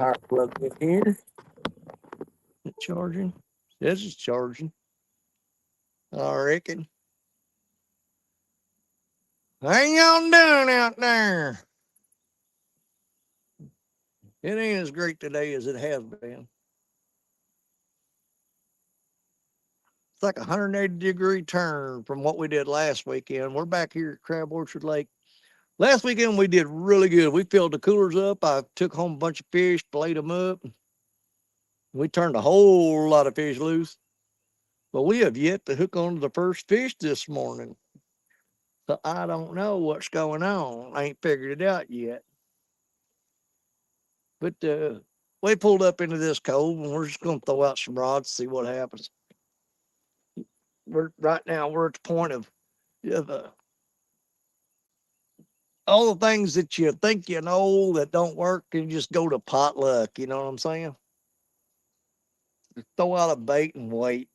power plug in here. Is it charging? This is charging. I reckon. How y'all doing out there? It ain't as great today as it has been. It's like a 180-degree turn from what we did last weekend. We're back here at Crab Orchard Lake. Last weekend we did really good. We filled the coolers up. I took home a bunch of fish, played them up. We turned a whole lot of fish loose. But we have yet to hook on to the first fish this morning. So I don't know what's going on. I ain't figured it out yet. But we pulled up into this cove and we're just going to throw out some rods, see what happens. Right now we're at the point of all the things that you think you know that don't work, and you just go to potluck. You know what I'm saying? Just throw out a bait and wait.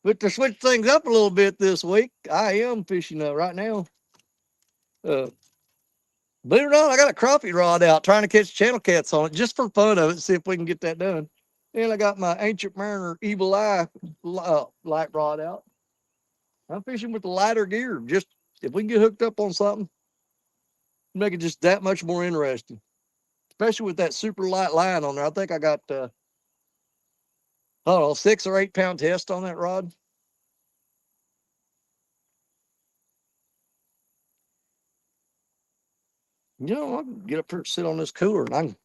But to switch things up a little bit this week, I am fishing right now. Believe it or not, I got a crappie rod out trying to catch channel cats on it just for fun of it, see if we can get that done. And I got my Ancient Mariner Evil Eye light rod out. I'm fishing with the lighter gear. Just if we can get hooked up on something, make it just that much more interesting. Especially with that super light line on there. I think I got, I don't know, 6 or 8 pound test on that rod. You know, I can get up here and sit on this cooler, and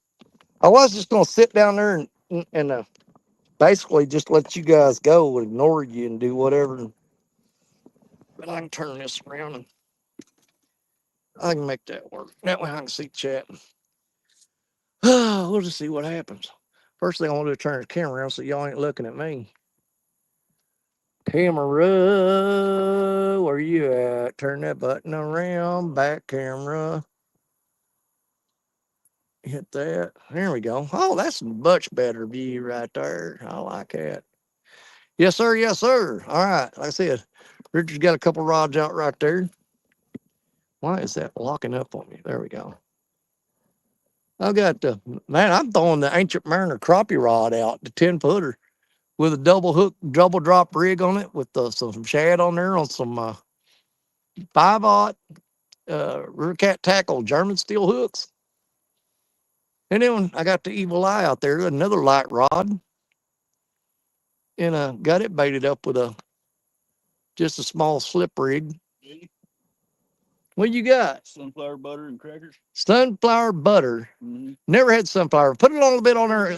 I was just gonna sit down there and basically just let you guys go and ignore you and do whatever. But I can turn this around and I can make that work. That way I can see chat. We'll just see what happens. First thing I want to do is turn the camera around so y'all ain't looking at me. Camera, where you at? Turn that button around. Back camera. Hit that. There we go. Oh, that's a much better view right there. I like that. Yes, sir. Yes, sir. All right. Like I said, Richard's got a couple rods out right there. Why is that locking up on me? There we go. I've got the, man, I'm throwing the Ancient Mariner crappie rod out, the 10-footer, with a double hook, double drop rig on it with some shad on there on some 5/0 rear cat tackle German steel hooks. And then I got the Evil Eye out there, another light rod, and got it baited up with just a small slip rig. What you got? Sunflower butter and crackers. Sunflower butter. Mm-hmm. Never had sunflower. Put it a little bit on there.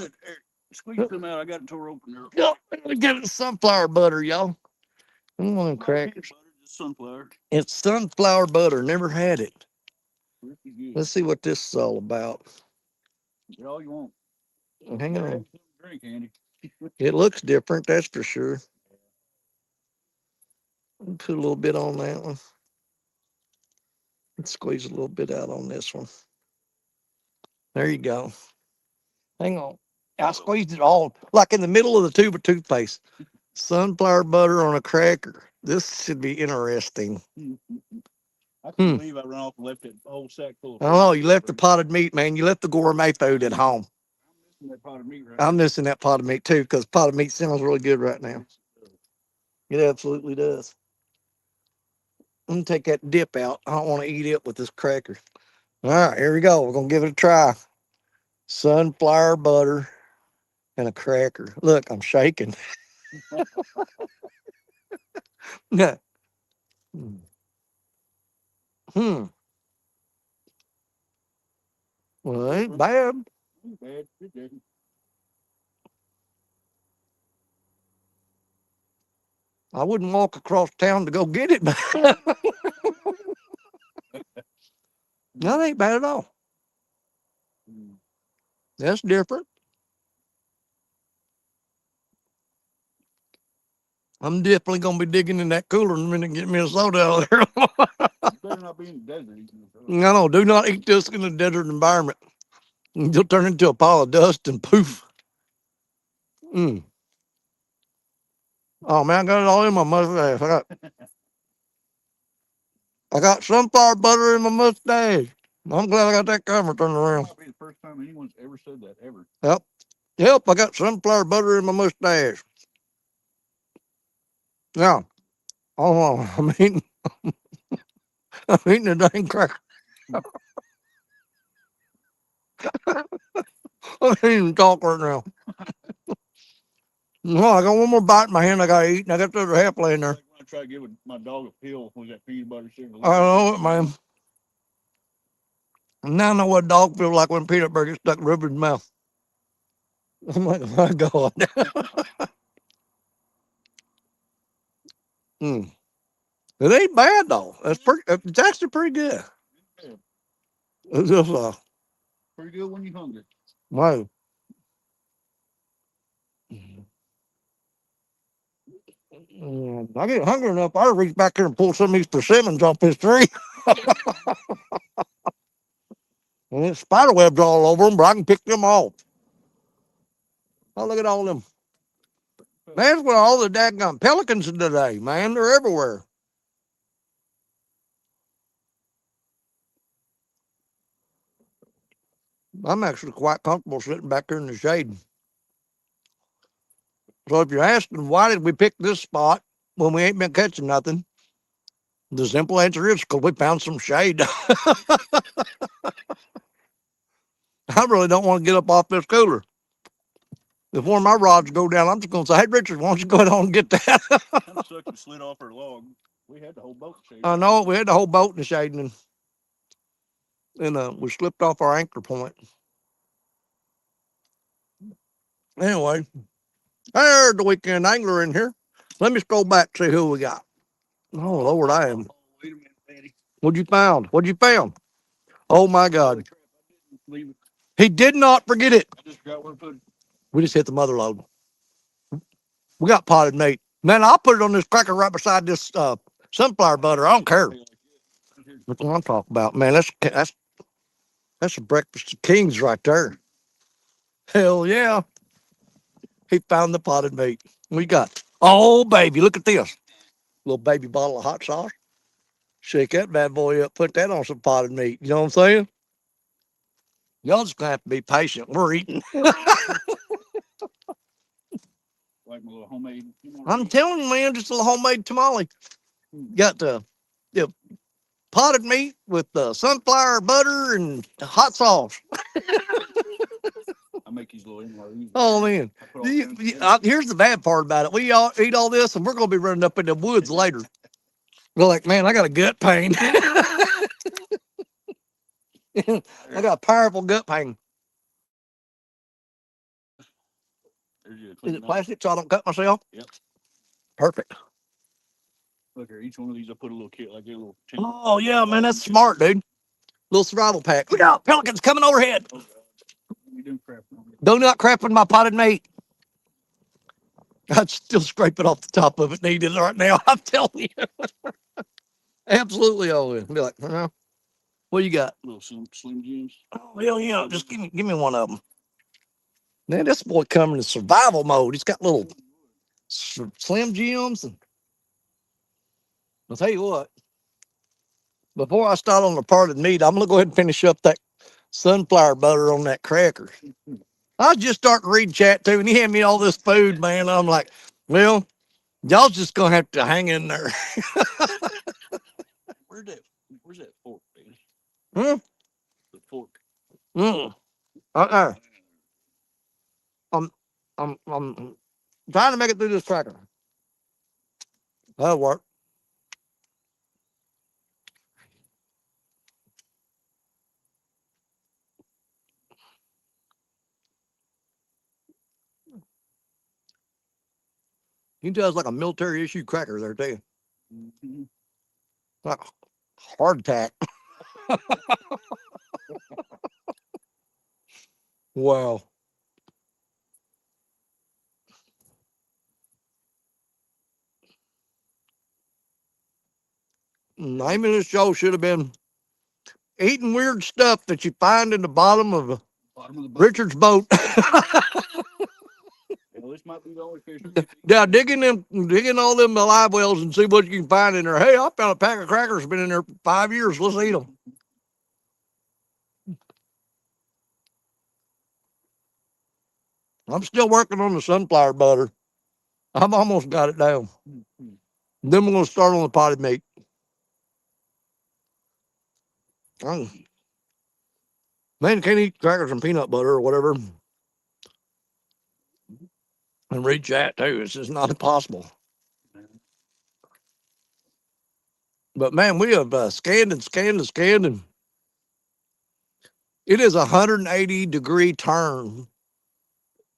Squeeze them out. I got it tore open there. Get it sunflower butter, y'all. I'm on crackers. Butter, just sunflower. It's sunflower butter. Never had it. Let's see what this is all about. Get all you want. Hang on. Drink, Andy. It looks different, that's for sure. Put a little bit on that one. Let's squeeze a little bit out on this one. There you go. Hang on. I squeezed it all like in the middle of the tube of toothpaste. Sunflower butter on a cracker. This should be interesting. I can't believe I ran off and left that whole sack full of food. Oh, you left the potted meat, man. You left the gourmet food at home. I'm missing that potted meat right I'm missing that potted meat too, because potted meat sounds really good right now. It absolutely does. I'm gonna take that dip out. I don't want to eat it with this cracker. All right, here we go. We're gonna give it a try. Sunflower butter and a cracker. Look, I'm shaking. Hmm. Well, it ain't bad. I wouldn't walk across town to go get it. No, that ain't bad at all. That's different. I'm definitely gonna be digging in that cooler in a minute and get me a soda out of there. Better not be in the desert. No, do not eat this in a desert environment. You'll turn into a pile of dust and poof. Oh man, I got it all in my mustache. I got sunflower butter in my mustache. I'm glad I got that camera turned That around. might be the first time anyone's ever said that ever. Yep. Yep, I got sunflower butter in my mustache. Yeah. Oh, I'm eating a dang cracker. I can't even talk right now. No, I got one more bite in my hand I gotta eat, and I got the other half laying there. Like when I try to give my dog a pill, was that peanut butter cereal? I know it, man. Now I know what a dog feels like when peanut butter gets stuck in Ruben's mouth. I'm like, oh my God. Mm. It ain't bad though. It's actually pretty good. Yeah, It's just pretty good when you're hungry. wow. I get hungry enough, I reach back here and pull some of these persimmons off this tree. And there's spider webs all over them, but I can pick them off. Oh, look at all them. Man, that's where all the daggone pelicans are today, man. They're everywhere. I'm actually quite comfortable sitting back here in the shade. So if you're asking why did we pick this spot when we ain't been catching nothing, the simple answer is because we found some shade. I really don't want to get up off this cooler. If one of my rods go down, I'm just going to say, hey, Richard, why don't you go ahead on and get that? Kind of sucked and slid off our log. We had the whole boat shaded. I know it. We had the whole boat in the shade, and we slipped off our anchor point. Anyway, there's the weekend angler in here. Let me scroll back and see who we got. Oh, Lord, I am. Oh, wait a minute, Daddy. What'd you found? What'd you found? Oh, my God. Holy crap, I didn't leave it. He did not forget it. I just forgot where to put it. We just hit the mother load. We got potted meat. Man, I'll put it on this cracker right beside this sunflower butter. I don't care. That's what I'm talking about. Man, that's a breakfast of kings right there. Hell yeah. He found the potted meat. We got, oh, baby, look at this. Little baby bottle of hot sauce. Shake that bad boy up, put that on some potted meat. You know what I'm saying? Y'all just gonna have to be patient. We're eating. Like my little homemade. I'm telling you, man, just a little homemade tamale. Got the potted meat with sunflower butter and hot sauce. I make these little MREs. Oh man, here's the bad part about it. We all eat all this, and we're gonna be running up in the woods later. We're like, man, I got a gut pain. I got a powerful gut pain. Is it plastic so I don't cut myself? Yep. Perfect. Look here, each one of these I put a little kit like a little. Oh yeah, man, that's smart, dude. Little survival pack. Look out, pelicans coming overhead. Oh, God. You do crap. Do not crap in my potted meat. I'd still scrape it off the top of it needed right now. I'm telling you. Absolutely all in. Be like, what you got? Little slim Jims. Oh hell yeah. Just give me one of them. Man, this boy coming in survival mode. He's got little Slim Jims. And I'll tell you what, before I start on the potted meat, I'm gonna go ahead and finish up that sunflower butter on that cracker. I just start reading chat too, and he had me all this food, man. I'm like, well, y'all just gonna have to hang in there. Where's that fork, baby? Hmm? The fork. Mm. I'm trying to make it through this cracker. That'll work. You can tell it's like a military issue cracker there too. Mm-hmm. Like hardtack. Wow. Name of this show should have been eating weird stuff that you find in the bottom of Richard's boat. Well, this might be the only fish. Yeah, digging all them live wells and see what you can find in there. Hey, I found a pack of crackers been in there for 5 years. Let's eat them. I'm still working on the sunflower butter. I've almost got it down. Then we're gonna start on the potted meat. Mm. Man, can't eat crackers and peanut butter or whatever and reach that too. It's just not impossible. But man, we have scanned and scanned and scanned, and it is a 180-degree turn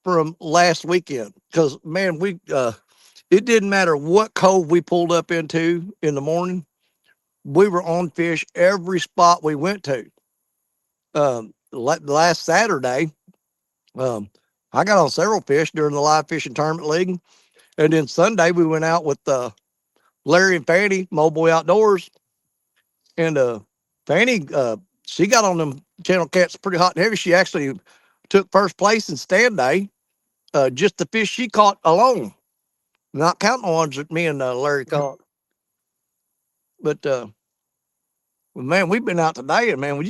from last weekend. Because man, it didn't matter what cove we pulled up into in the morning. We were on fish every spot we went to. Last Saturday, um, I got on several fish during the live fishing tournament league, and then Sunday we went out with Larry and Fanny, Mobile Outdoors, and Fanny, she got on them channel cats pretty hot and heavy. She actually took first place in stand day, just the fish she caught alone, not counting the ones that me and Larry caught. But man, we've been out today, and man,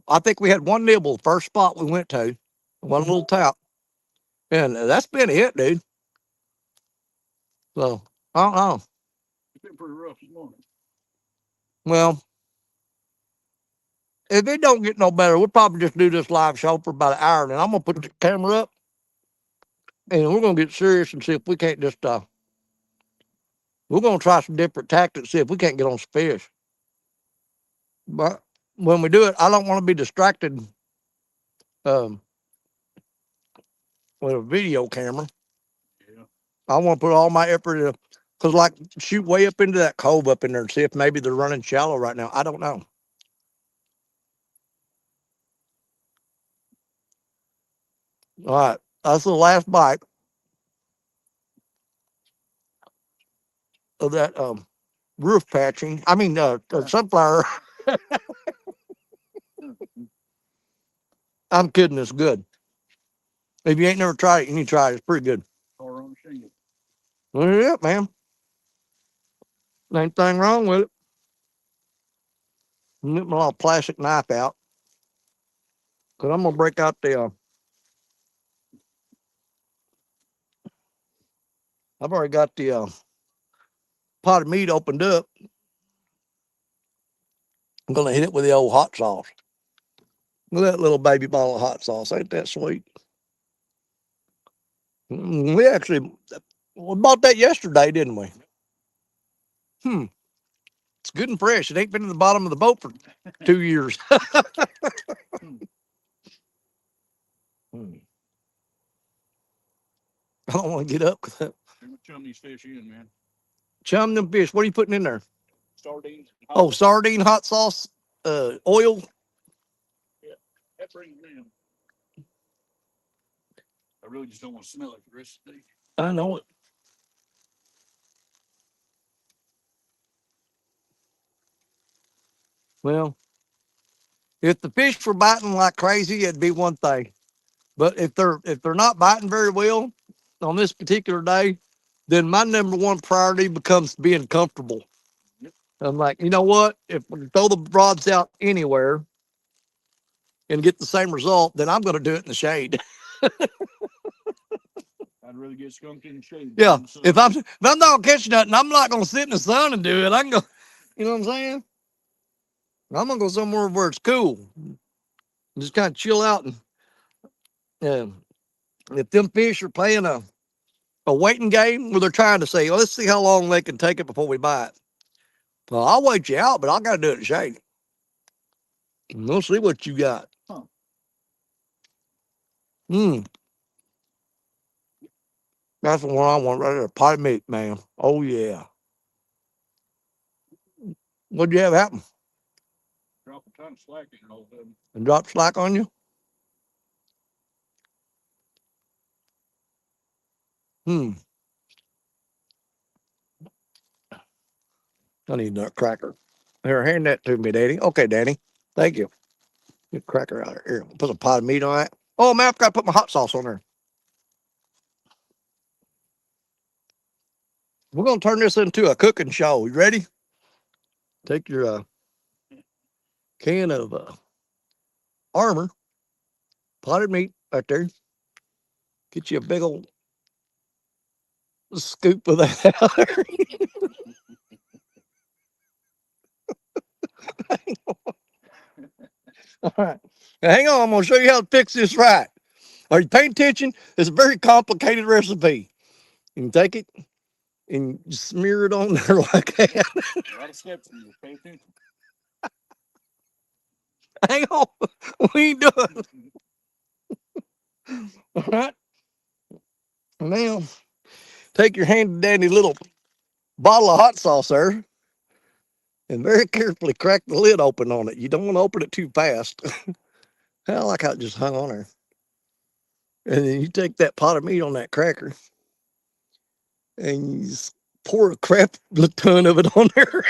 I think we had one nibble first spot we went to, one little tap, and that's been it, dude. So I don't know. It's been pretty rough this morning. Well, if it don't get no better, we'll probably just do this live show for about an hour, and then I'm gonna put the camera up, and we're gonna get serious and see if we can't just we're gonna try some different tactics, see if we can't get on some fish. But when we do it, I don't want to be distracted um, with a video camera. Yeah. I want to put all my effort in, because like shoot way up into that cove up in there and see if maybe they're running shallow right now. I don't know. All right, that's the last bite of that roof patching. I mean, sunflower. I'm kidding. It's good. If you ain't never tried it, you need to try it. It's pretty good. Or on the shingle. Well, yeah, man. Ain't thing wrong with it. Get my little plastic knife out, because I'm gonna break out the. I've already got the pot of meat opened up. I'm gonna hit it with the old hot sauce. Look at that little baby bottle of hot sauce. Ain't that sweet? We actually we bought that yesterday, didn't we? Hmm. It's good and fresh. It ain't been in the bottom of the boat for 2 years. Hmm. I don't want to get up. We're gonna chum these fish in, man. Chum them fish. What are you putting in there? Sardines. Oh, sardine hot sauce, oil. Yeah, that brings me in. I really just don't want to smell it for the rest of the day. I know it. Well, if the fish were biting like crazy, it'd be one thing. But if they're not biting very well on this particular day, then my number one priority becomes being comfortable. Yep. I'm like, you know what? If we throw the rods out anywhere and get the same result, then I'm going to do it in the shade. I'd rather get skunked in the shade. Yeah, The sun. if I'm not catching nothing, I'm not going to sit in the sun and do it. I can go. You know what I'm saying? I'm going to go somewhere where it's cool, just kind of chill out. And if them fish are playing a waiting game where they're trying to say, well, let's see how long they can take it before we buy it. Well, I'll wait you out, but I got to do it in shade. And we'll see what you got. Huh. Mm, that's the one I want right there. Potted meat, man. Oh, yeah. What'd you have happen? Drop a ton of slack in it all of a sudden. And drop slack on you? Hmm. I need a nutcracker. Here, hand that to me, Daddy. Okay, Daddy. Thank you. Get a cracker out of here. Put some potted meat on it. Oh, man, I forgot to put my hot sauce on there. We're going to turn this into a cooking show. You ready? Take your can of Armor potted meat right there. Get you a big old scoop of that out there. All right. Now, hang on. I'm going to show you how to fix this right. Are you paying attention? It's a very complicated recipe. You can take it and smear it on there like that. A lot of steps. Pay attention. Hang on. We ain't done. All right. Now, take your handy dandy little bottle of hot sauce there and very carefully crack the lid open on it. You don't want to open it too fast. I like how it just hung on there. And then you take that pot of meat on that cracker and you just pour a crap ton of it on there.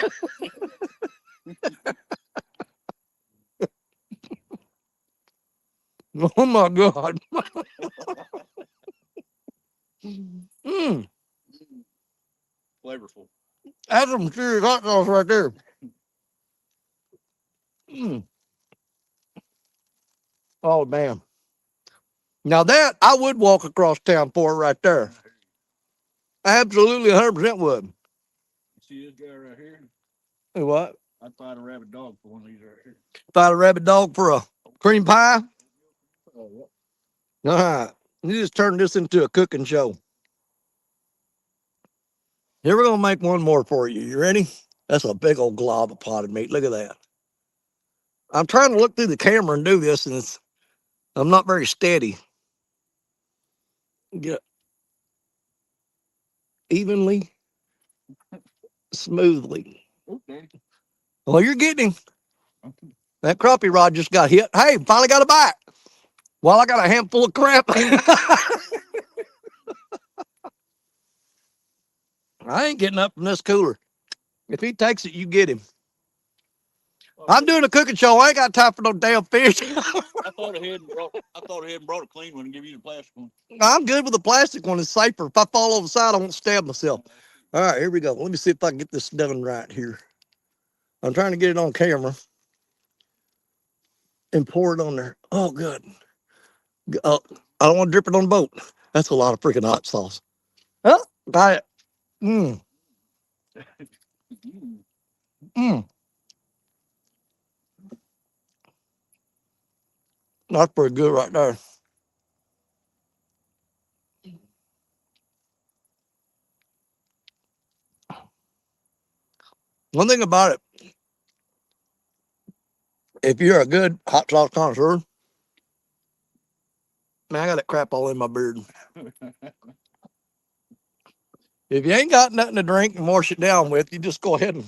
Oh my God. Mm, Flavorful. that's some serious hot sauce right there. Mm. Oh, man. Now that I would walk across town for it right there. Absolutely 100% would. You see this guy right here? Hey, what? I'd fight a rabid dog for one of these right here. Fight a rabbit dog for a cream pie? Oh, yep. All right. You just turned this into a cooking show. Here, we're going to make one more for you. You ready? That's a big old glob of potted meat. Look at that. I'm trying to look through the camera and do this, and I'm not very steady. Get evenly, smoothly. Okay. Well, you're getting him. That crappie rod just got hit. Hey, finally got a bite. Well, I got a handful of crap. I ain't getting up from this cooler. If he takes it, you get him. I'm doing a cooking show. I ain't got time for no damn fish. I thought ahead and brought a clean one and give you the plastic one. I'm good with the plastic one. It's safer. If I fall over the side, I won't stab myself. All right, here we go. Let me see if I can get this done right here. I'm trying to get it on camera and pour it on there. Oh, good. Oh, I don't want to drip it on the boat. That's a lot of freaking hot sauce. Oh, got it. Mm, mm. That's pretty good right there. One thing about it, if you're a good hot sauce connoisseur, man, I got that crap all in my beard. If you ain't got nothing to drink and wash it down with, you just go ahead and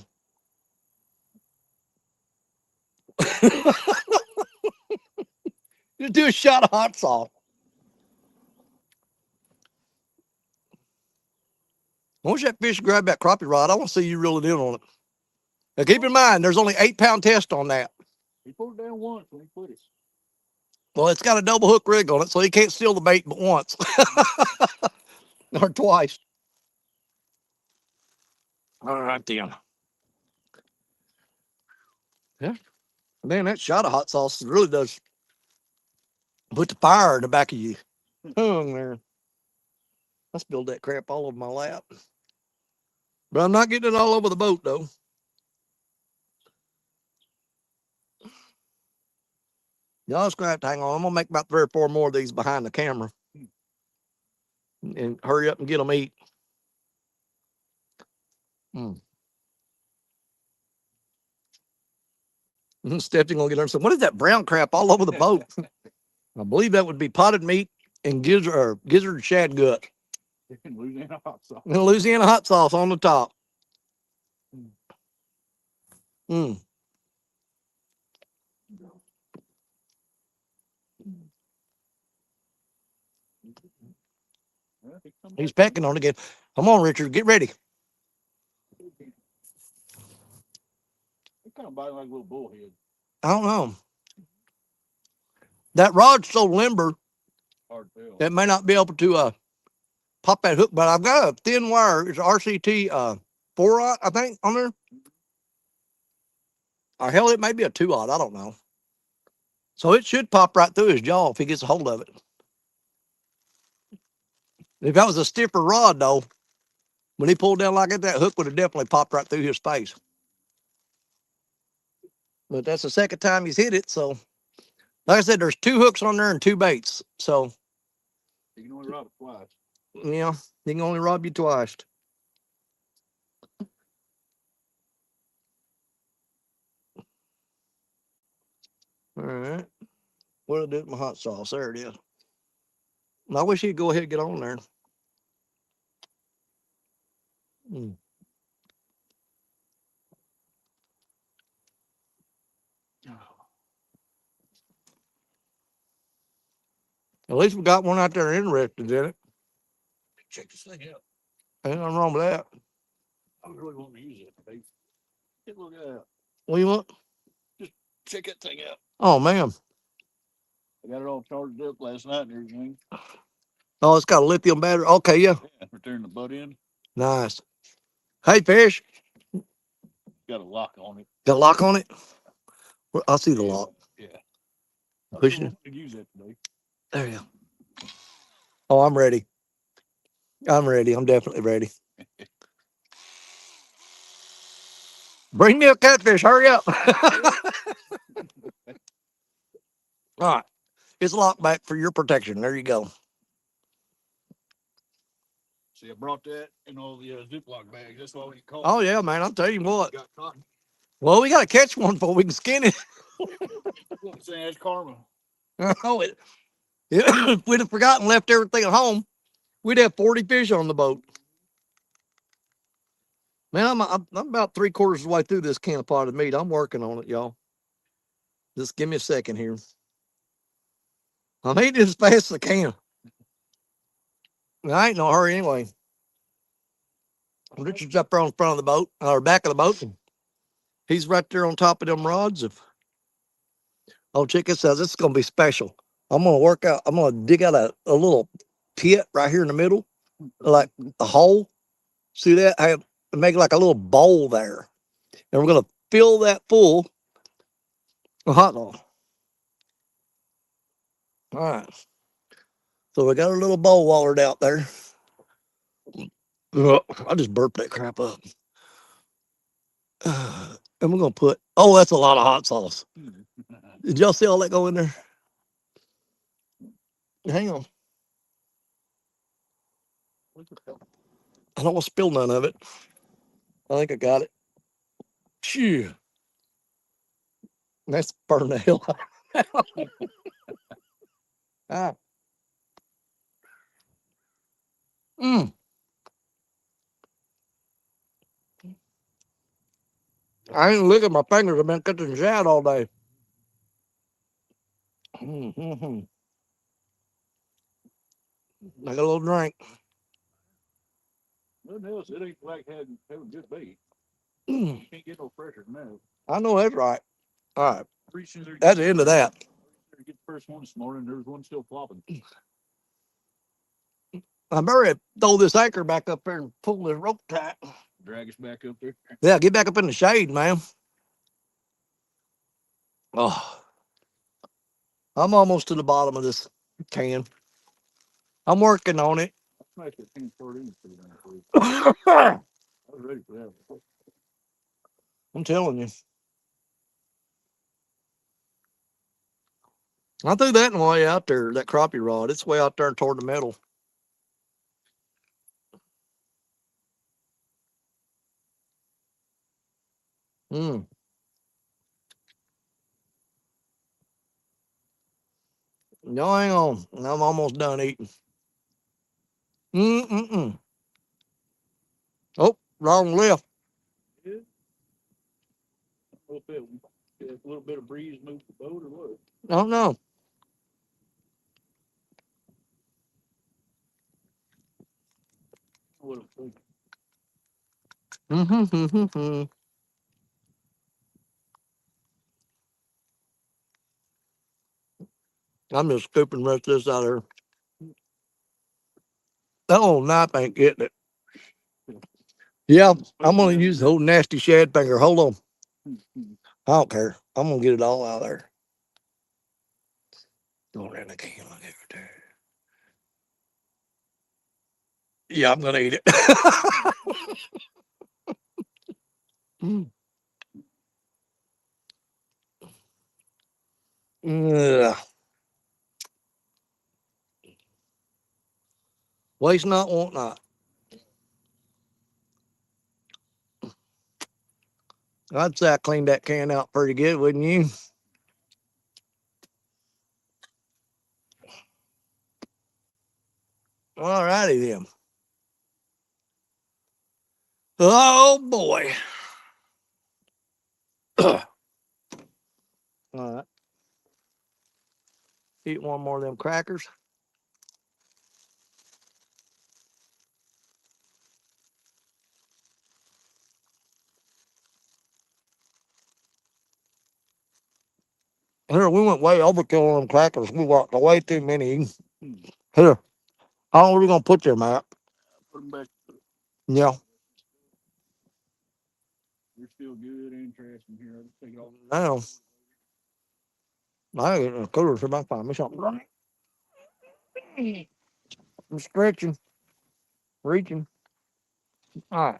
just do a shot of hot sauce. Once that fish grab that crappie rod, I want to see you reel it in on it. Now keep in mind, there's only 8-pound test on that. He pulled it down once when he put it. Well, it's got a double hook rig on it, so he can't steal the bait but once or twice. All right, then. Yeah. Man, that shot of hot sauce really does put the fire in the back of you. Tongue there. I spilled that crap all over my lap. But I'm not getting it all over the boat, though. Y'all just gonna have to hang on. I'm gonna make about 3 or 4 more of these behind the camera and hurry up and get them eat. Mm. Stephanie gonna get her and say, "What is that brown crap all over the boat?" I believe that would be potted meat and gizzard shad gut. Louisiana hot sauce. And Louisiana hot sauce on the top. Mm. He's pecking on it again. Come on, Richard, get ready. It kind of biting like a little bullhead. I don't know. That rod's so limber Hard to tell. that may not be able to pop that hook, but I've got a thin wire. It's RCT 4-aught, I think, on there. Or hell, it may be a 2-aught. I don't know. So it should pop right through his jaw if he gets a hold of it. If that was a stiffer rod, though, when he pulled down like that hook would have definitely popped right through his face. But that's the second time he's hit it. So, like I said, there's 2 hooks on there and 2 baits. So, You can only rob it twice. yeah, he can only rob you twice. All right. What'll I do with my hot sauce? There it is. I wish he'd go ahead and get on there. Mm. At least we got one out there interested in it. Check this thing out. Ain't nothing wrong with that. I really want to use it, babe. Look at that. What do you want? Just check that thing out. Oh, man. I got it all charged up last night and everything. Oh, it's got a lithium battery. Okay, yeah. Yeah, right there in the butt end. Nice. Hey, fish. Got a lock on it. Got a lock on it? Well, I see the lock. Yeah. Pushing it. I use that today. There you go. Oh, I'm ready. I'm ready. I'm definitely ready. Bring me a catfish. Hurry up. All right. It's locked back for your protection. There you go. See, I brought that in all the Ziploc bags. That's why we caught. Oh, yeah, man. I'll tell you what. Got caught. Well, we got to catch one before we can skin it. Saying that's karma. Oh, if we'd have forgotten and left everything at home, we'd have 40 fish on the boat. Man, I'm about 3/4 of the way through this can of potted meat. I'm working on it, y'all. Just give me a second here. I'm eating as fast as I can. I ain't no hurry anyway. Richard's up there on the front of the boat, or back of the boat. And he's right there on top of them rods. Oh, check this out. This is going to be special. I'm going to dig out a little pit right here in the middle, like a hole. See that? I have make like a little bowl there. And we're going to fill that full of hot dog. All right. So we got a little bowl watered out there. I just burped that crap up. And we're going to put, oh, that's a lot of hot sauce. Did y'all see all that go in there? Hang on. I don't want to spill none of it. I think I got it. Phew. That's burned the hell out. Ah. Mm. I ain't looking at my fingers. I've been cutting shad all day. Mm-hmm. Like a little drink. Nothing else. It ain't like having good bait. Mm. You can't get no pressure from that. I know that's right. All right. That's the end of that. Get the first one this morning. There was one still flopping. I better throw this anchor back up there and pull this rope tight. Drag us back up there. Yeah, get back up in the shade, man. Oh, I'm almost to the bottom of this can. I'm working on it. I smashed that can sardines pretty damn quick. I'm I was ready for that. telling you. I threw that way out there, that crappie rod. It's way out there toward the middle. Mm. No, hang on. I'm almost done eating. Mm-mm-mm. Oh, wrong left. Yeah. A little bit of breeze moved the boat or what? Oh, no. What I'm thinking. Mm-hmm. I'm just scooping the rest of this out of here. That old knife ain't getting it. Yeah, I'm going to use the old nasty shad finger. Hold on. I don't care. I'm going to get it all out of there. Go around the can like that right there. Yeah, I'm gonna eat it. Mm. Ugh. Waste not, want not. I'd say I cleaned that can out pretty good, wouldn't you? All righty then. Oh boy. All right. Eat one more of them crackers. Here, we went way overkill on them crackers. We walked way too many. Here, how long are we gonna put there, Matt? Put them back. Yeah. They're still good and interesting here. I'll just take it off. Now, I ain't in the cooler, so I can find me something. I'm stretching, reaching. All right.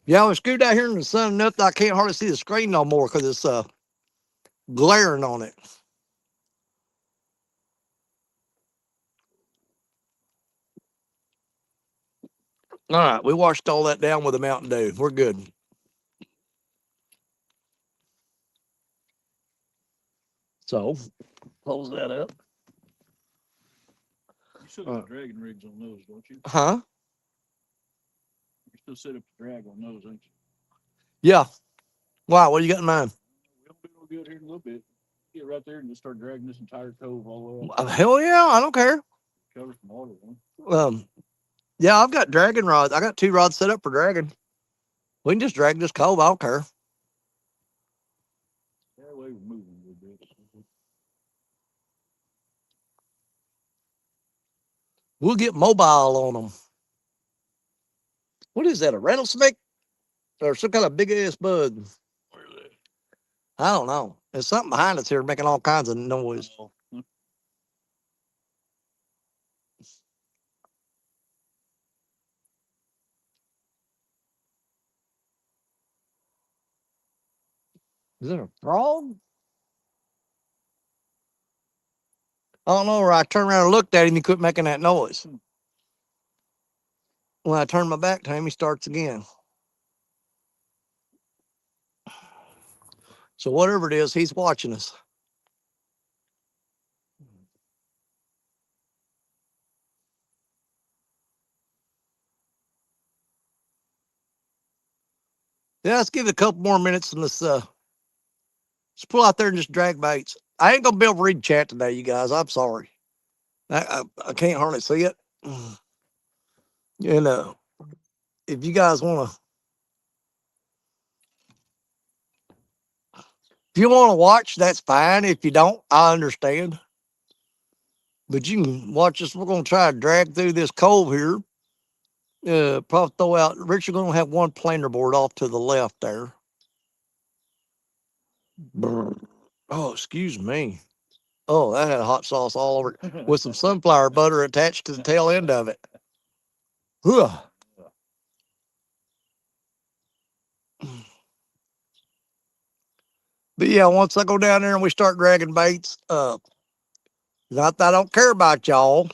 Yeah, we scoot out here in the sun enough that I can't hardly see the screen no more because it's glaring on it. All right, we washed all that down with a Mountain Dew. We're good. So close that up. You still got the dragging rigs on those, don't you? Huh? You still set up the drag on those, ain't you? Yeah. Wow, what you got in mind? We'll do no good here in a little bit. Get right there and just start dragging this entire cove all the way up. Hell yeah, I don't care. Cover some water. Huh? Yeah, I've got dragging rods. I got 2 rods set up for dragging. We can just drag this cove. I don't care. That way we're moving a little bit. We'll get mobile on them. What is that? A rattlesnake or some kind of big ass bug? Where's that? I don't know. There's something behind us here making all kinds of noise. Oh. Is it a frog? I don't know. Where I turned around and looked at him, he quit making that noise. When I turn my back to him, he starts again. So whatever it is, he's watching us. Yeah, let's give it a couple more minutes and let's pull out there and just drag baits. I ain't gonna be able to read chat today, you guys. I'm sorry. I can't hardly see it. And if you guys wanna if you wanna watch, that's fine. If you don't, I understand. But you can watch us. We're gonna try to drag through this cove here. Probably throw out. Richard gonna have one planer board off to the left there. Brr. Oh, excuse me. Oh, that had hot sauce all over it with some sunflower butter attached to the tail end of it. Ugh. But yeah, once I go down there and we start dragging baits, not that I don't care about y'all,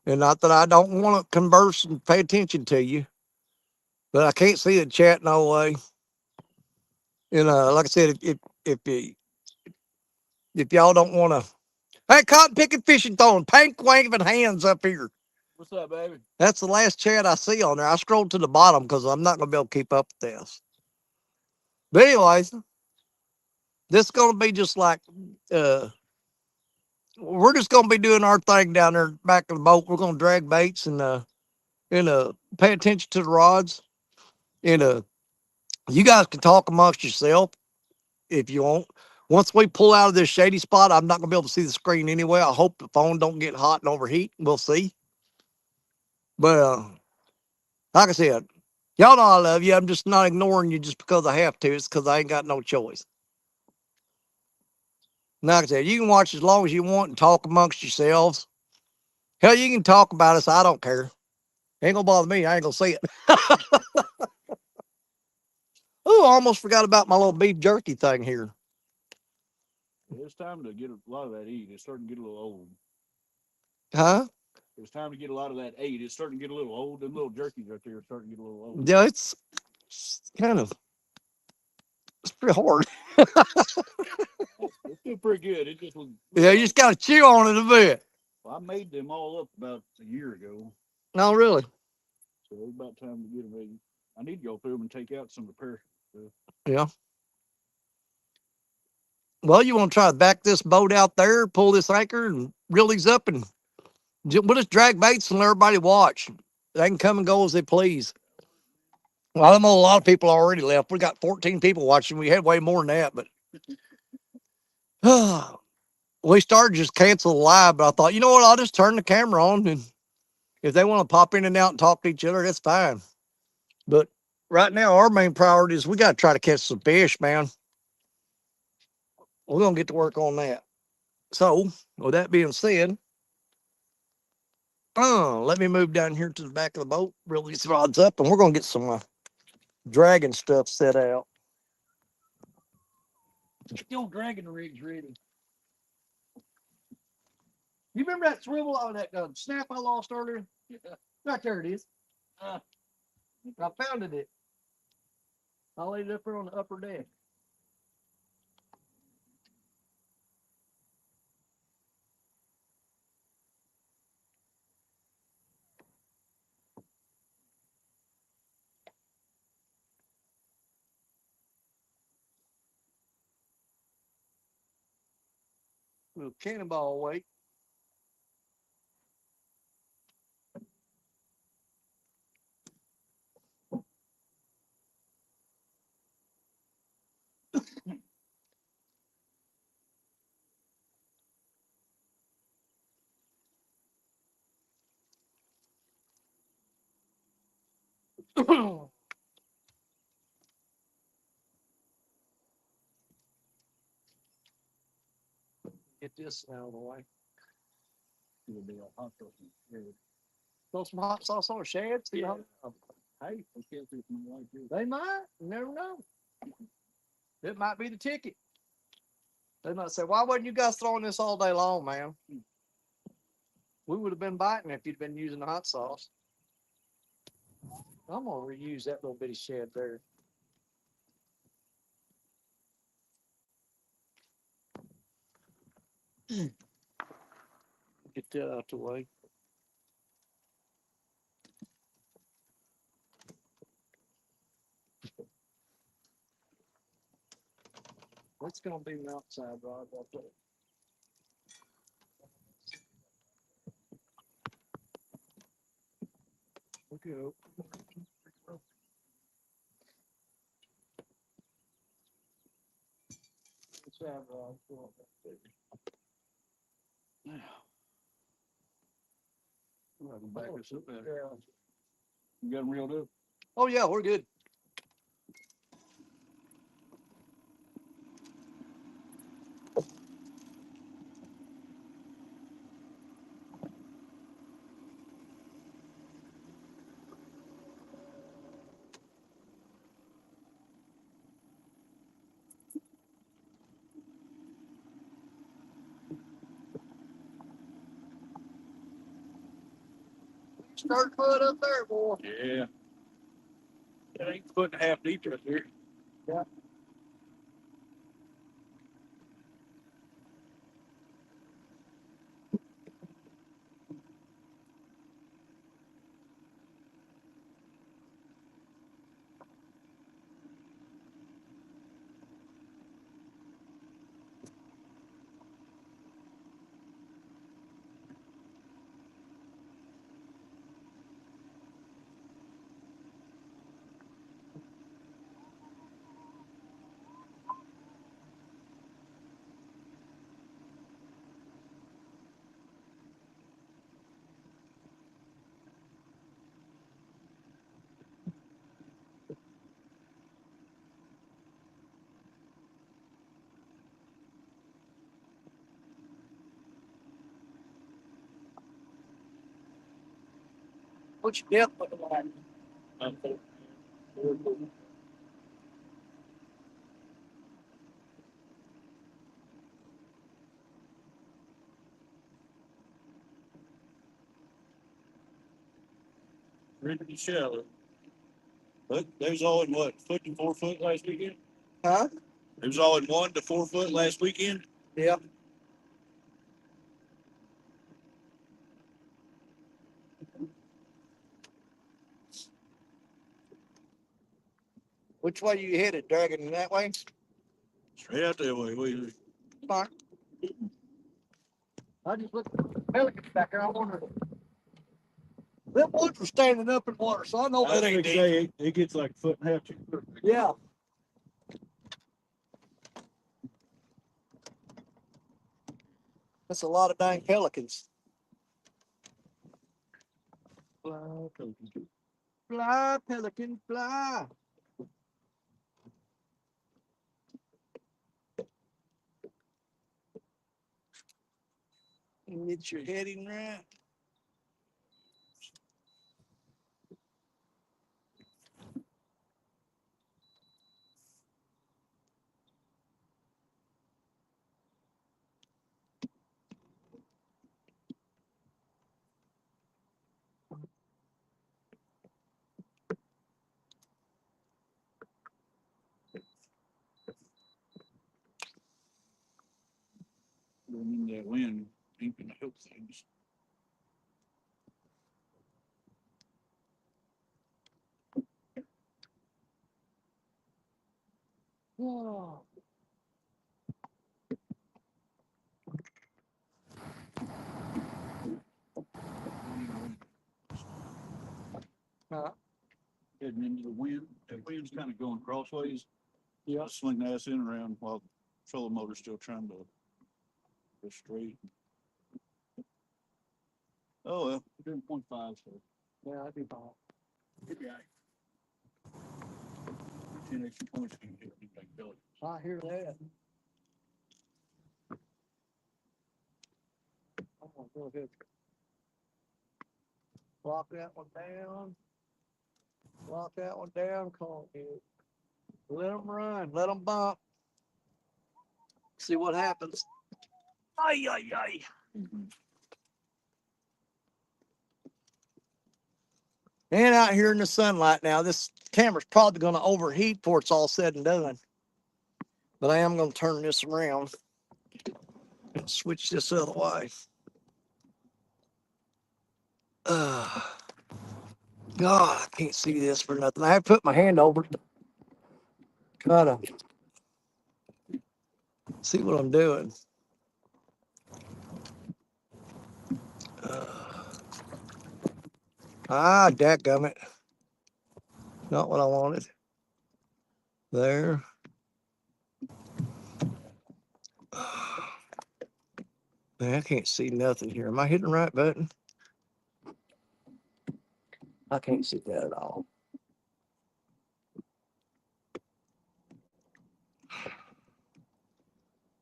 and not that I don't want to converse and pay attention to you, but I can't see the chat no way. And like I said, if y'all don't want to, hey, cotton picking, fishing, throwing, pank waving hands up here. What's up, baby? That's the last chat I see on there. I scrolled to the bottom because I'm not gonna be able to keep up with this. But anyways, this is gonna be just like we're just gonna be doing our thing down there back of the boat. We're gonna drag baits and pay attention to the rods. And you guys can talk amongst yourself if you want. Once we pull out of this shady spot, I'm not gonna be able to see the screen anyway. I hope the phone don't get hot and overheat. We'll see. But like I said, y'all know I love you. I'm just not ignoring you just because I have to. It's because I ain't got no choice. Like I said, you can watch as long as you want and talk amongst yourselves. Hell, you can talk about us. I don't care. Ain't gonna bother me. I ain't gonna see it. Oh, I almost forgot about my little beef jerky thing here. It's time to get a lot of that eat. It's starting to get a little old. Huh? It's time to get a lot of that ate. It's starting to get a little old. Them little jerkies right there are starting to get a little old. Yeah, it's kind of, it's pretty hard. It's still pretty good. It just was. Yeah, you just gotta chew on it a bit. Well, I made them all up about a year ago, No, really. so it's about time to get them ready. I need to go through them and take out some of the perishable stuff. Yeah. Well, you want to try to back this boat out there, pull this anchor, and reel these up, and we'll just drag baits and let everybody watch. They can come and go as they please. Well, I know a lot of people already left. We got 14 people watching. We had way more than that, but we started just cancel the live. But I thought, you know what? I'll just turn the camera on, and if they want to pop in and out and talk to each other, that's fine. But right now, our main priority is we got to try to catch some fish, man. We're gonna get to work on that. So, with that being said, let me move down here to the back of the boat, reel these rods up, and we're gonna get some dragon stuff set out. Still dragon rigs ready. You remember that swivel on that snap I lost earlier? Yeah. Right there it is. I found it. I laid it up there on the upper deck. Little cannonball weight. Get this out of the way. It'll be a hot sauce. Throw some hot sauce on a shad. See Yeah. how Hey, they can't see from the light too. they might. You never know. It might be the ticket. They might say, "Why wasn't you guys throwing this all day long, man? We would have been biting if you'd been using the hot sauce." I'm gonna reuse that little bitty shed there. Get that out the way. What's gonna be an outside rod right there? Okay. Outside rod. I can back this up there. You got them reeled up? Oh yeah, we're good. Start put up there, boy. Yeah. That ain't a foot and a half deep right there. Yeah. What's your depth looking like? Pretty shallow. But they was all in what, foot to 4 foot last weekend? Huh? It was all in 1 to 4 foot last weekend. Yeah. Which way you headed? Dragging that way? Straight out that way. Fine. I just looked at the pelicans back there. I wonder. Them ones were standing up in water, so I know that ain't deep. Say it gets like a foot and a half. Yeah. That's a lot of dang pelicans. Fly, pelican. Fly, pelican, fly. Get your heading right. That wind ain't gonna help things. Whoa. Heading into the wind. That wind's kind of going crossways. Yeah. Swing the ass in around while the trolling motor's still trying to go straight. Oh well, we're doing 0.5, so Yeah, that'd be fine. good guy. 10 extra points can get me back belly. I hear that. I'm gonna go ahead. Lock that one down. Lock that one down. Call it. Let them run. Let them bump. See what happens. Ay, ay, ay. And out here in the sunlight now, this camera's probably going to overheat before it's all said and done. But I am going to turn this around and switch this other way. God, I can't see this for nothing. I have put my hand over it. Try to see what I'm doing. Dadgummit. Not what I wanted. There. Man, I can't see nothing here. Am I hitting the right button? I can't see that at all.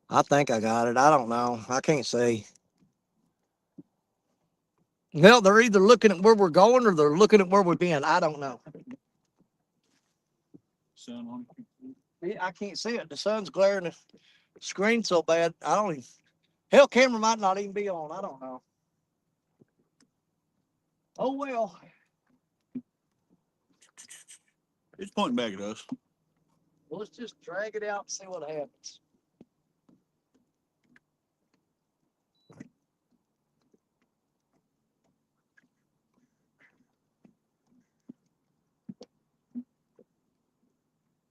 I think I got it. I don't know. I can't see. Well, they're either looking at where we're going or they're looking at where we've been. I don't know. Sun on Yeah, I can't see it. The sun's glaring the screen so bad. I don't even. Hell, camera might not even be on. I don't know. Oh well. It's pointing back at us. Well, let's just drag it out and see what happens.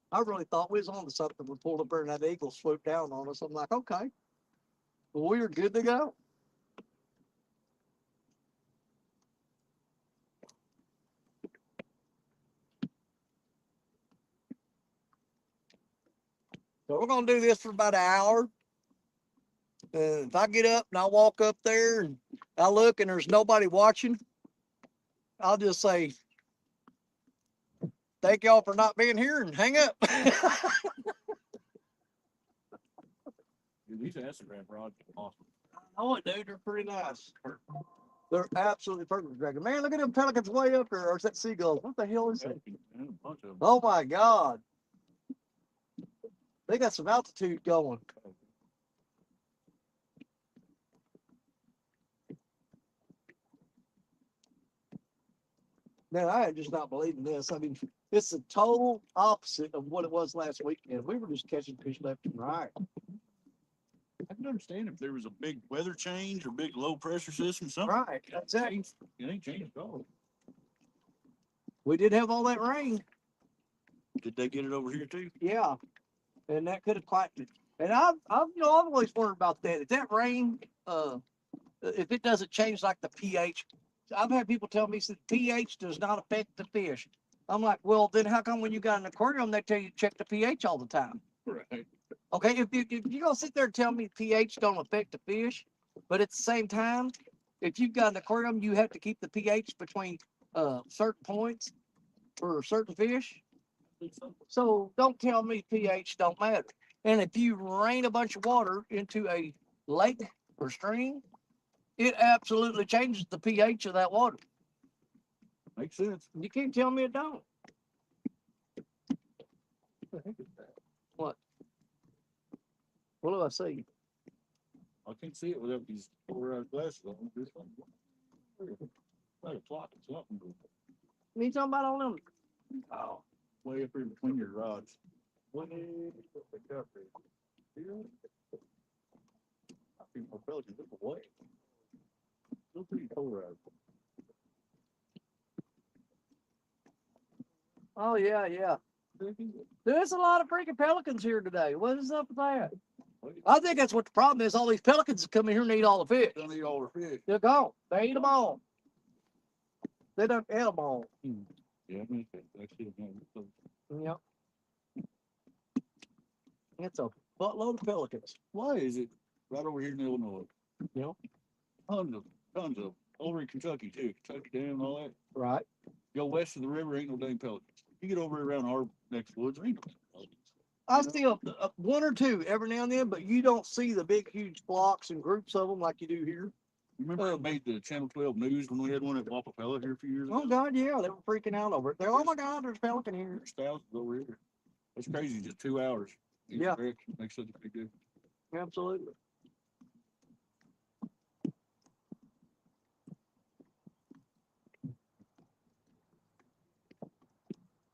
I really thought we was on to something. We pulled up there and that eagle swooped down on us. I'm like, okay, well, we are good to go. So we're gonna do this for about an hour. If I get up and I walk up there and I look and there's nobody watching, I'll just say, thank y'all for not being here and hang up. Dude, these acid wrap rods are awesome. Oh, dude, they're pretty nice. They're absolutely perfect dragon. Man, look at them pelicans way up there. Or is that seagulls? What the hell is that? Oh my God. They got some altitude going. Man, I am just not believing this. I mean, it's the total opposite of what it was last weekend. We were just catching fish left and right. I can understand if there was a big weather change or big low pressure system, something. Right, exactly. It ain't changed at all. We did have all that rain. Did they get it over here too? Yeah, and that could have quite. And I've always wondered about that. If that rain, if it doesn't change like the pH, I've had people tell me that pH does not affect the fish. I'm like, well, then how come when you got an aquarium they tell you to check the pH all the time? Right. Okay, if you're gonna sit there and tell me pH don't affect the fish, but at the same time, if you've got an aquarium, you have to keep the pH between certain points for certain fish. So don't tell me pH don't matter. And if you rain a bunch of water into a lake or stream, it absolutely changes the pH of that water. Makes sense. You can't tell me it don't. What? What do I see? I can't see it without these polarized glasses on. This one. Like a clock or something. You talking about all them? Oh, way up here between your rods. Way up there. I think my pelicans look away. Still pretty polarized. Oh yeah, yeah. There's a lot of freaking pelicans here today. What is up with that? I think that's what the problem is. All these pelicans come in here and eat all the fish. Don't eat all the fish. They're gone. They eat them all. They don't eat them all. Yeah, I mean, that's it. Yep. It's a buttload of pelicans. Why is it right over here in Illinois? Yep. Tons of. Over in Kentucky too. Kentucky Dam and all that. Right. Go west of the river, ain't no dang pelicans. You get over around our next woods, ain't no pelicans. I see one or two every now and then, but you don't see the big, huge flocks and groups of them like you do here. Remember I made the Channel 12 news when we had one at Wapapella here a few years ago? Oh God, yeah, they were freaking out over it. They're, oh my God, there's a pelican here. There's thousands over here. That's crazy. Just 2 hours. Yeah. Direction makes such a big difference. Absolutely.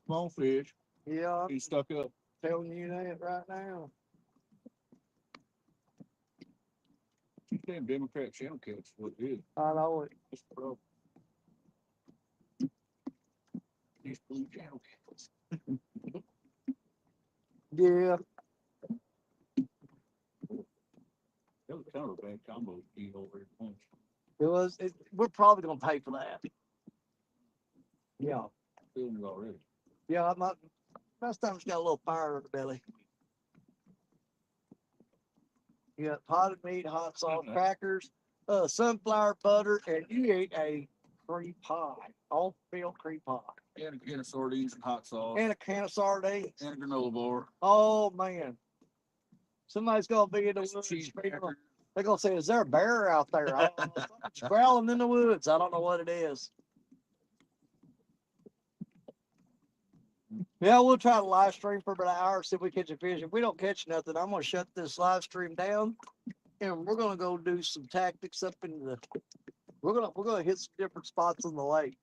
Small fish. Yeah. He's stuck up. Telling you that right now. These damn Democrat channel cats, what it is. I know it. That's the problem. These blue channel cats. Yeah. That was kind of a bad combo to eat over here at once. It was. We're probably gonna pay for that. Yeah. Feeling it already. Yeah. Last time it's got a little fire in the belly. You got potted meat, hot sauce, crackers, sunflower butter, and you ate a cream pie, all filled cream pie. And a can of sardines and hot sauce. And a can of sardines. And a granola bar. Oh man. Somebody's gonna be in the woods. They're gonna say, "Is there a bear out there?" I don't know. Something's growling in the woods. I don't know what it is. Yeah, we'll try to live stream for about an hour, see if we catch a fish. If we don't catch nothing, I'm gonna shut this live stream down, and we're gonna go do some tactics up in the. We're gonna hit some different spots in the lake,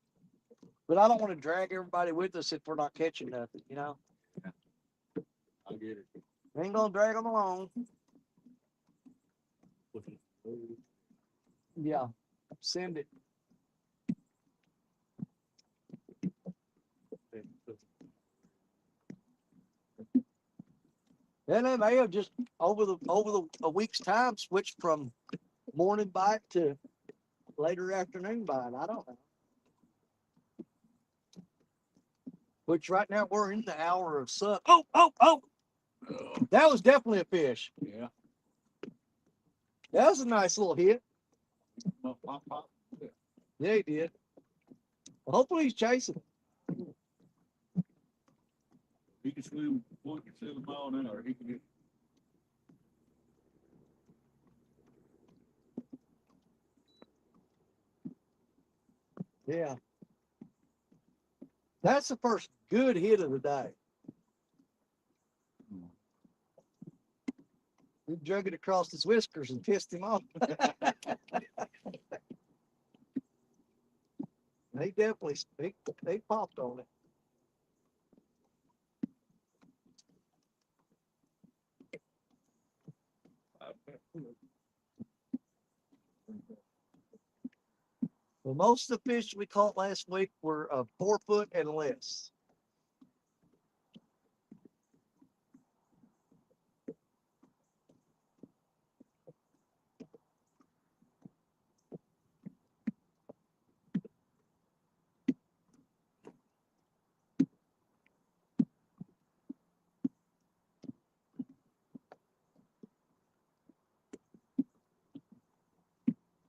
but I don't want to drag everybody with us if we're not catching nothing. You know. I get it. Ain't gonna drag them along. Yeah, send it. And they may have just over a week's time switched from morning bite to later afternoon bite. I don't know. Which right now we're in the hour of sun. Oh! That was definitely a fish. Yeah. That was a nice little hit. Pop, pop. Yeah, he did. Well, hopefully he's chasing. He can swim 47 miles an hour. He can get. Yeah. That's the first good hit of the day. We drug it across his whiskers and pissed him off. They definitely they popped on it. Well, most of the fish we caught last week were 4 foot and less.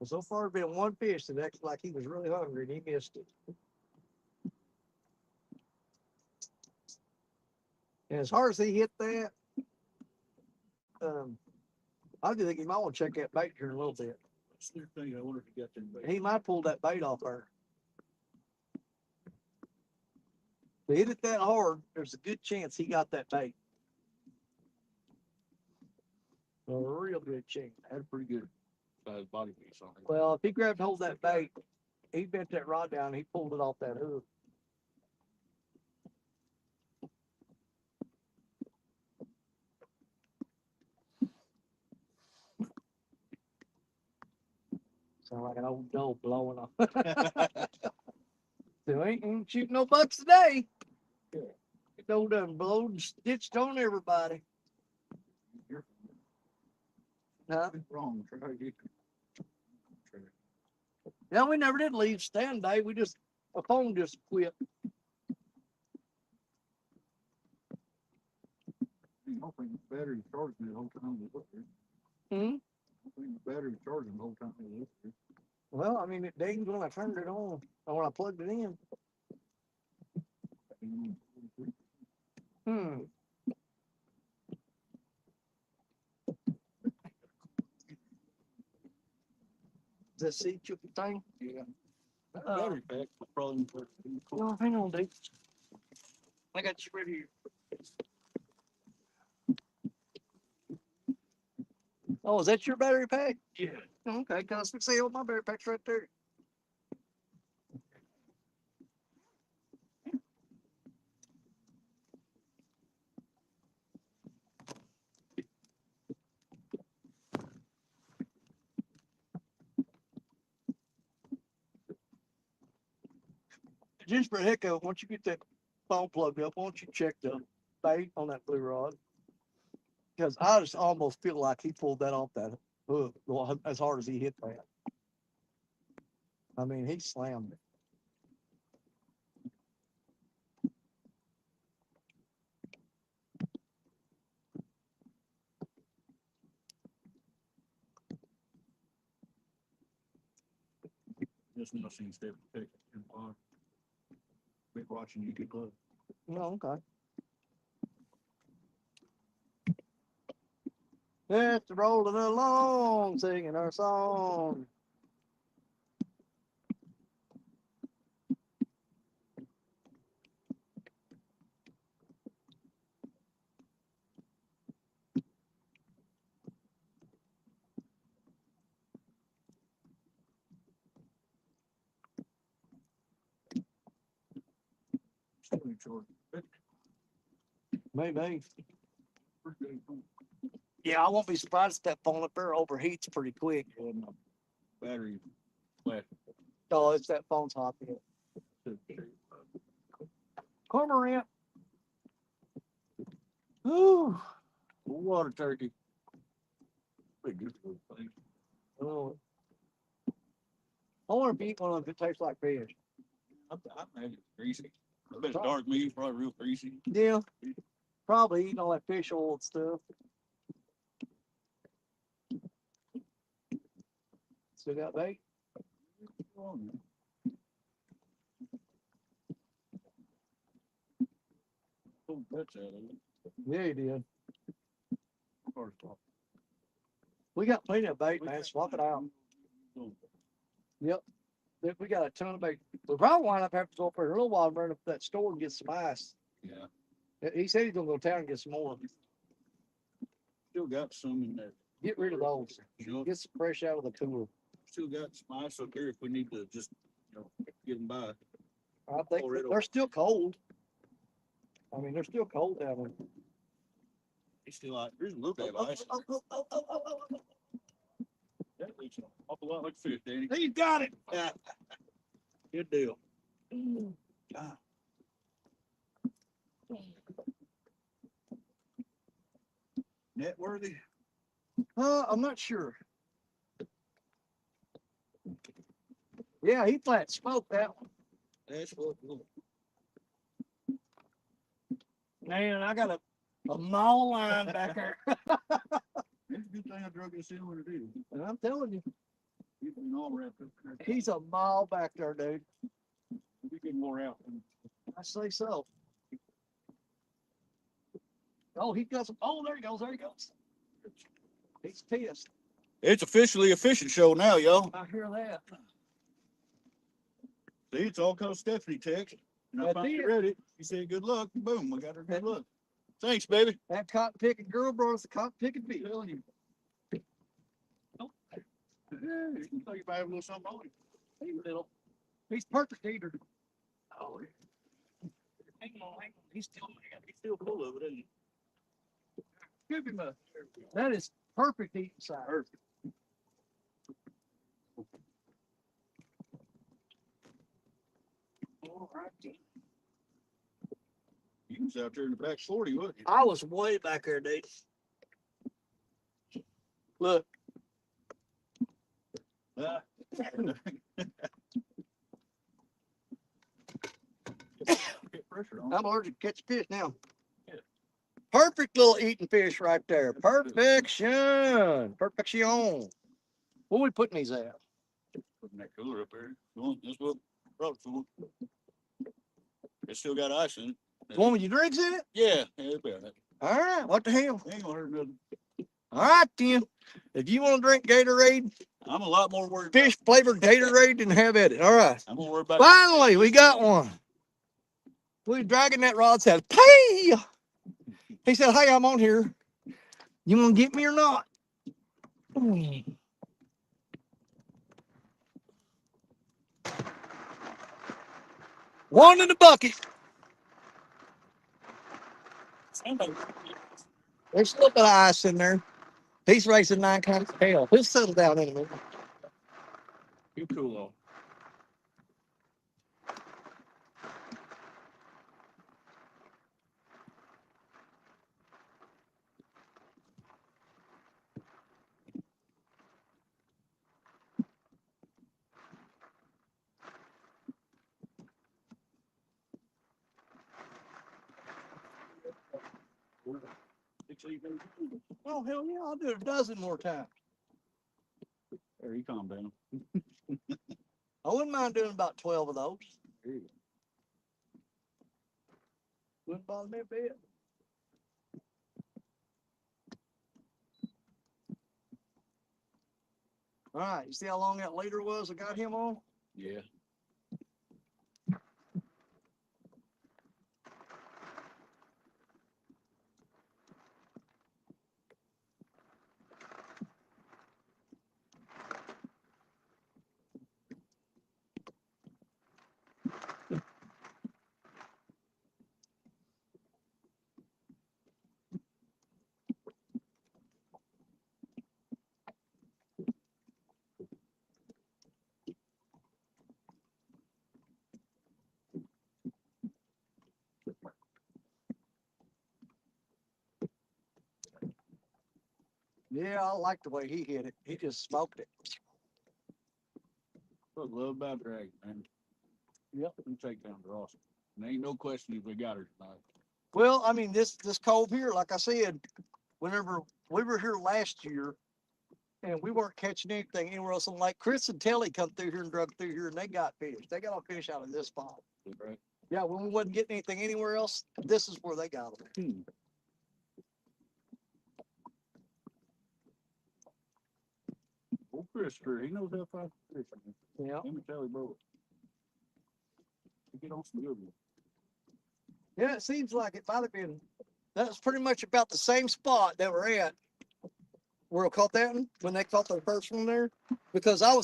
Well, so far, there's been one fish that acted like he was really hungry and he missed it. And as hard as he hit that, I do think he might want to check that bait here in a little bit. Thing, I wonder if he got that bait. He might pull that bait off there. If he hit it that hard, there's a good chance he got that bait. A real good chance. Had a pretty good size body piece on it. Well, if he grabbed hold of that bait, he bent that rod down and he pulled it off that hook. Sound like an old dog blowing off. So ain't shooting no bucks today. It old done blowed and stitched on everybody. Huh? Wrong. Try to get Yeah, we never did leave stand day. We just, a phone just quit. I don't think the battery charged me the whole time we looked here. Hmm? I think the battery charged me the whole time we looked here. Well, I mean, it dinged when I turned it on or when I plugged it in. Hmm. Is that seat you thing? Yeah. That battery pack was probably pretty cool. No, hang on, dude. I got you right here. Oh, is that your battery pack? Yeah. Okay, because I say, oh, my battery pack's right there. Just for the heck of it, once you get that phone plugged up, why don't you check the bait on that blue rod? Because I just almost feel like he pulled that off that hook as hard as he hit that. I mean, he slammed it. Just now seeing Stephen pick and pod. Been watching you get close. Oh, okay. Just rolling along, singing our song. Stephen Jordan. Maybe. Pretty good. Yeah, I won't be surprised if that phone up there overheats pretty quick. Yeah, my battery flat. Oh, it's that phone's hot. Cormorant. Ooh. Water turkey. Pretty good little thing. Oh. I want to eat one of them if it tastes like fish. I imagine it's greasy. I bet dark meat probably real greasy. Yeah. Probably eating all that fish oil and stuff. Still got bait? Oh, that's out of it. Yeah, you did. First off. We got plenty of bait, man. Swap it out. Yep. We got a ton of bait. We probably wind up having to go up there in a little while and run up that store and get some ice. Yeah. He said he's gonna go to town and get some more. Still got some in there. Get rid of those. Sure. Get some fresh out of the cooler. Still got some ice up there if we need to just, get them by. I think they're still cold. I mean, they're still cold down there. He's still out. There's a little bit of ice. That looks an awful lot like fish, Danny. He got it. Yeah. Good deal. Ah. Net worthy? I'm not sure. Yeah, he flat smoked that one. That's what. Man, I got a mall line back there. It's a good thing I drug this in when it is. And I'm telling you, You've been all wrapped up there. he's a mile back there, dude. We get more out. I say so. Oh, he got some. Oh, there he goes. There he goes. He's pissed. It's officially a fishing show now, y'all. I hear that. See, it's all because Stephanie texted. And I That's finally it. read it. She said, good luck. Boom, I got her good luck. Thanks, baby. That cotton picking girl brought us a cotton picking fish. Telling you. Hey, looks like you might have a little something on him. He's little. He's perfect eater. Oh, hang on, hang on. He's still Full of it, isn't he? Give him a. That is perfect eating size. Perfect. All right. You was out there in the back 40, wasn't you? I was way back there, dude. Look. Get pressure on. I'm allergic to catch fish now. Yeah. Perfect little eating fish right there. Perfection. Perfection. What are we putting these at? Putting that cooler up there. Well, that's what brought it for. It's still got ice in it. The one with your drinks in it? Yeah, it'll be all right. All right. What the hell? Ain't gonna hurt nothing. All right, then. If you want to drink Gatorade, I'm a lot more worried. fish flavored Gatorade, then have at it. All right. I'm more worried about. Finally, we got one. We dragging that rod, said, hey. He said, hey, I'm on here. You want to get me or not? One in the bucket. There's a little bit of ice in there. He's racing 9 kinds of hell. He'll settle down in a minute. You cool on. Oh, hell yeah, I'll do it a dozen more times. There, you calm down. I wouldn't mind doing about 12 of those. Wouldn't bother me a bit. All right, you see how long that leader was I got him on? Yeah. Yeah, I like the way he hit it. He just smoked it. What I love about dragon, man. Yep. We take down the Ross. And ain't no question if we got her tonight. Well, I mean, this cove here, like I said, whenever we were here last year, and we weren't catching anything anywhere else on the lake. Chris and Telly come through here and drug through here, and they got fish. They got a fish out of this spot. Right? Yeah, when we wasn't getting anything anywhere else, this is where they got them. Christopher, he knows how to find fish. Yeah. Him and Charlie Bow. Get on some good ones. Yeah, it seems like it might have been. That's pretty much about the same spot that we're at. Where we caught that one when they caught their first one there, because I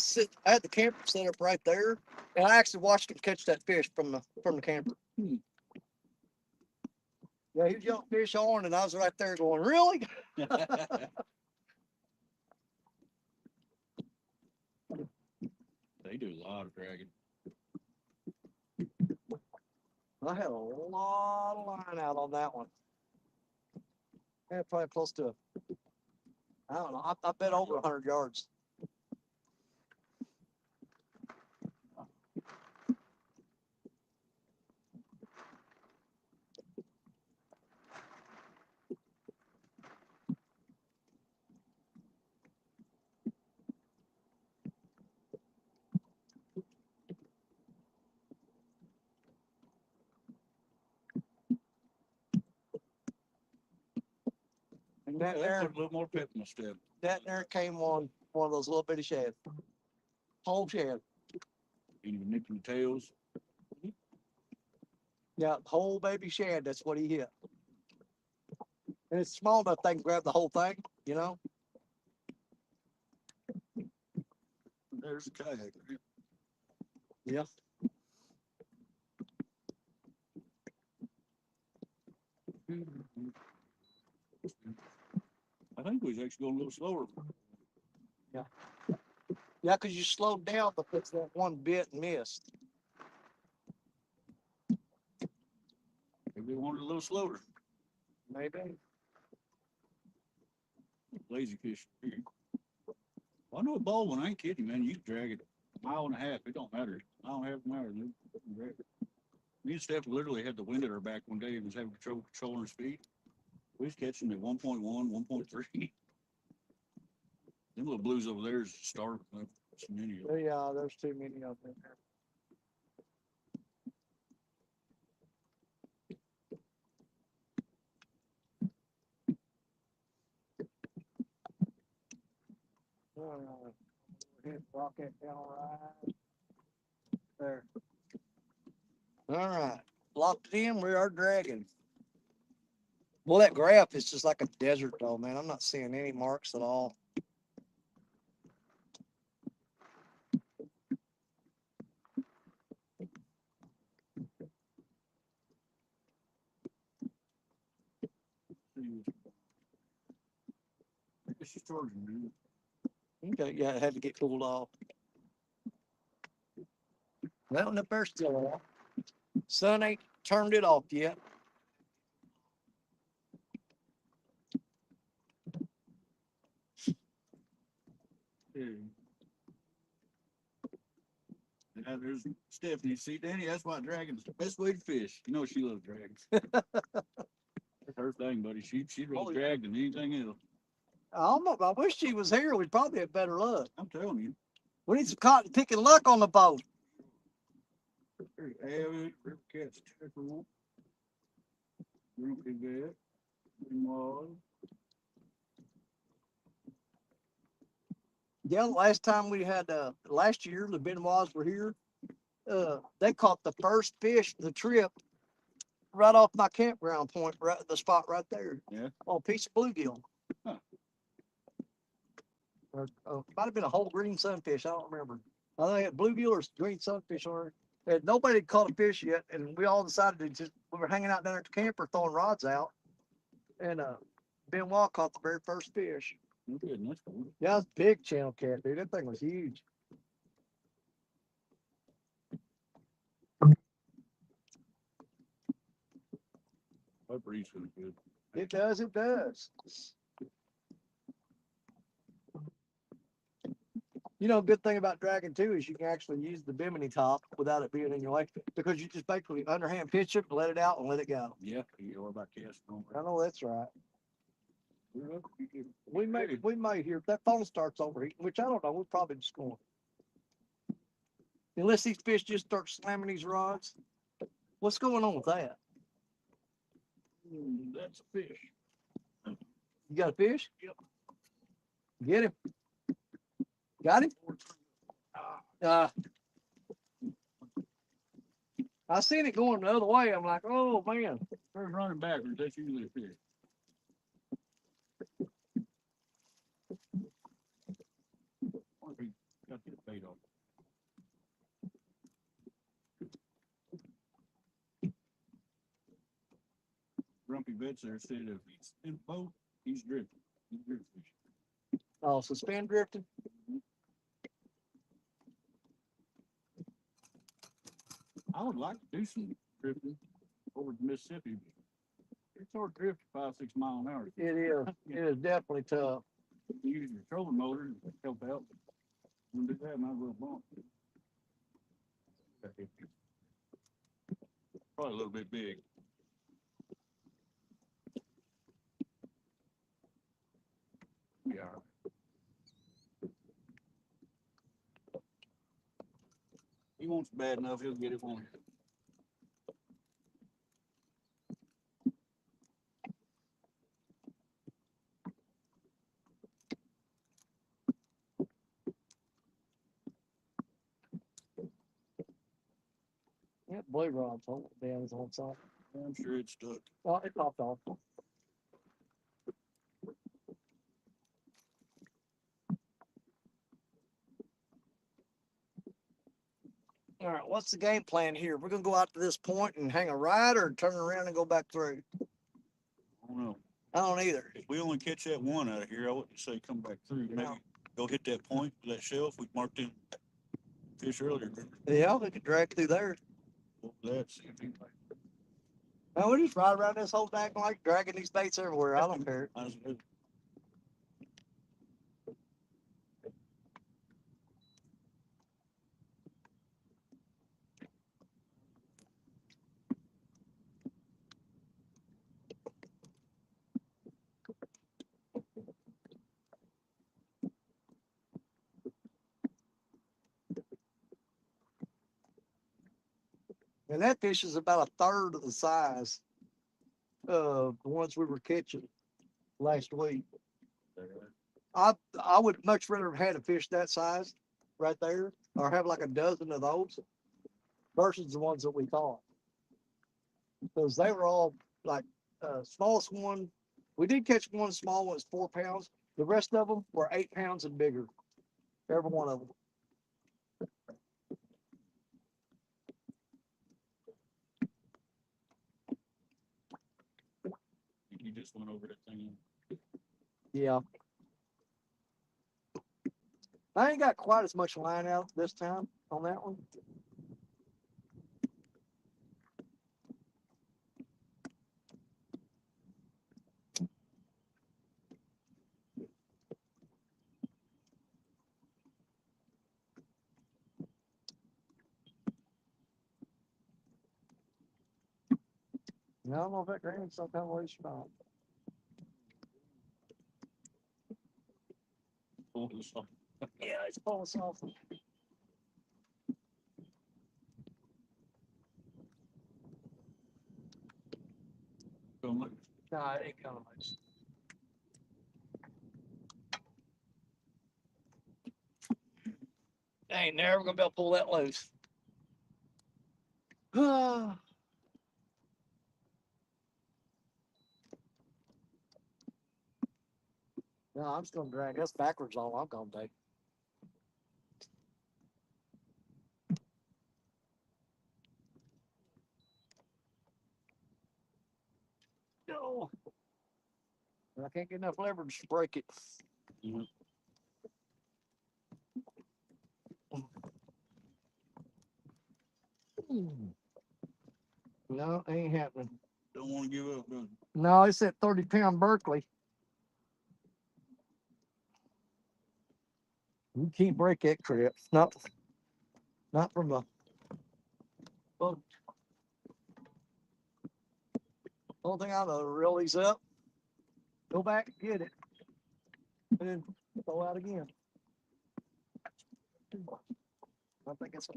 had the camper set up right there, and I actually watched them catch that fish from the camper. Yeah, he was yelling fish on, and I was right there going, really? They do a lot of dragging. I had a lot of line out on that one. I had probably close to, I don't know, I bet over 100 yards. And that That there, put a little more pep in my step. that there came on one of those little bitty shad, whole shad. Even nipping the tails. Yeah, whole baby shad. That's what he hit. And it's small enough they can grab the whole thing, you know. There's a kayak. Yeah. I think we was actually going a little slower. Yeah, because you slowed down because that one bit missed. Maybe they wanted a little slower. Maybe. Lazy fish. I know a ball one. I ain't kidding, man. You can drag it a mile and a half. It don't matter. Mile and a half matter. Me and Steph literally had the wind at our back one day and was having trouble controlling her speed. We was catching at 1.1, 1.3. Them little blues over there is starving up. Yeah, there's too many of them there. All right. Rock it down right there. All right. Locked it in. We are dragging. Well, that graph is just like a desert though, man. I'm not seeing any marks at all. It's just charging, man. Okay, yeah, it had to get cooled off. Well, the there's still on. Sun ain't turned it off yet. Yeah. Yeah, there's Stephanie. See, Danny, that's why dragon's the best way to fish. You know she loves dragons. That's her thing, buddy. She'd rather drag than anything else. I wish she was here. We'd probably have better luck. I'm telling you. We need some cotton picking luck on the boat. There's avid, river cats, tackle, grumpy vet, mud. Yeah, last time we had last year the Benoits were here. They caught the first fish of the trip right off my campground point, right the spot right there. Yeah. On a piece of bluegill. Huh. Or might have been a whole green sunfish. I don't remember. I think it had bluegill or green sunfish on it. And nobody had caught a fish yet, and we all decided to just we were hanging out down at the camper throwing rods out, and Benoit caught the very first fish. No good. That's cool. Yeah, it was a big channel cat, dude. That thing was huge. That breeze feels good. It does. It does. You know, good thing about dragging too is you can actually use the bimini top without it being in your way because you just basically underhand pitch it, let it out, and let it go. Yeah, you know about casting on. I know that's right. We may hear if that phone starts overheating, which I don't know. We're probably just going. Unless these fish just start slamming these rods. What's going on with that? That's a fish. You got a fish? Yep. Get him. Got him? I seen it going the other way. I'm like, oh man. First running backwards, that's usually a fish. Wonder if he got the bait off. Grumpy Bets there said if he's in a boat, he's drifting. He's drift fishing. Oh, so spin drifting? I would like to do some drifting over the Mississippi. It's hard to drift 5-6 miles an hour. It is. It is definitely tough. You use your trolling motor to help out. When do that, might as well bump. Probably a little bit big. Yeah. He wants it bad enough, he'll get it for you. Yeah, blue rod's on down his on side. I'm sure it's stuck. Oh, it popped off. All right, what's the game plan here? We're gonna go out to this point and hang a right, or turn around and go back through. I don't know. I don't either. If we only catch that one out of here, I wouldn't say come back through. Maybe go hit that point, that shelf. We marked in fish earlier. Yeah, we could drag through there. That's No, we just ride around this whole dang like dragging these baits everywhere. I don't care. And that fish is about a third of the size of the ones we were catching last week. I would much rather have had a fish that size right there, or have like a dozen of those, versus the ones that we caught, because they were all like smallest one. We did catch one small one, was 4 pounds. The rest of them were 8 pounds and bigger. Every one of them. You just went over that thing. Yeah. I ain't got quite as much line out this time on that one. I don't know if that grain's some kind of way strong. Yeah, it's pulling soft. No, it ain't coming much. I ain't never gonna be able to pull that loose. No, I'm just gonna drag us backwards all I'm gonna do. No. I can't get enough leverage to break it. Mm-hmm. No, ain't happening. Don't want to give up, do No, it's at 30-pound Berkeley. You can't break that crap. Not from a boat. Only thing I know, reel these up, go back and get it, and then throw out again. I think it's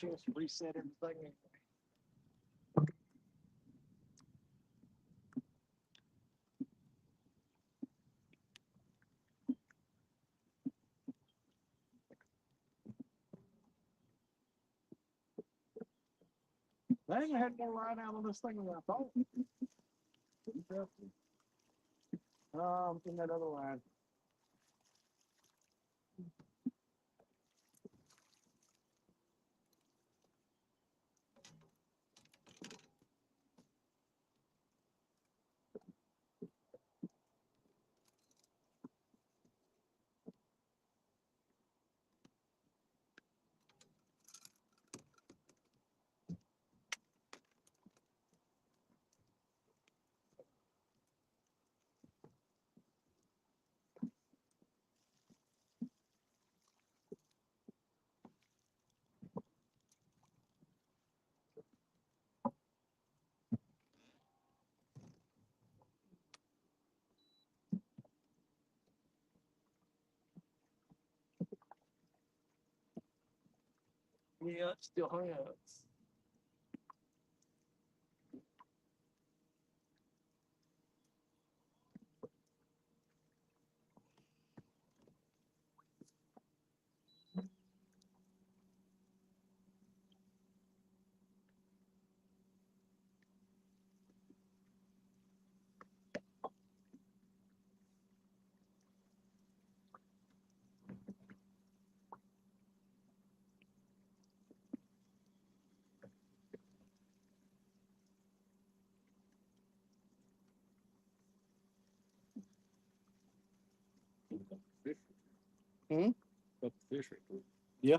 chance to reset everything. Dang, I had more line out on this thing than I thought. In that other line. Yeah, it still hung up. Fish. Hmm? Got the fish right there. Yeah.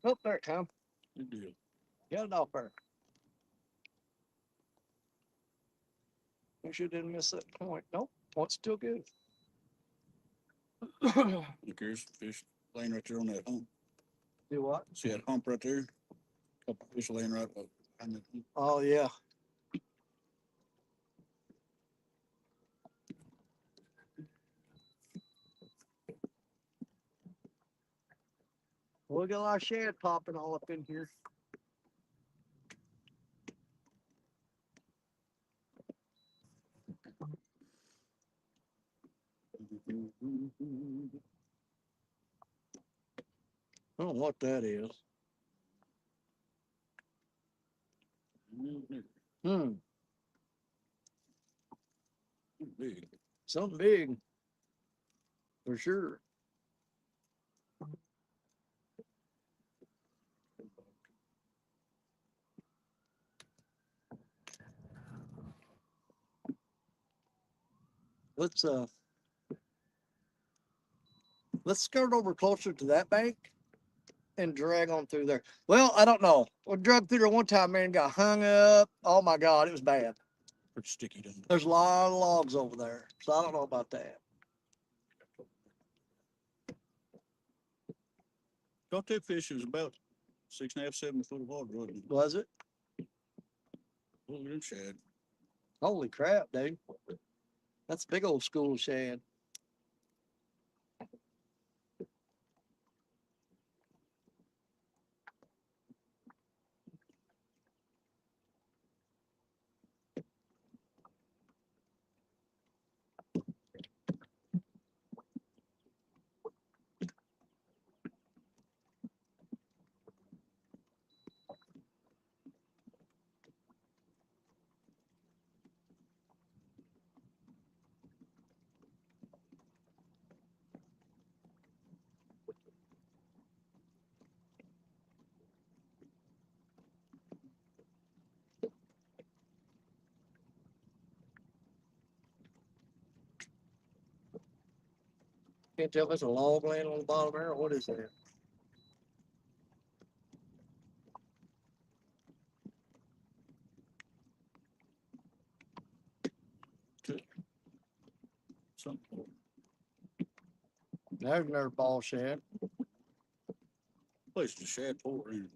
Oh, there it comes. Good deal. Get it off there. Make sure you didn't miss that point. Nope. Point's still good. Look, here's fish laying right there on that hump. Do what? See that hump right there? Couple fish laying right behind that hump. Oh, yeah. We got a lot of shad popping all up in here. I don't know what that is. Hmm. Big. Something big. For sure. Let's let's skirt over closer to that bank and drag on through there. Well, I don't know. We drug through there one time, man, got hung up. Oh my God, it was bad. Pretty sticky, doesn't it? There's a lot of logs over there. So I don't know about that. Caught that fish. It was about 6.5, 7 foot of water, wasn't it? Was it? Look at them shad. Holy crap, dude. That's a big old school shad. Can't tell if it's a log laying on the bottom there or what is that? Something. There's another ball shad. Place is shad poor, ain't it?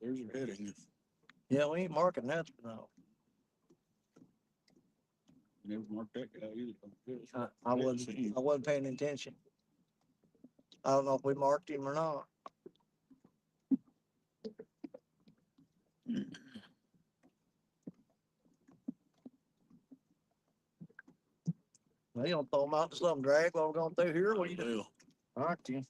There's your heading. Yeah, we ain't marking that no. Never marked that guy either. I wasn't paying attention. I don't know if we marked him or not. Well, you don't throw them out to some drag while we're going through here. What do you do? All right, then.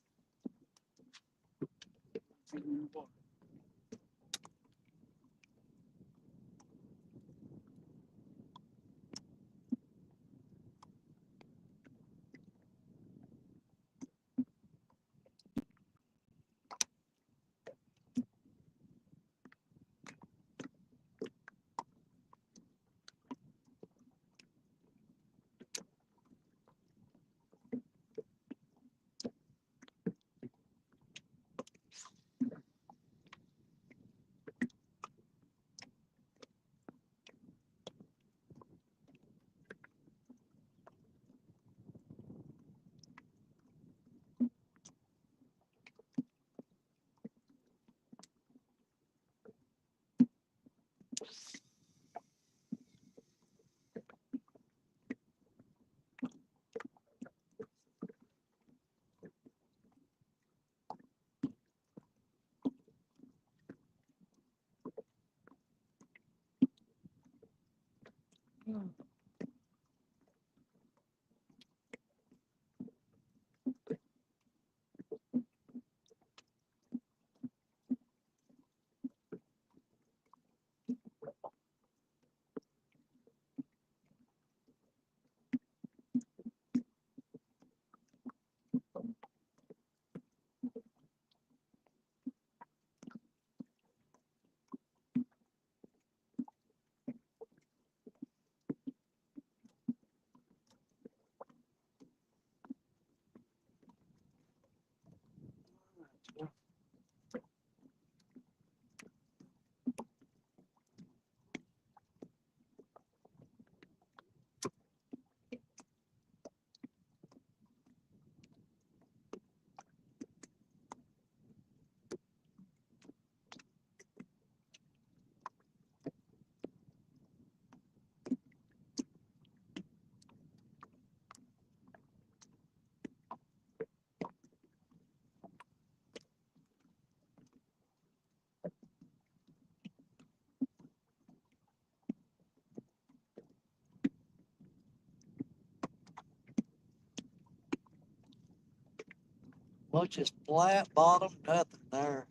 Well, just flat bottom, nothing there.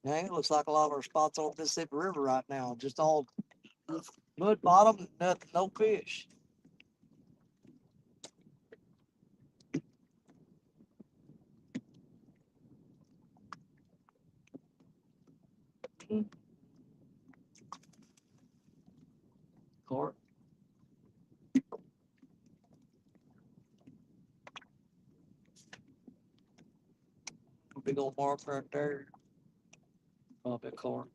Dang, it looks like a lot of our spots on the Mississippi River right now. Just all mud bottom, nothing, no fish. Court. Big old mark right there. Probably a court.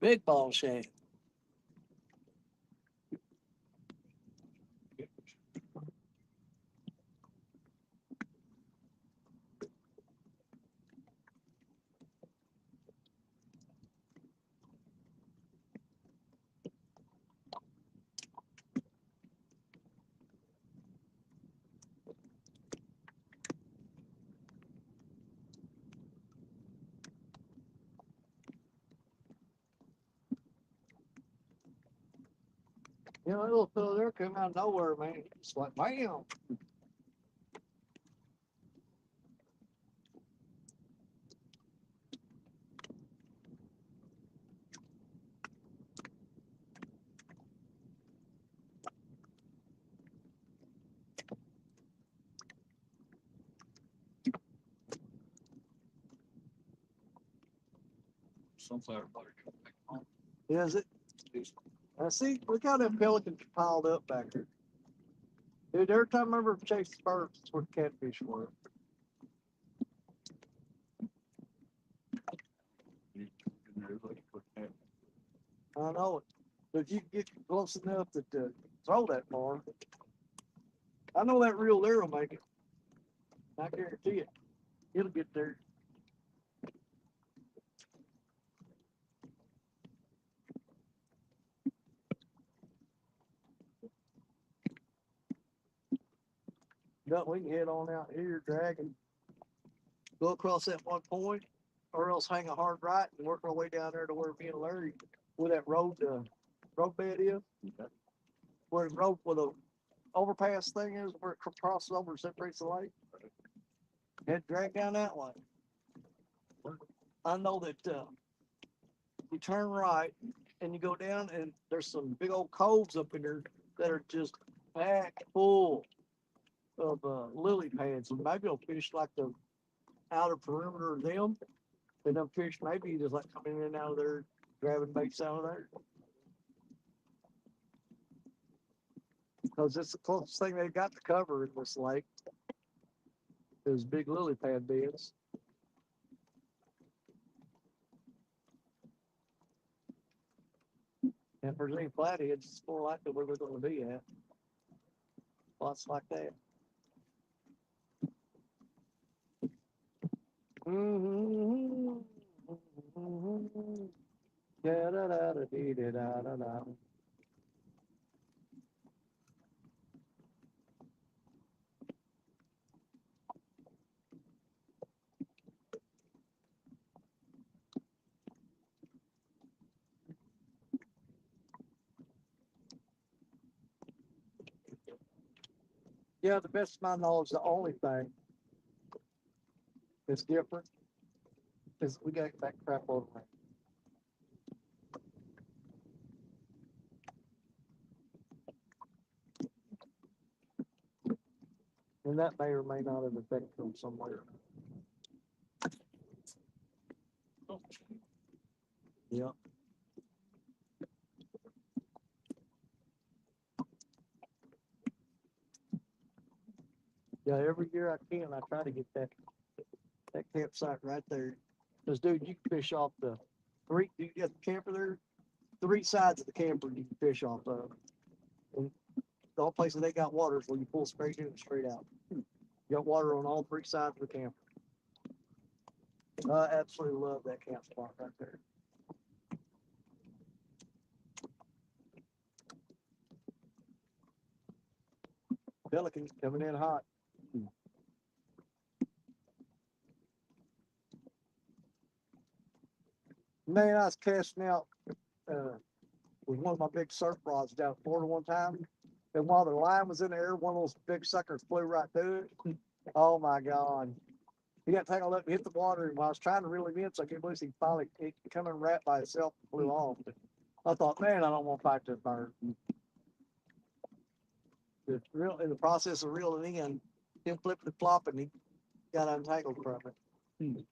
Big ball shade. You know, that little fellow there came out of nowhere, man. It's like, bam. sunflower butter. Is it? I see, look how them pelicans piled up back there. Dude, every time I ever chased birds, that's where catfish were. I know it. But if you get close enough to throw that far, I know that reel there will make it. I guarantee it. It'll get there. No, we can head on out here, dragging. Go across that one point, or else hang a hard right and work our way down there to where me and Larry, where that road bed is. Where the road, where the overpass thing is, where it crosses over and separates the lake. Head drag down that way. I know that you turn right and you go down, and there's some big old coves up in there that are just packed full of lily pads, and maybe they'll fish like the outer perimeter of them, and them fish maybe just like coming in and out of there, grabbing baits out of there. Because it's the closest thing they've got to cover in this lake is big lily pad beds. And if there's any flatheads, it's more likely where they're going to be at. Spots like that. Da da da da dee da da da da. Yeah, the best of my knowledge, the only thing that's different is we got that crap over there. And that may or may not have affected them somewhere. Yeah. Yeah, every year I can, I try to get that campsite right there. Because, dude, you can fish off the you get the camper there, 3 sides of the camper you can fish off of. And the only places they got water is where you pull straight in and straight out. You got water on all 3 sides of the camper. I absolutely love that camp spot right there. Pelicans coming in hot. Man, I was casting out with one of my big surf rods down in Florida one time. And while the line was in the air, one of those big suckers flew right through it. Oh my God. He got tangled up and hit the water. And while I was trying to reel him in, so I could loose, he finally come and wrapped by itself and flew off. I thought, man, I don't want to fight this bird. In the process of reeling in, him flipping and flopping, he got untangled from it.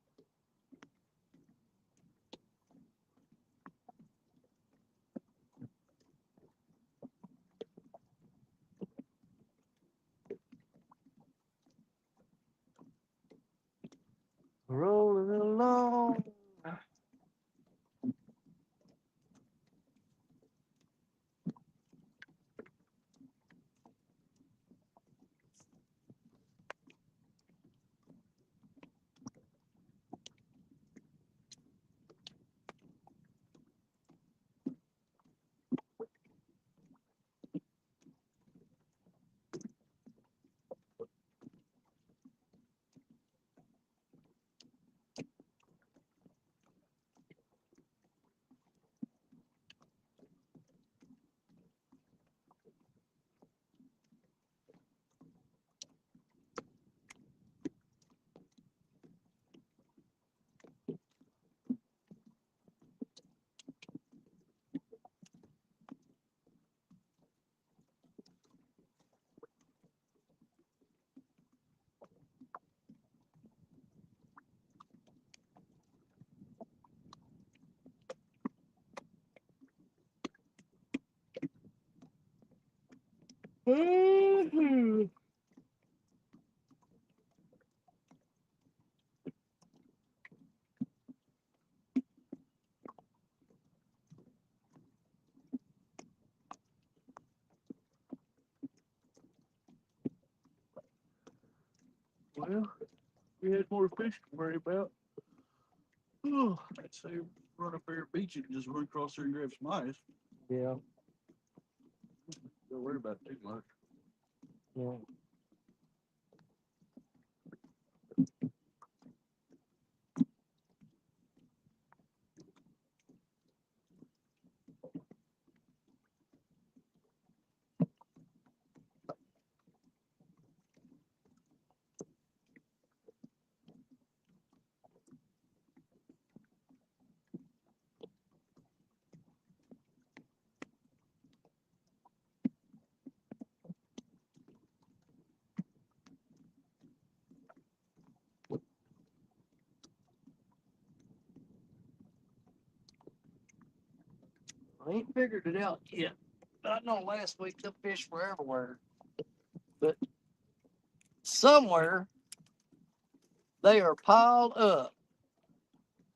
Rolling along. Well, we had more fish to worry about. Oh, I'd say run up there at the beach and just run across there and grab some ice. Yeah. Don't worry about it too much. Yeah. I ain't figured it out yet. I know last week the fish were everywhere, but somewhere they are piled up.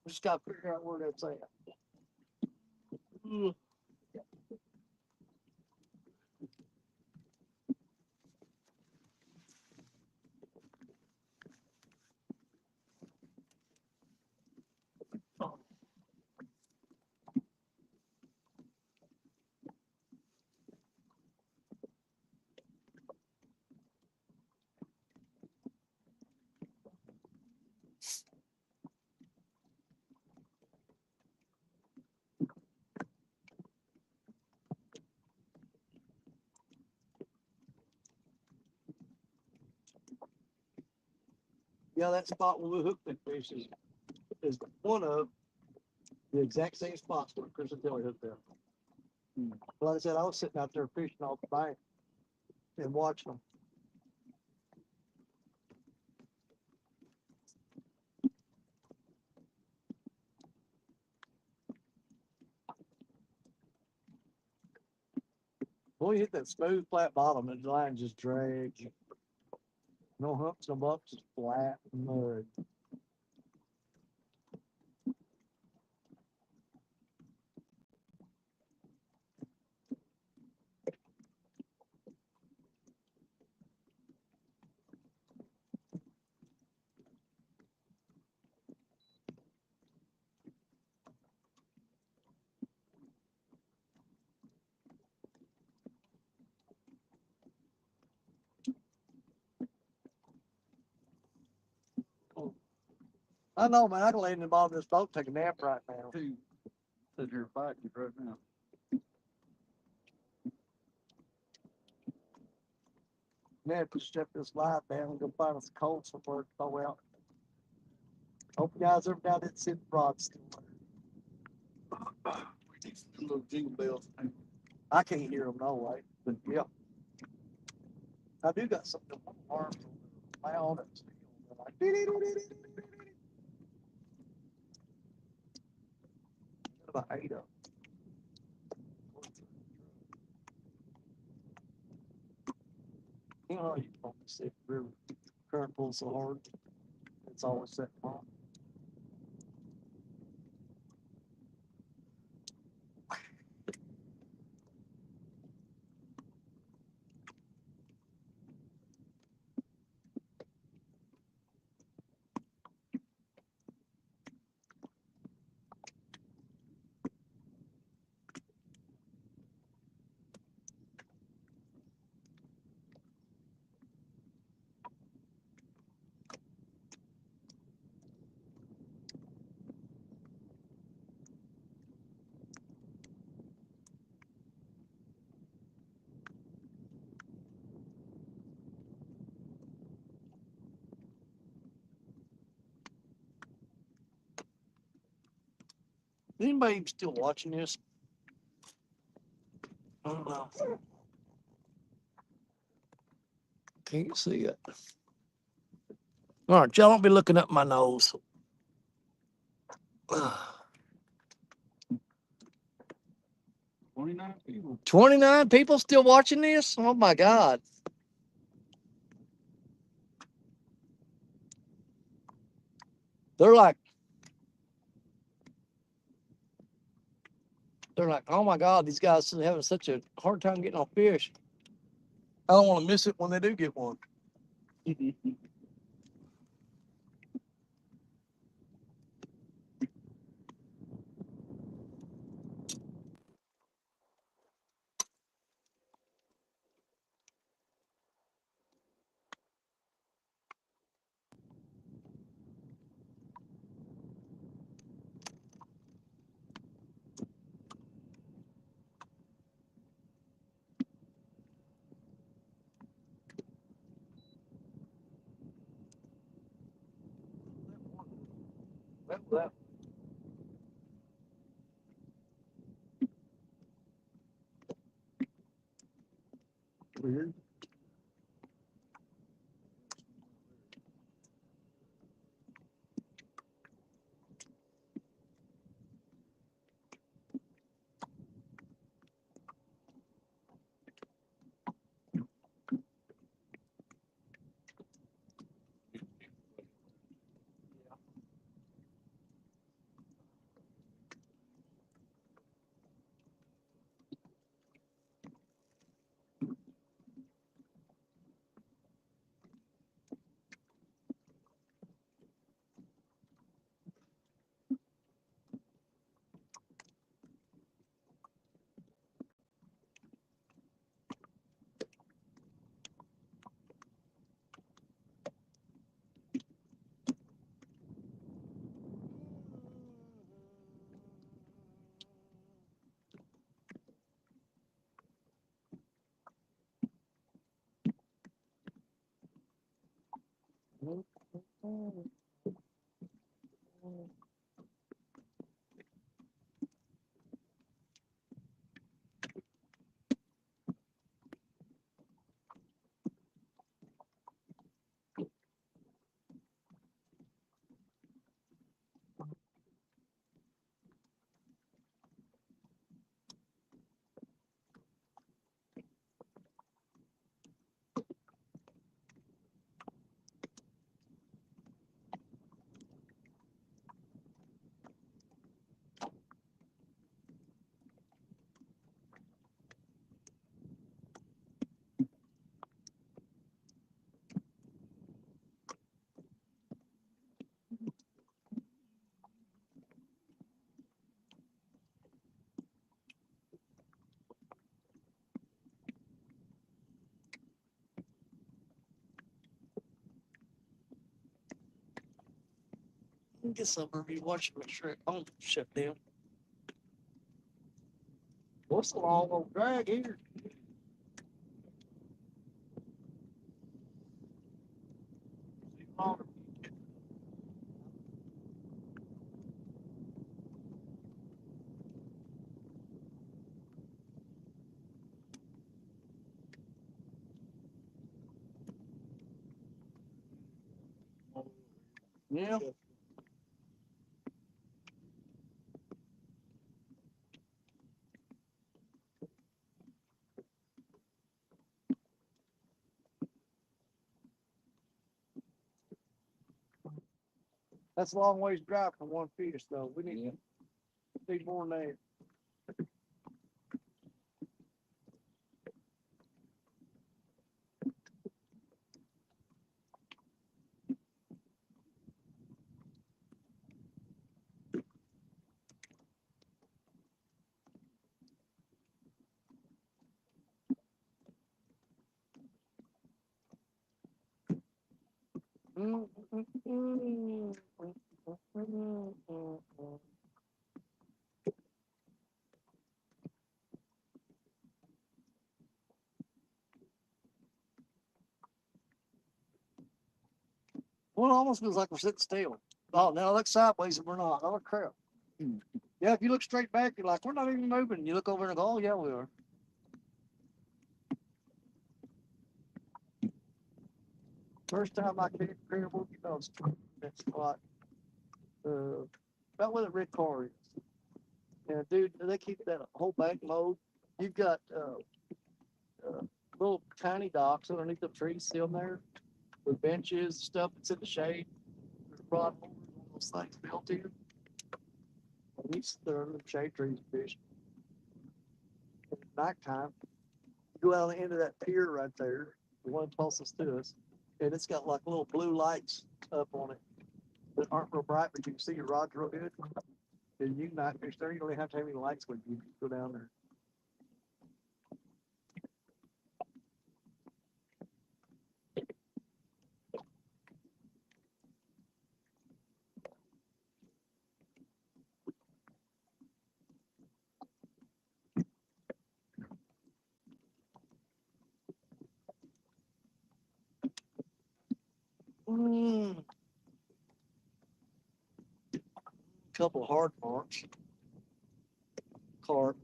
Just got to figure out where that's at. Ugh. Yeah, that spot where we hooked that fish is one of the exact same spots where Chris and Tilly hooked them. Like I said, I was sitting out there fishing off the bank and watching them. When you hit that smooth, flat bottom, and the line just drags you. No humps, no bumps, just flat mud. I know, man. I can lay in the bottom of this boat, take a nap right now. Two sitting here fighting right now. Man, to shut this light down and go find us a cold somewhere to throw out. Hope you guys ever down didn't see the rods still there. We need some little jingle bells. I can't hear them no way, but yeah. I do got something on my arms loud and still. Like, about 8 of them. You know how you want to see if the river current pulls so hard. It's always set on. Anybody still watching this? I don't know. Can't see it. All right, y'all don't be looking up my nose. 29 people. 29 people still watching this? Oh my God. They're like, oh my God, these guys are having such a hard time getting on fish. I don't want to miss it when they do get one. That weird. Get some of you watching my Shrek phone shut down. What's the long old drag here? Yeah. That's a long ways drive for one fish, though. We need more than that. Well, it almost feels like we're sitting still. Oh, now I look sideways and we're not. Oh, crap. Yeah, if you look straight back, you're like, we're not even moving. You look over and go, oh, yeah, we are. First time I came here, that spot. About where the red car is. And dude, they keep that whole bank mode. You've got little tiny docks underneath the trees still there with benches, stuff that's in the shade. There's rod holders on those things built in. And he's there under the shade trees fishing. And at nighttime, you go out on the end of that pier right there, the one closest to us, and it's got like little blue lights up on it that aren't real bright, but you can see your rods real good. And you can night fish there. You don't even have to have any lights when you go down there. Couple hard marks. Carp.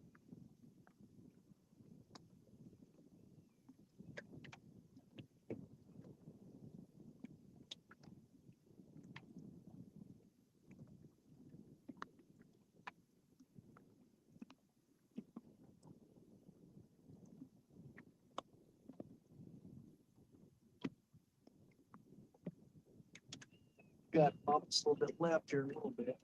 Got bumps a little bit left here, a little bit.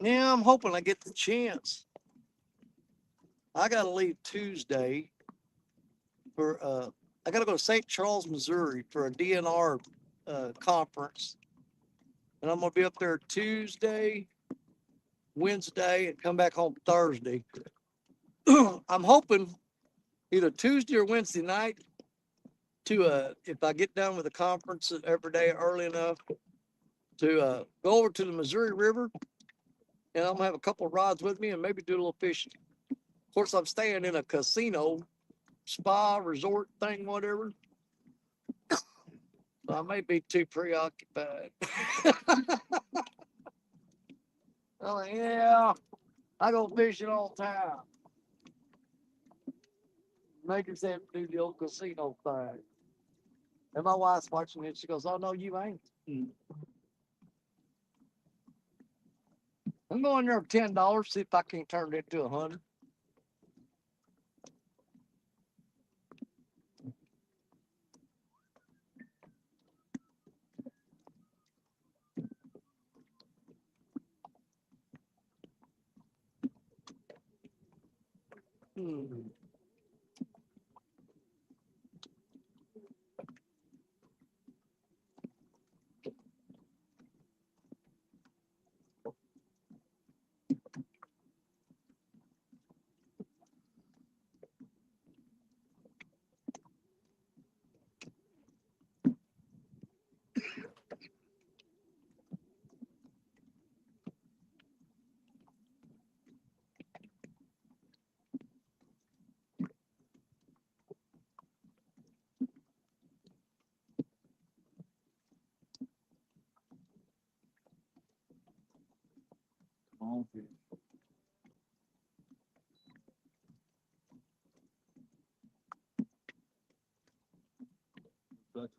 Yeah, I'm hoping I get the chance. I got to leave Tuesday for I got to go to St. Charles, Missouri for a DNR conference, and I'm gonna be up there Tuesday, Wednesday, and come back home Thursday. I'm hoping either Tuesday or Wednesday night to if I get done with the conference every day early enough to go over to the Missouri River, and I'm gonna have a couple of rods with me and maybe do a little fishing. Of course, I'm staying in a casino, spa, resort thing, whatever. So I may be too preoccupied. Oh yeah, I go fishing all the time. Make yourself do the old casino thing. And my wife's watching it. She goes, "Oh no, you ain't." I'm going there for $10. See if I can turn it into 100. Hmm.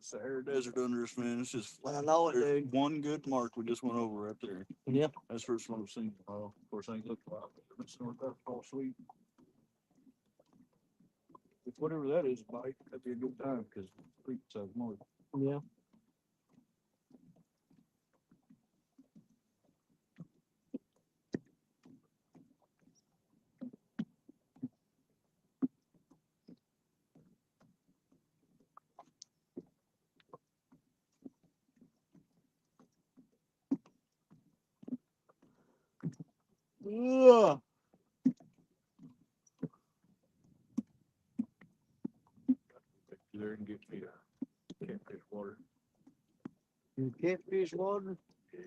Sahara Desert under us, man. It's just I know it, there's dude. one good mark we just went over right there. Yeah. That's the first one I've seen. In a while. Of course, I ain't looked a while. It's north up all sweet. If whatever that is, Mike, that'd be a good time because creeks have more. Yeah. Ugh. There and get me a catfish water. You catfish water? Yeah.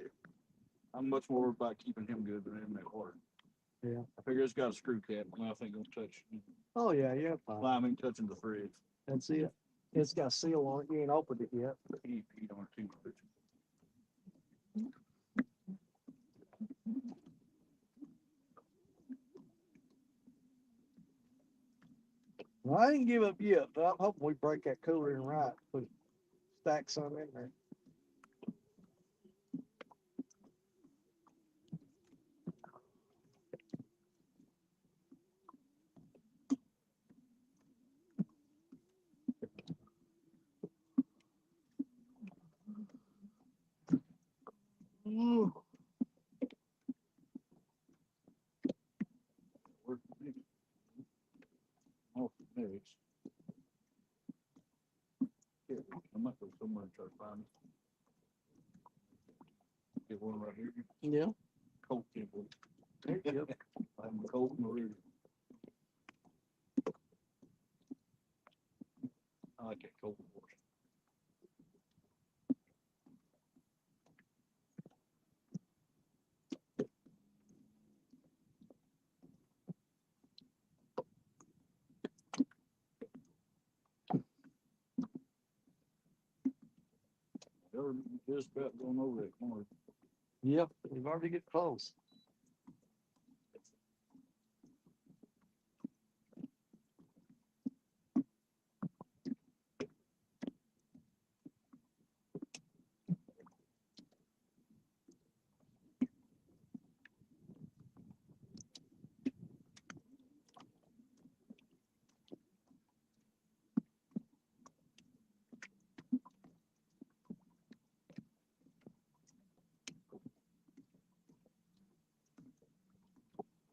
I'm much more worried about keeping him good than him that water. Yeah. I figure it's got a screw cap. My mouth ain't gonna touch. Oh, yeah, yeah. Fine. Slime ain't touching the fridge. That's it. It's got a seal on it. You ain't opened it yet. He peed on it too much. Well, I didn't give up yet, but I'm hoping we break that cooler in right. Put stack some in there. Ooh. Where's the mix? Oh, mix. Yeah, I might go somewhere and try to find it. Get one right here. Yeah. Coke temple. There you go. I'm Coke Marie. I like that Coke water. They're just about going over that corner. Yep. We've already get close.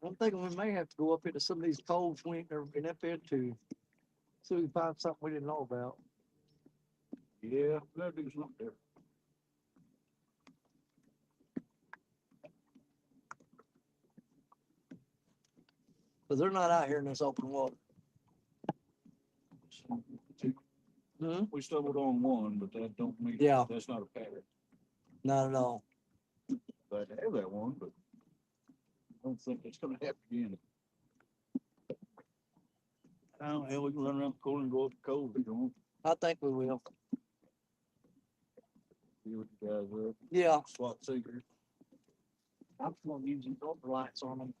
I'm thinking we may have to go up into some of these coves we ain't never been up into, so we can find something we didn't know about. Yeah, that'd do something there. Because they're not out here in this open water. Hmm? We stumbled on one, but that don't mean Yeah. that's not a pattern. Not at all. Glad to have that one, but I don't think it's gonna happen again. Oh, hell, we can run around the corner and go up the cove if you want. I think we will. See what you guys are. Yeah. Slot seekers. I'm just gonna use these over lights on them.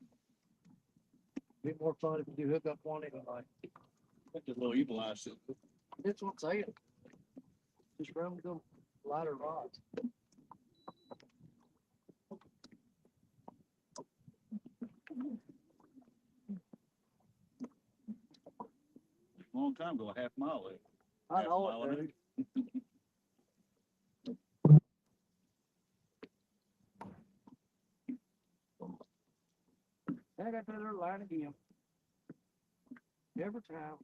Bit more fun if you do hook up one anyway. Like the little evil eye set. That's what I'm saying. Just run with them lighter rods. Long time ago, a half mile away. I Half know mile it, and dude. I got that other line again. Every time.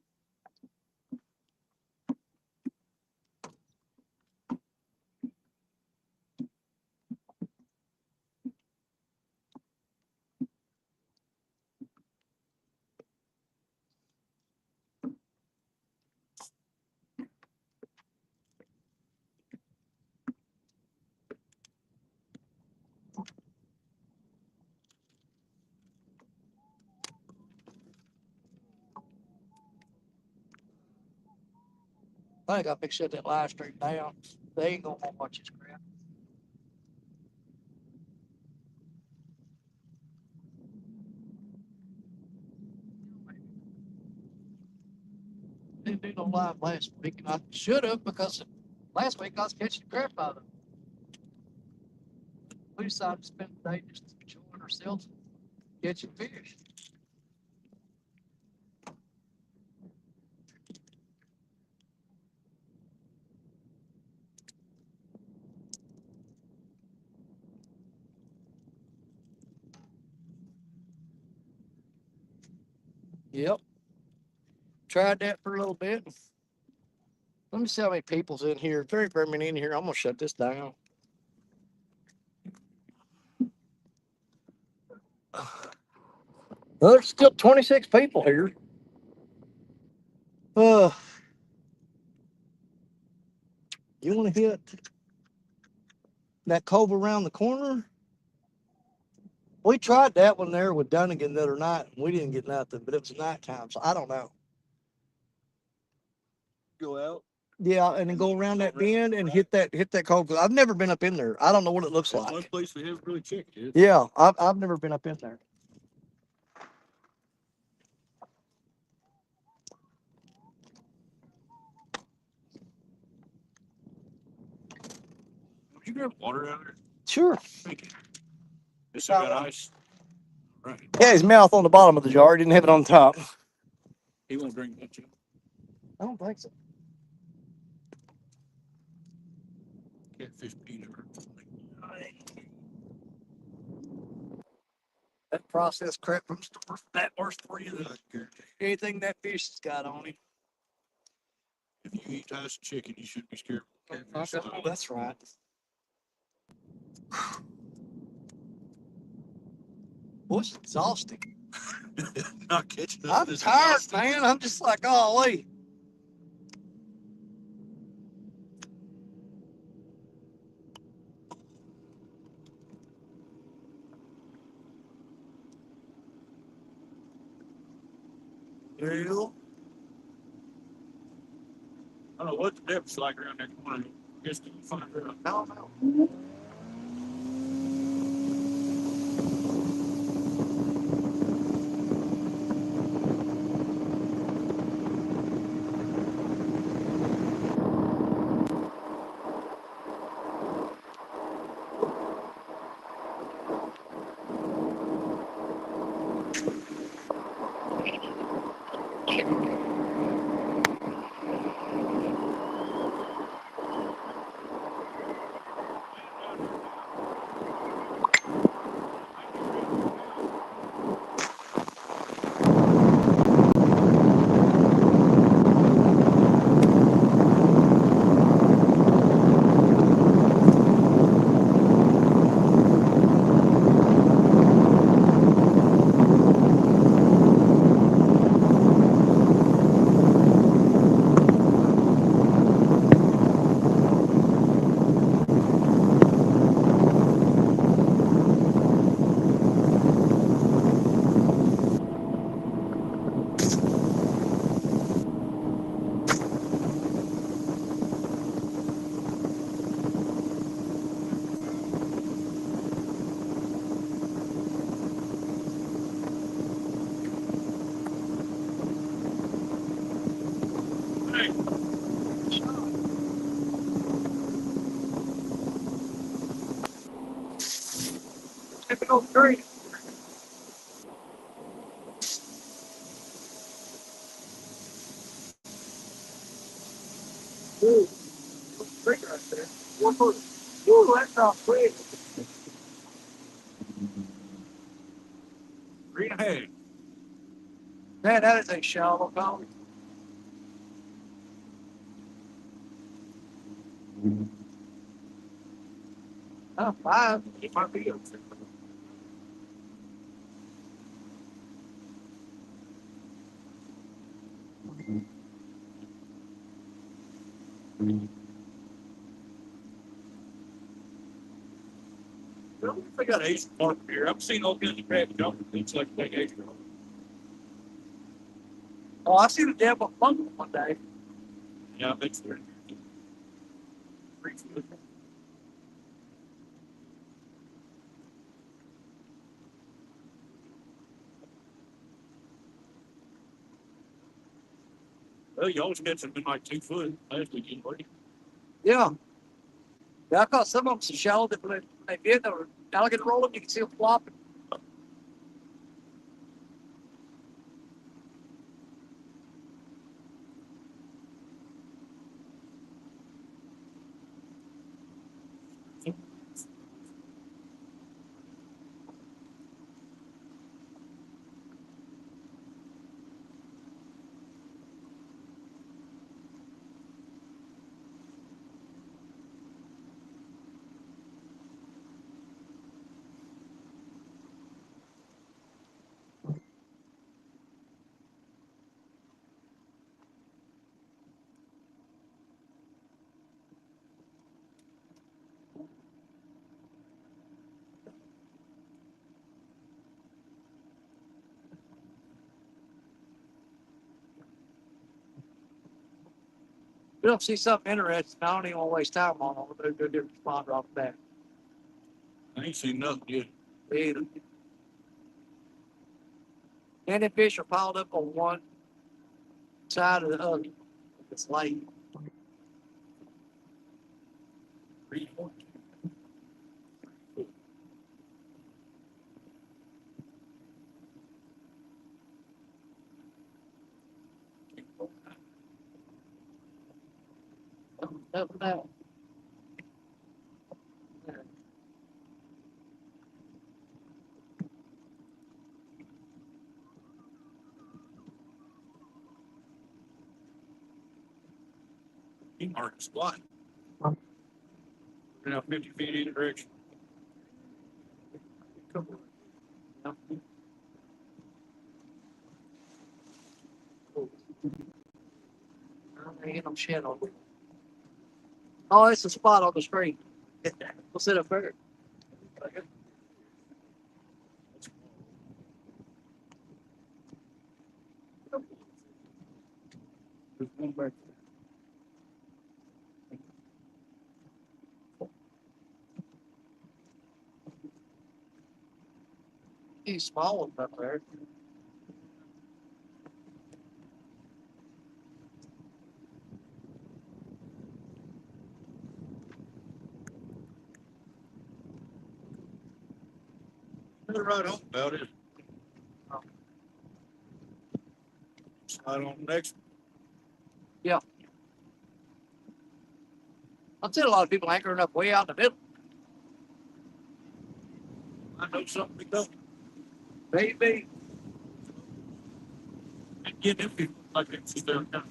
I think I fixed shut that live stream down. They ain't gonna want much of this crap. Didn't do no live last week, and I should have because Last week I was catching crap out of them. We decided to spend the day just enjoying ourselves and catching fish. Yep. Tried that for a little bit. Let me see how many people's in here. Very many in here. I'm gonna shut this down. Well, there's still 26 people here. Uh, you want to hit that cove around the corner? We tried that one there with Dunnigan the other night. And we didn't get nothing, but it was nighttime, so I don't know. Go out. Yeah, and then go around that bend and hit that cove. I've never been up in there. I don't know what it looks That's one like. place we haven't really checked yet. Yeah, I've never been up in there. Would you grab water out of there? Sure. Thank you. It's still got ice. Right. Yeah, his mouth on the bottom of the jar. He didn't have it on top. He won't drink that. I don't think so. Catfish peanut. That processed crap from store, that worse for you than anything that fish has got on him. If you eat Tyson chicken, you shouldn't be scared. Oh, that's right. Boy, it's exhausting. Not catching up. I'm tired, man. I'm just like, oh, wait. Well, I don't know what the depth's like around that corner. Guess you can find out. I don't know. If it goes straight. Ooh, straight right there. Ooh, that's not quick. 3.5. Man, that is a shallow pond. Oh, 5. It might be up there. Well, they got Asian park here. I've seen all kinds of crab jumping. It's like big Asian. Oh, I seen a devil fungal one day. Yeah, I bet they're pretty good. Well, you always catch them in like 2 foot last weekend, buddy. Yeah. Yeah, I caught some of them so shallow that when they did, they were alligator rolling, you can see them flopping. We don't see something interesting. I don't even want to waste time on it. We'll do a different spot off that. I ain't seen nothing yet. Either. And the fish are piled up on one side of the other. It's late. Up now. He marked the spot. Now 50 feet either direction. Ain't no shit on it. Oh, it's a spot on the screen. We'll sit up there. There's one back there. He's small ones up there. They're right on about it. Slide on the next. I've seen a lot of people anchoring up way out in the middle. I know something we don't. Maybe. And get them people like it's just down there.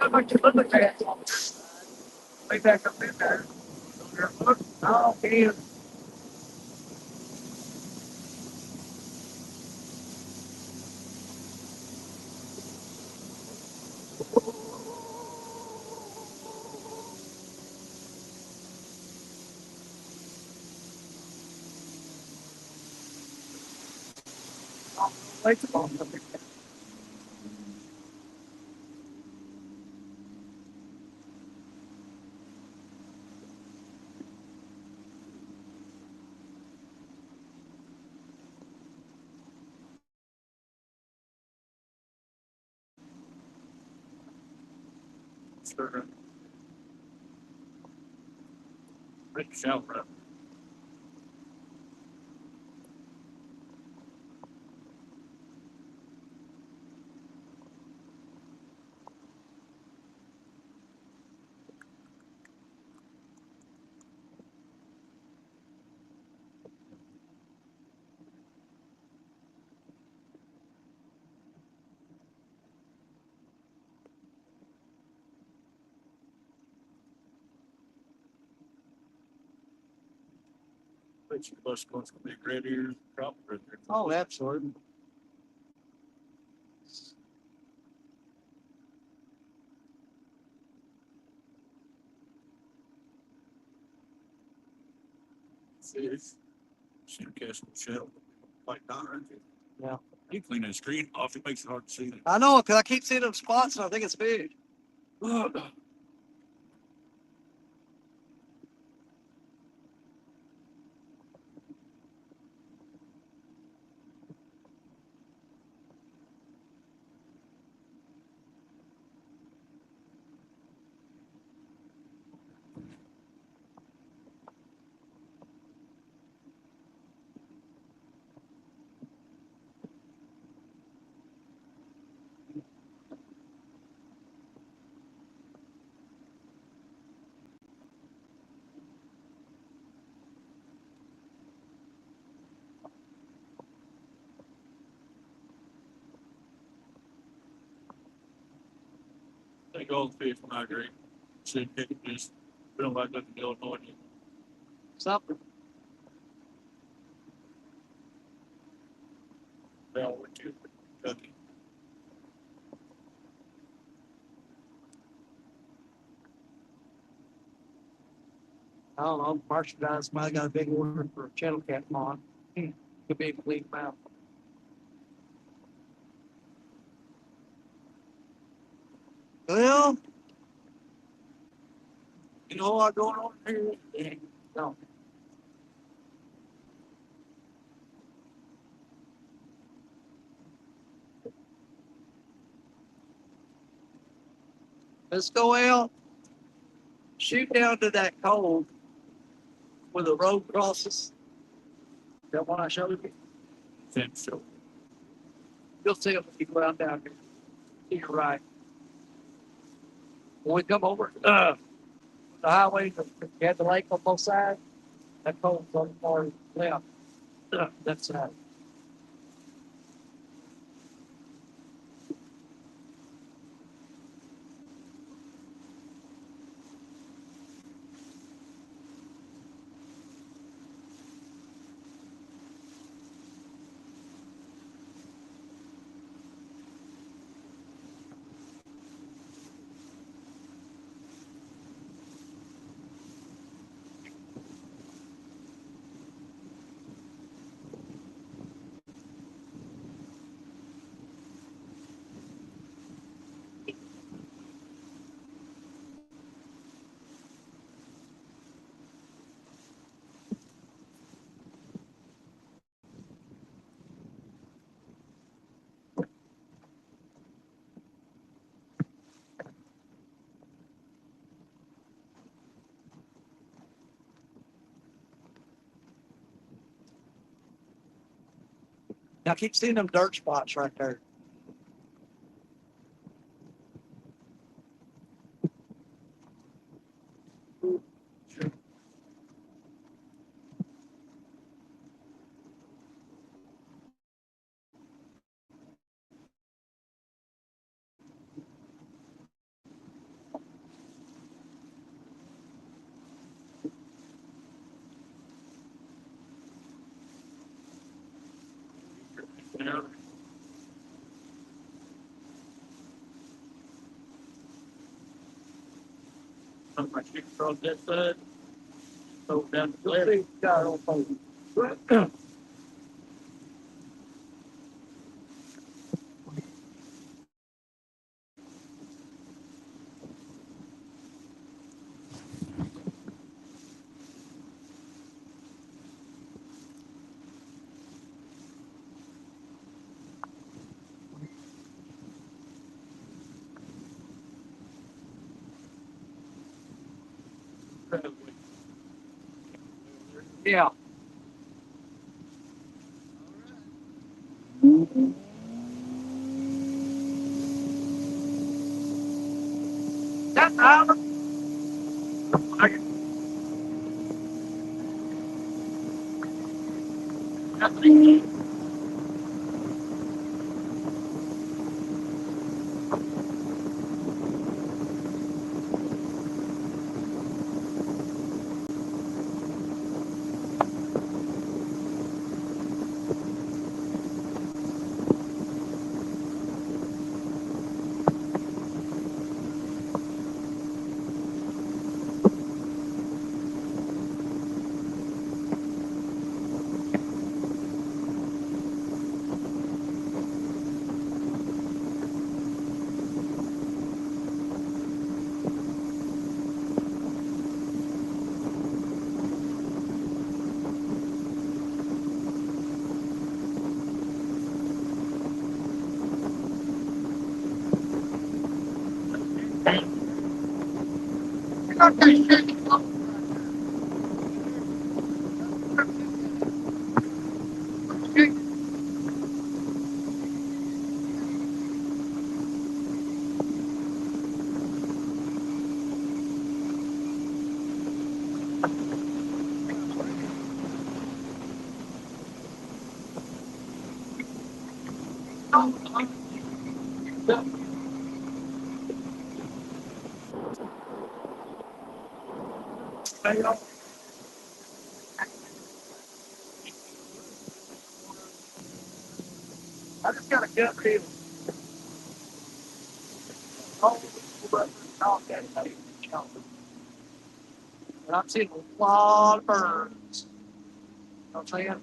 I'd like to look at that. Way back up in there. Oh, man. Wait a moment. Sure. Rich shower. Bet you plus going to be red ear crop right there. Oh, absolutely. Fish. Should cast a shell. Like that, right there. Yeah. You clean that screen off, it makes it hard to see. I know, because I keep seeing them spots and I think it's big. I think all the fish migrate. See, just, we don't like looking at Illinois anymore. Something. They all went to Kentucky. I don't know. Marshall guys might have got a big order for a channel cat pond. Could be a complete mouth. Well, you know what going on here? Yeah. No. Let's go out, shoot down to that cove where the road crosses. That one I showed you. Think so. You'll see them if you go out down here. To your right. When we come over the highway, you had the lake on both sides. That cove's on the far left. That side. Now I keep seeing them dirt spots right there. There. Put my stick across that side. Throw it down the You'll left. see got it on both. Yeah. That's out. got that shaky look right there. I just got a gut feeling. Oh, but and I'm seeing a lot of birds. You know what I'm saying?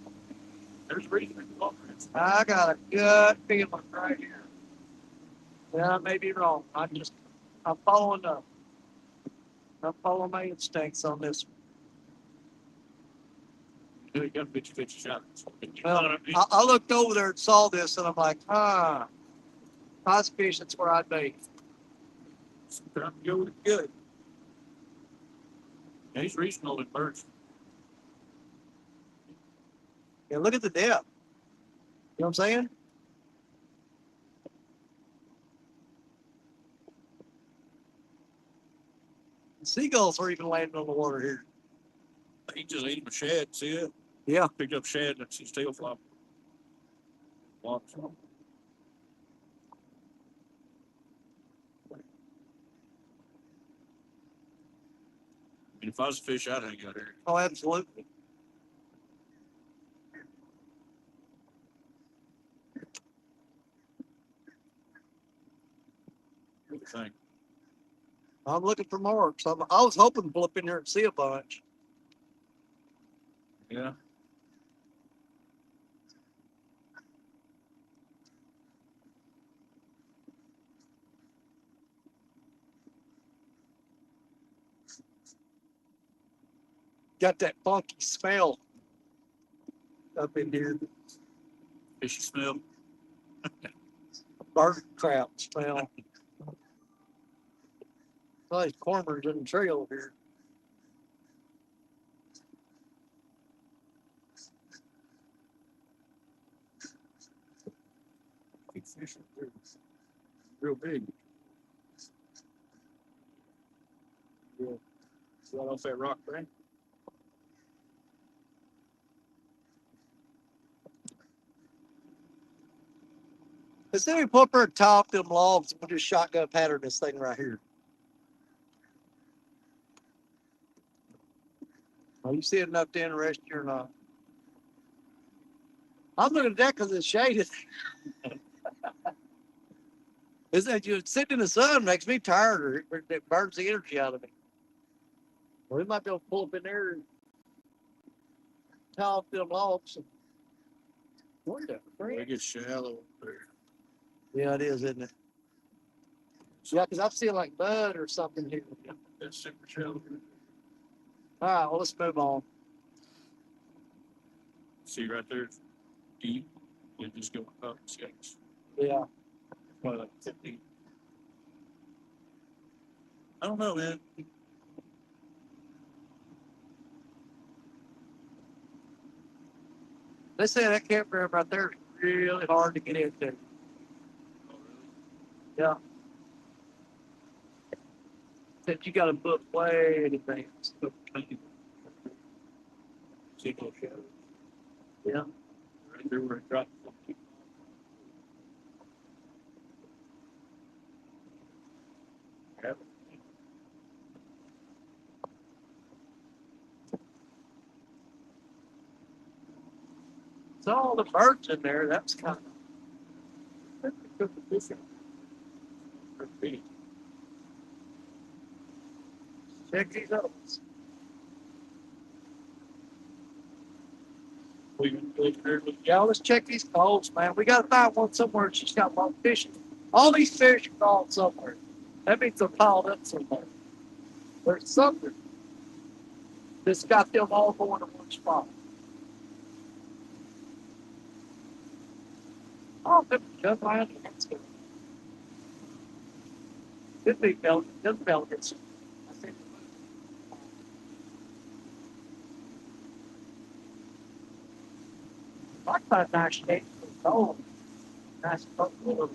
There's reason. I got a gut feeling right here. Yeah, I may be wrong. I'm following my instincts on this. You got 50 shots. Well, I looked over there and saw this, and I'm like, ice fish, that's where I'd be. Trying to go with it good. Yeah, he's reasonable in birds. Yeah, look at the depth. You know what I'm saying? The seagulls are even landing on the water here. He just ate a shad, see it? Yeah. Picked up shad and that's his tail flop. Flops. And if I was a fish, I'd hang out here. Oh, absolutely. What do you think? I'm looking for marks. I was hoping to pull up in here and see a bunch. Yeah. Got that funky smell up in here. Fishy smell. Bird crap smell. Oh, these cormorants in the trail here. Big fish up there. Real big. Yeah. Right off that rock, right? Let's say we pull up our top them logs and we'll just shotgun pattern this thing right here. Are you seeing enough to interest you or not? I'm looking at that because it's shaded. Is that you sitting in the sun makes me tired, or it burns the energy out of me. Well, we might be able to pull up in there and tie off them logs. Where's that? It gets shallow up there. Yeah, it is, isn't it? Yeah, because I'm seeing like mud or something here. That's super shallow. All right, well, let's move on. See right there, deep. You just go up. Yeah. Probably like 50. I don't know, man. They say that campground right there is really hard to get into. Oh, really? Yeah. That you got to book way in advance. See those shadows? Yeah. Right there where it dropped. So all the birds in there, that's kind of check these out. Yeah, let's check these coves, man. We got to find one somewhere. She's got a lot of fishing. All these fish are gone somewhere. That means they're piled up somewhere. There's something that's got them all going to one spot. Oh, good man. That's good. Could be pelicans. I think About a nice shape. Oh, nice little.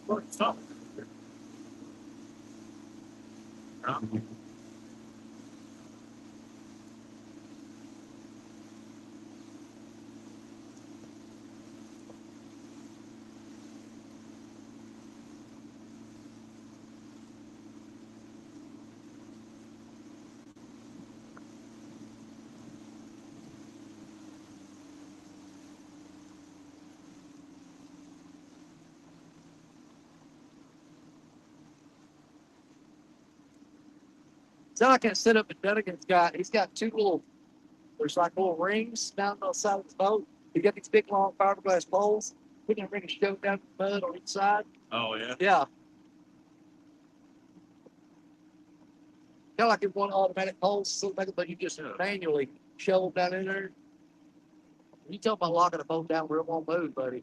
What's up? So I can sit up and Dunnigan's he's got two little, there's like little rings down the side of the boat. He got these big long fiberglass poles. We can bring a show down the mud on each side. Oh yeah. Yeah. Kind of like in one automatic poles, so but you just manually shovel down in there. You talk about locking a boat down where it won't move, buddy.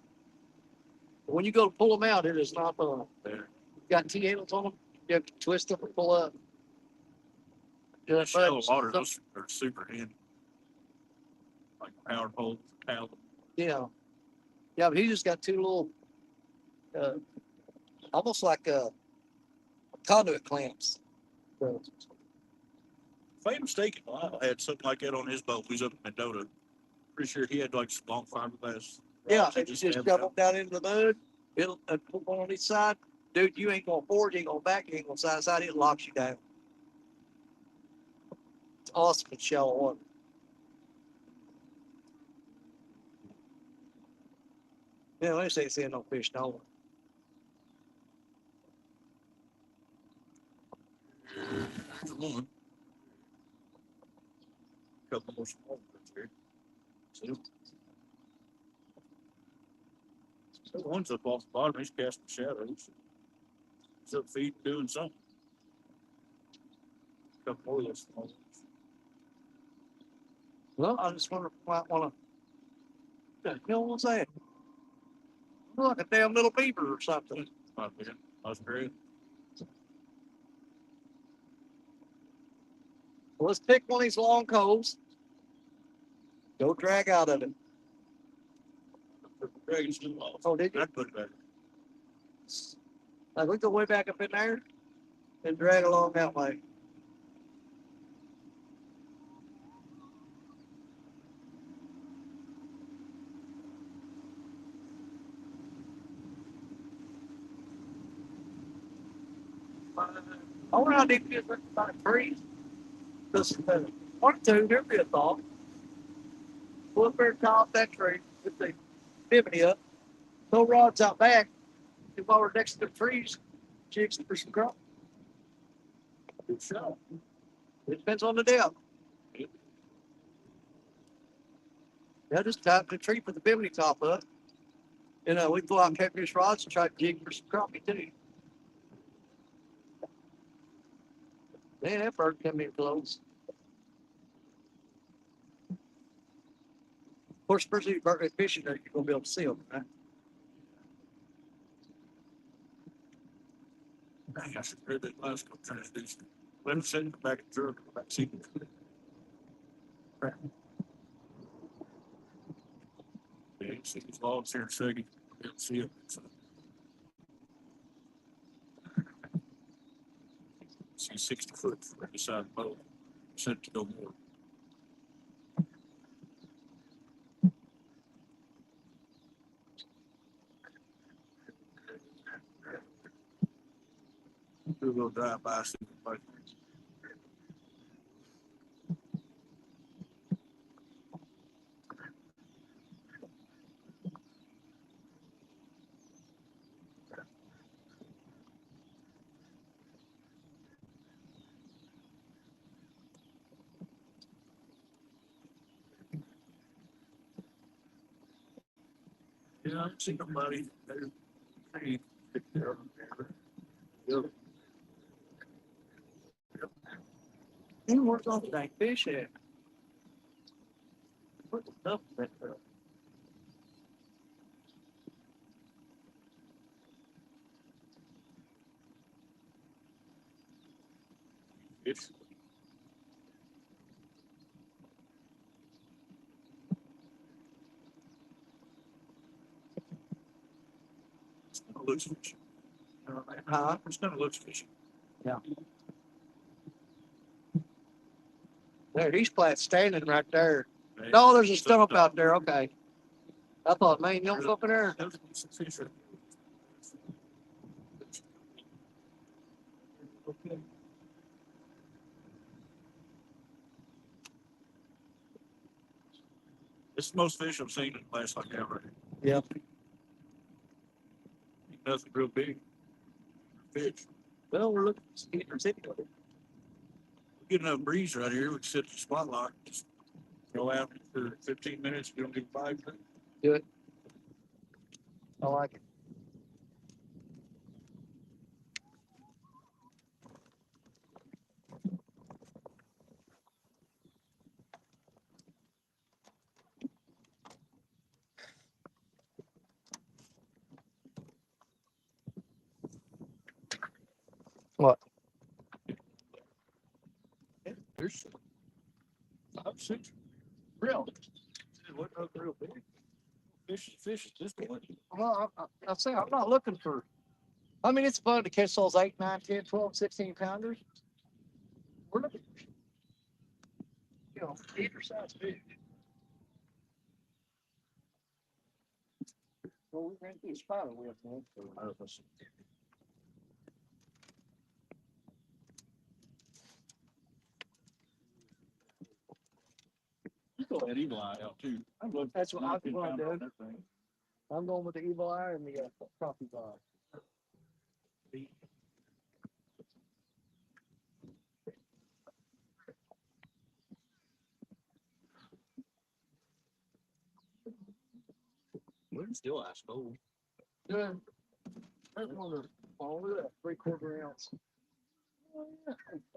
But when you go to pull them out, it is not fun. There. Got T-handles on them. You have to twist them and pull up. Yeah, Shallow water, those are super handy. Like power poles, paddle. Yeah. Yeah, but he just got two little, almost like conduit clamps. So, If I'm mistaken, Lyle had something like that on his boat. He's up in Mendota. Pretty sure he had like some long fiberglass. yeah, rods he and you just stabbed shove them out. down into the mud. It'll put one on each side. Dude, you ain't going forward, you ain't going back, you ain't going side to side. It locks you down. It's awesome in shallow water. Yeah, I say seeing no fish no. There's one. Couple more small ones here. So, the one's up off the bottom. He's casting shadows. He's up feeding, doing something. Couple more of those small ones. Well, I just wonder if I might want to, you know what I'm saying? Look, a damn little beaver or something. Might be. That's great. Well, let's pick one of these long coves. Go drag out of it. Dragon's still off. Oh, did you? I'd put it back. Like, we go way back up in there and drag along that way. I wonder how deep it is about trees. This one or two, there'd be a thought. Pull up there top that tree with the bimini up. Throw rods out back. And while we're next to the trees, jigs for some crop. Good shot. It depends on the depth. Yeah, just tie up the tree for the bimini top up. And we go out and catch these rods and try to jig for some crappie too. Man, that bird come in close. Of course, especially if you're fishing there, you're gonna be able to see them, right? Dang, I should have heard that last couple trying to do some. Let him sit in the back of the truck. Back seat. Yeah, see these logs here in a second. You'll see it. See 60 foot from the side of the boat. Set to go more. We'll go drive by. See if yeah, I don't see nobody. They're pretty thick there. Yep. And where's all the dang fish at? Where's the stuff that It's It looks fishy. Huh? It's kind of looks fishy. There, he's flat standing right there. No, there's a stump out there. Okay. I thought, man, you up in there. There's some fish right there. This is the most fish I've seen in a place like that right here. Yep. Nothing real big. Fish. Well, we're looking for city. Get enough breeze right here. We can sit in the spot lock. Just go out for 15 minutes. We don't get 5 minutes. Do it. I like it. What? There's 5, 6. Real. What not real big? Fish at this point. Well, I say I'm not looking for. I mean, it's fun to catch those 8, 9, 10, 12, 16 pounders. We're looking, either size fish. Well, we ran through a spider web, man. You throw that eagle eye out too. That's what I'm going to 19 pounder do. on that thing. I'm going with the evil eye and the coffee bar. We're still ice cold. Yeah. That's one of the, oh, look at that 3/4 ounce.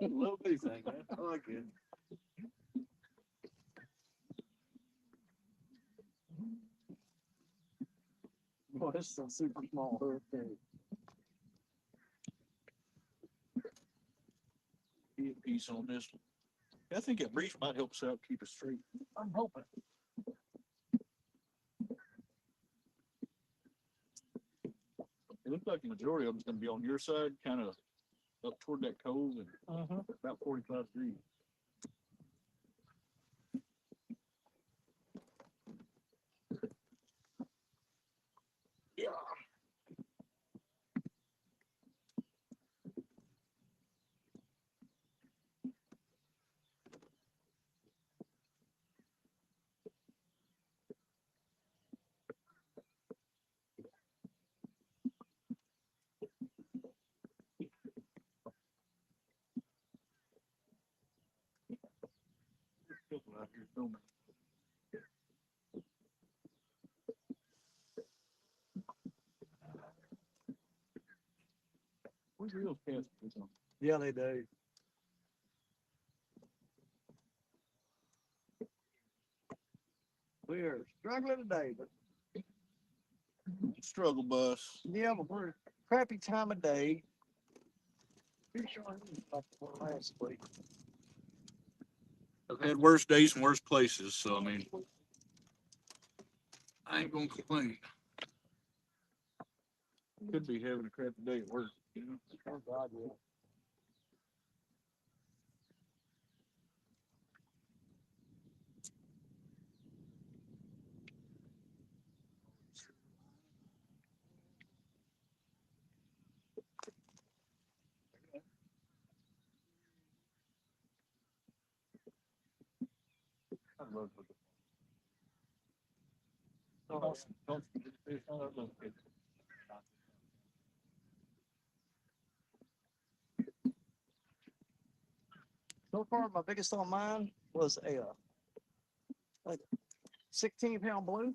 A little bitty thing, man. I like it. Boy, this is a super small hurricane. Be a piece on this one. I think that breeze might help us out, keep us straight. I'm hoping. It looks like the majority of them's going to be on your side, kind of up toward that cove and about 45 degrees. Yeah. People out here filming. Where's the real cast? Yeah, they do. We are struggling today, but Struggle bus. yeah, but we're a crappy time of day. Pretty sure I knew about the one last week. I've had worse days and worse places, so I mean, I ain't gonna complain. Could be having a crappy day at work, you know. Oh God, yeah. I love it. Don't forget the fish. I love it. So far, my biggest on mine was a like 16-pound blue.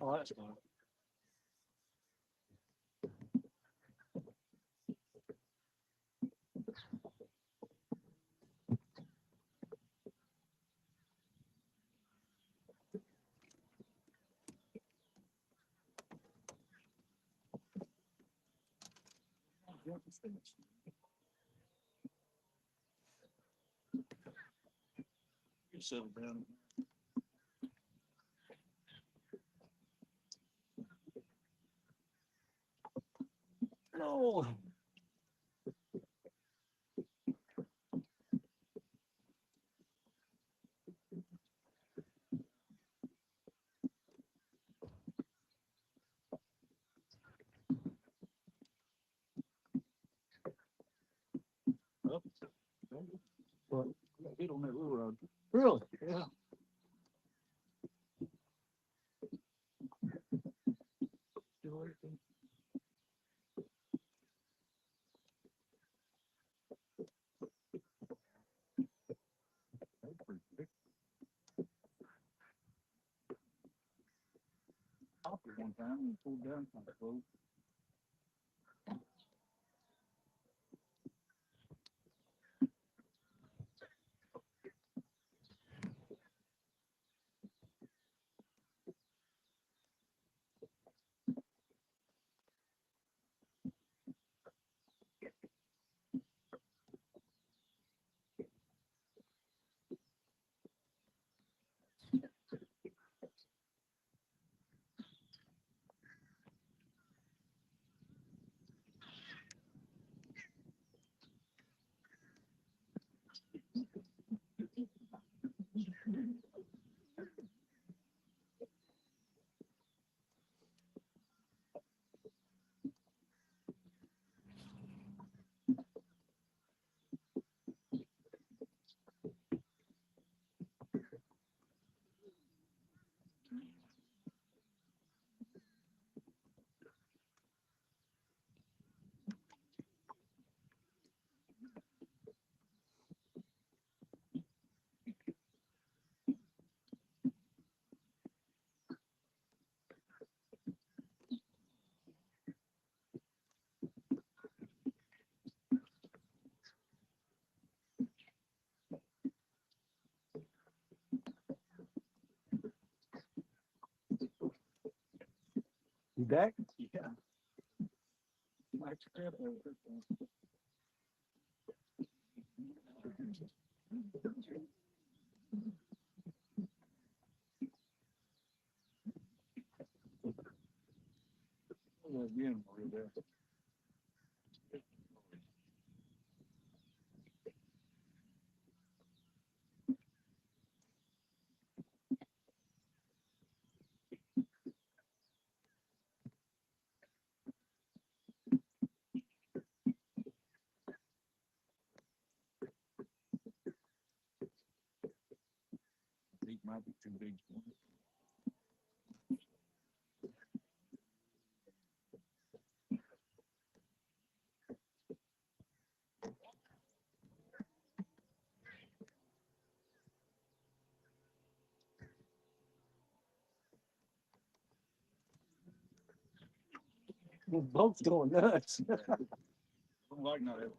Oh, that's fun. You settle down. boy. Up. What? Hit on that little rod. Really? Yeah. Still everything. That's pretty thick. Popped it one time and pulled down kind of close. You back? Yeah. Nice crap there. Again, over there. These might be too big for me. We're both going nuts. Don't like not having.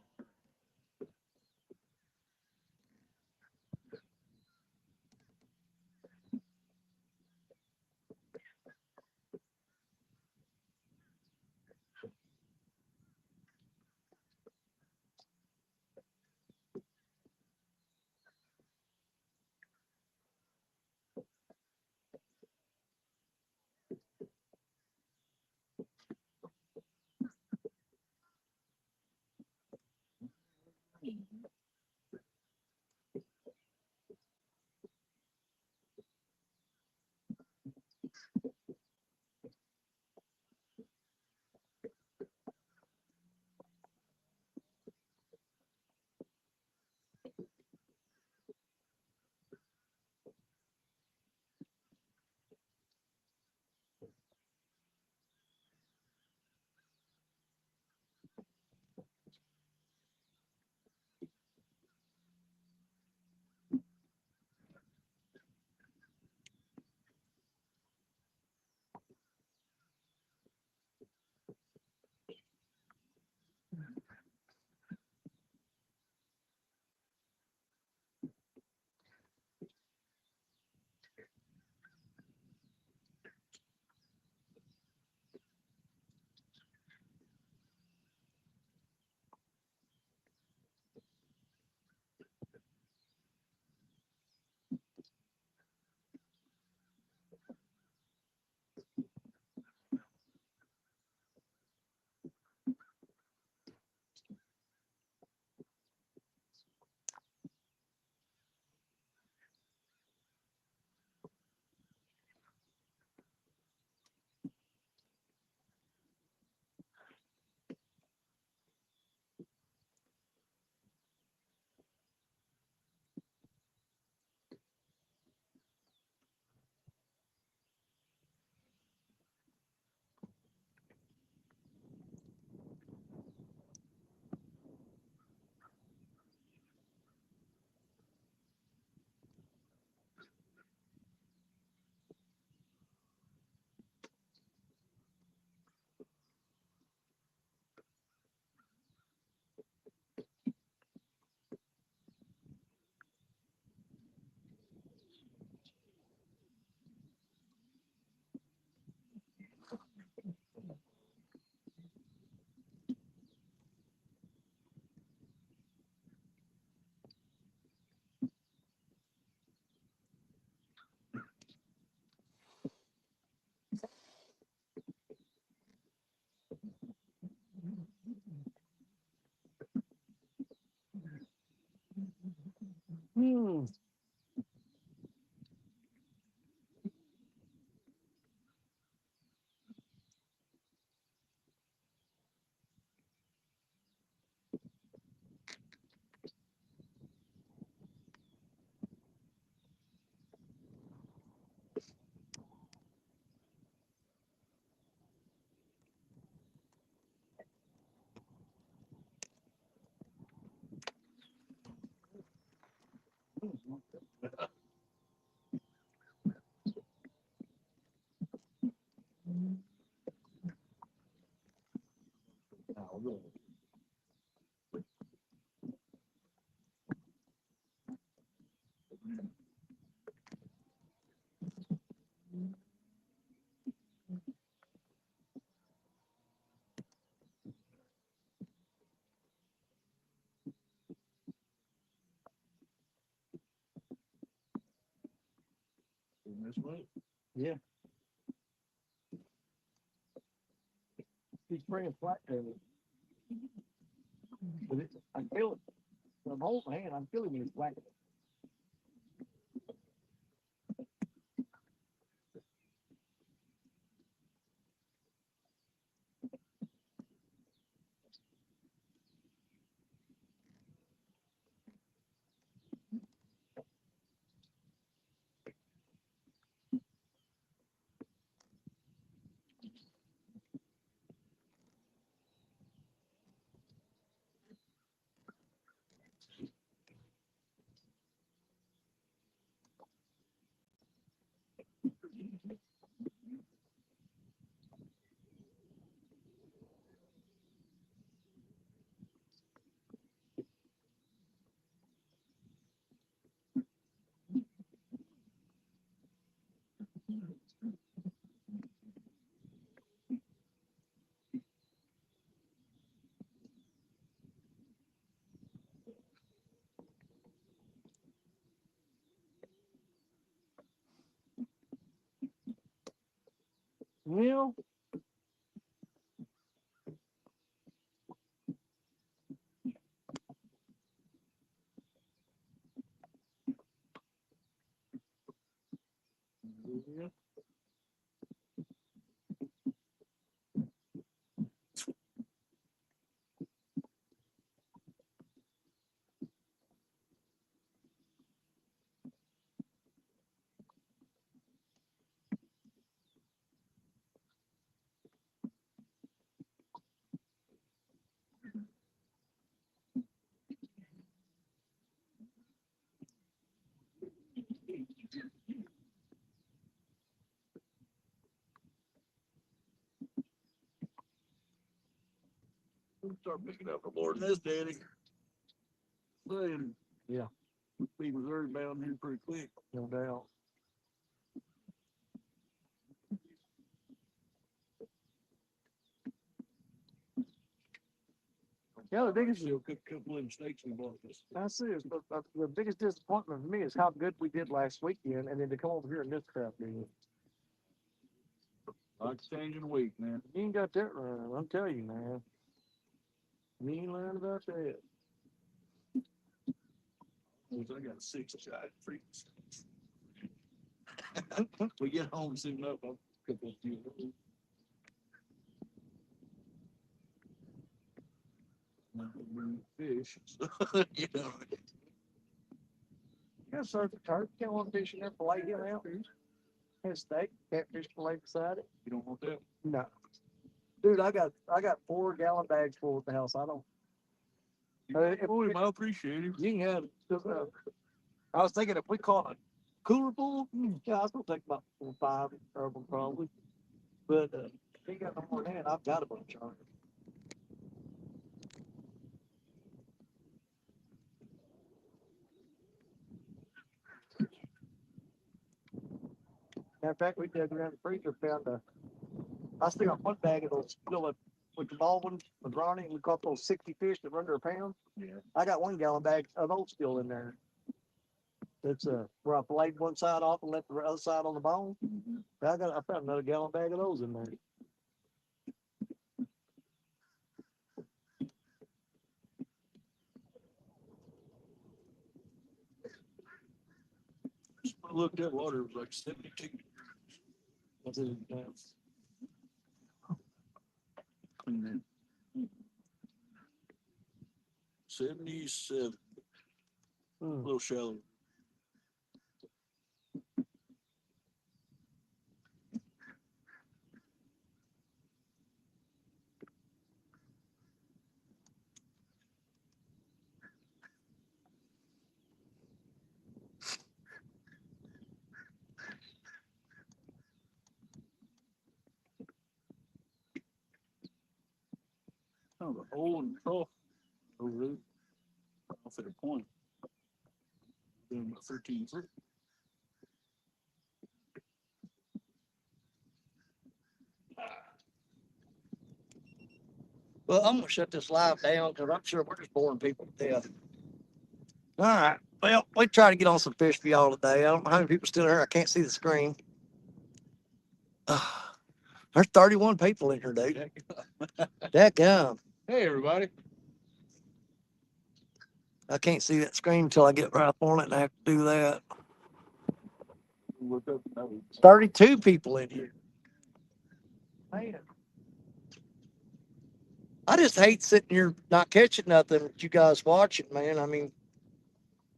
Oh, really? This way. Yeah. He's bringing flat to me. But I feel it. I'm holding my hand. I'm feeling his flat. Well, yeah. We'll start picking up more than this, Daddy. Saying, Yeah. be Missouri bound here pretty quick. No doubt. Yeah, the biggest Still cook a couple of mistakes we bought this. that's it. But the biggest disappointment for me is how good we did last weekend, and then to come over here and this crap, dude. Like changing a week, man. You ain't got that right. I'm telling you, man. You ain't learned about that. I got 6 giant freaks. We get home soon enough. I'll cook a few. Fish, you know. Yeah, surf the turf. Can't want fish in there, fillet him out. Have steak, catfish fillet beside it. You don't want that? No. Dude, I got 4-gallon bags full at the house. I don't. I appreciate it. You can have it. I was thinking if we caught a cooler full, yeah, I was gonna take about 4 or 5 of them probably. But if you ain't got no more than that, I've got a bunch of them. Matter of fact, we dug around the freezer, I still got one bag of those, with the Baldwin, with Ronnie, we caught those 60 fish that were under a pound. Yeah. I got 1-gallon bag of those still in there. It's where I filleted one side off and left the other side on the bone. I found another gallon bag of those in there. I looked at water, it was like 72. That's it. Clean that. 77. A little shallow. found a hole in the trough over there off at a point. Doing about 13 foot. Well, I'm gonna shut this live down because I'm sure we're just boring people to death. All right. Well, we try to get on some fish for y'all today. I don't know how many people still here. I can't see the screen. There's 31 people in here, dude. Dadgum. Hey, everybody. I can't see that screen until I get right up on it, and I have to do that. Look up that 32 people in here. Man. I just hate sitting here not catching nothing with you guys watching, man. I mean,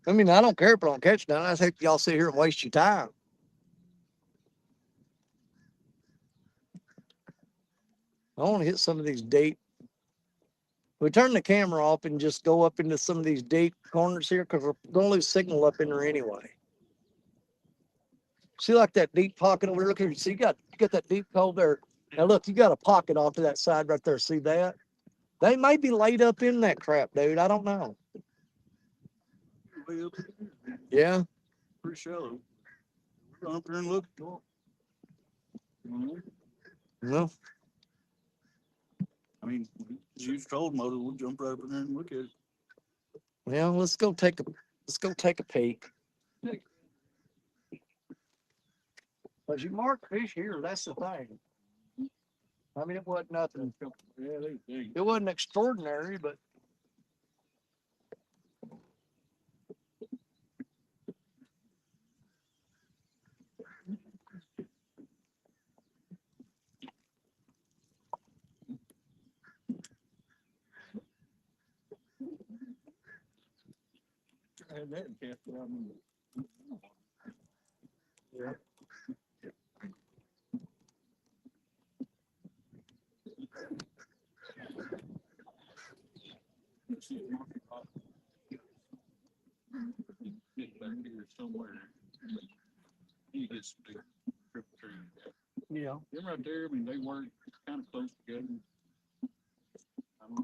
I don't care if I don't catch nothing. I just hate y'all sit here and waste your time. I want to hit some of these deep. We turn the camera off and just go up into some of these deep corners here because we're going to lose signal up in there anyway. See, like that deep pocket over there? Look here. See, you got that deep hole there. Now, look, you got a pocket off to that side right there. See that? They may be laid up in that crap, dude. I don't know. way up there. Yeah. Pretty shallow. We're going up there and look. Well, I mean, use trolling motor. We'll jump right up in there and look at it. well, let's go take a peek. But you mark fish here, that's the thing. I mean, it wasn't nothing. Yeah, they big. It wasn't extraordinary, but I had that and cast it out in the. yeah. Get back here somewhere. You get some big trip trees. Yeah. Them right there, I mean, they work kind of close together.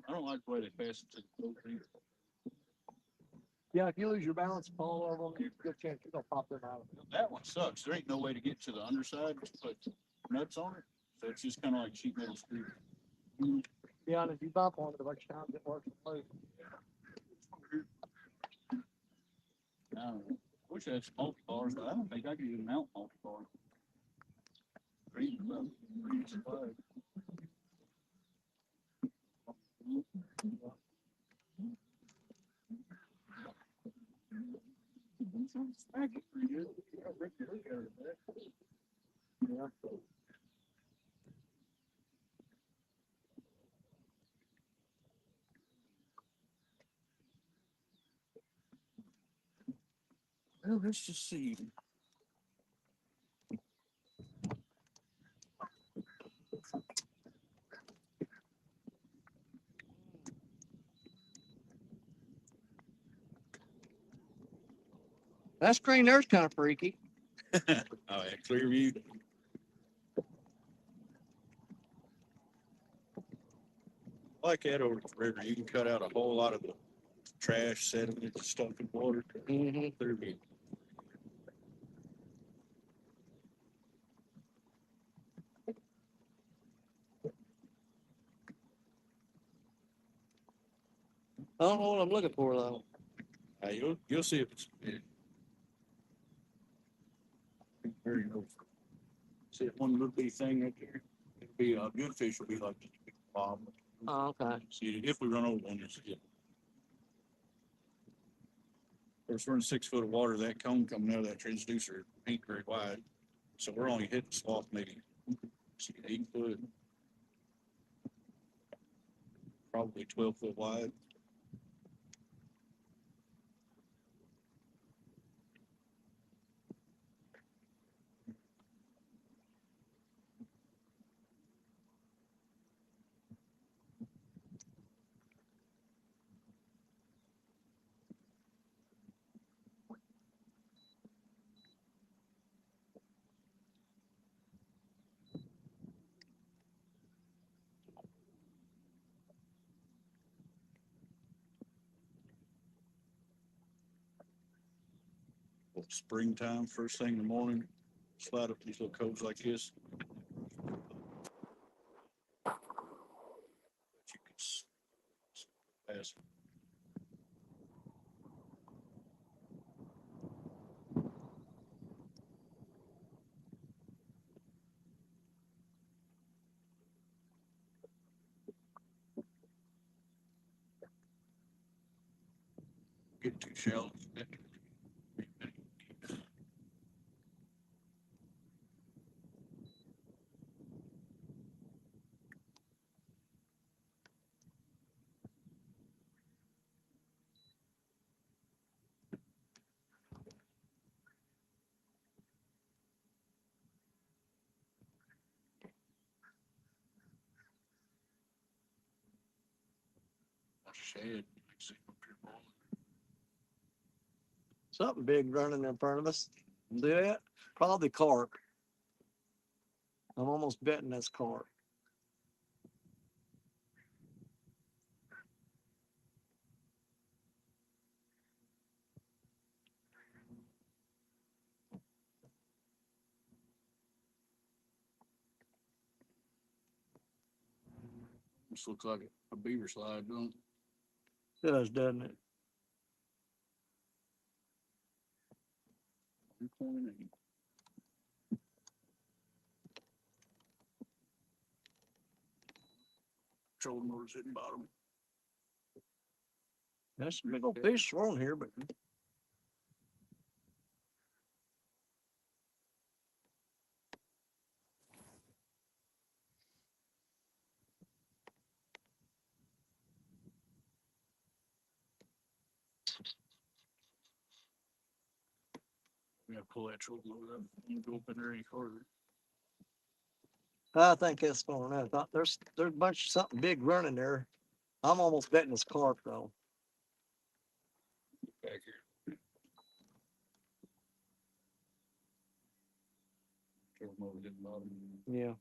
I don't like the way they pass it to the close trees. Yeah, if you lose your balance, fall over them, you good chance you're gonna pop them out. That one sucks. There ain't no way to get to the underside to put nuts on it. So it's just kind of like sheet metal screw. Yeah, and if you bump on it a bunch of times, it works loose. I wish I had some multi-bars, but I don't think I could even mount multi-bars. Yeah. Well, let's just see. That screen there's kind of freaky. Oh, yeah, clear view. Like that over the river, you can cut out a whole lot of the trash, sediment, stuff in water. Mm-hmm. Clear view. I don't know what I'm looking for though. You'll see if it's big. There you go. See that one little bitty thing right there? It'll be a good fish will be like this big bob. Oh, okay. See if we run over one, you'll see it. Of course, we're in 6 foot of water. That cone coming out of that transducer ain't very wide, so we're only hitting sloth maybe 8 foot, probably 12 foot wide. Springtime, first thing in the morning, slide up these little coves like this. You can pass. Get too shallow. Shad. Something big running in front of us. See that? Probably carp. I'm almost betting that's carp. This looks like a beaver slide, don't It does, doesn't it? it? Trolling motors hitting bottom. There's some big old fish thrown here, but We gotta pull that trolling motor up. You go up in there any further. I think that's far enough. There's a bunch of something big running there. I'm almost betting it's carp though. Back here. Trolling motor hitting bottom. Yeah.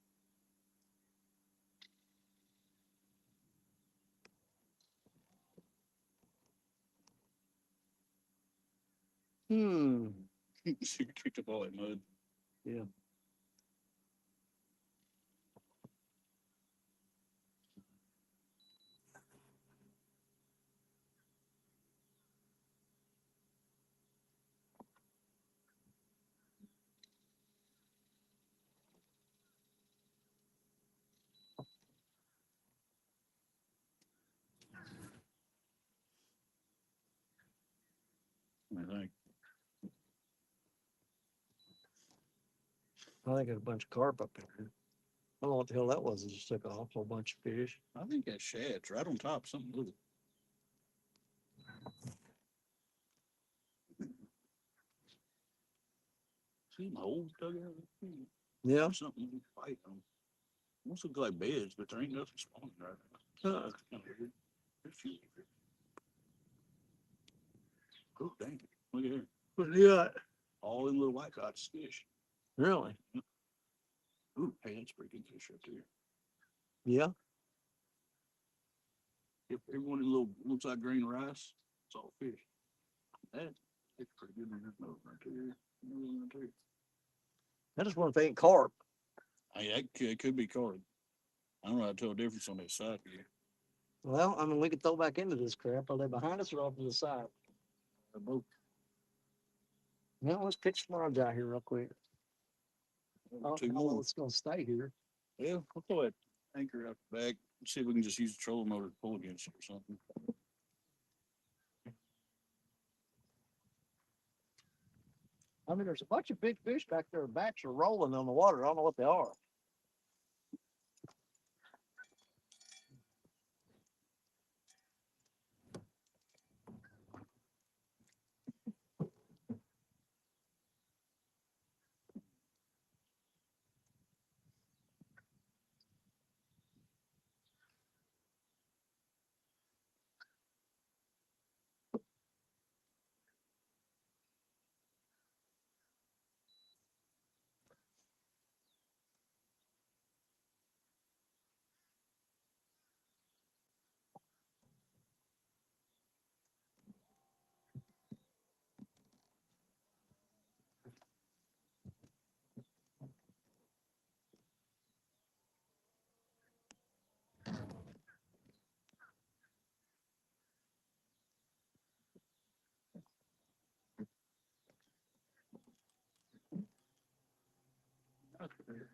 She kicked up all that mud. Yeah. I think. I think there's a bunch of carp up there. I don't know what the hell that was. It just took off a whole bunch of fish. I think that shad's right on top. Something little. See my holes dug out. Yeah. Something to fight on. Almost look like beds, but there ain't nothing spawning right now. Huh. That's kind of weird. There's a few. Oh, dang. Look at here. What do you got? All in little white dots fish. Really? Ooh, hey, that's a pretty good fish right there. Yeah. If everyone in little looks like grain of rice, it's all fish. That's pretty good on that nose right there. Right there. I just want to think carp. Hey, it could be card. I don't know how to tell the difference on that side here. Well, I mean, we could throw back into this crap. Are they behind us or off to the side? They're both. Well, let's pitch some rods out here real quick. Two How long more. it's going to stay here? Yeah, we'll throw that anchor out the back. See if we can just use the trolling motor to pull against it or something. I mean, there's a bunch of big fish back there. Backs are rolling on the water. I don't know what they are.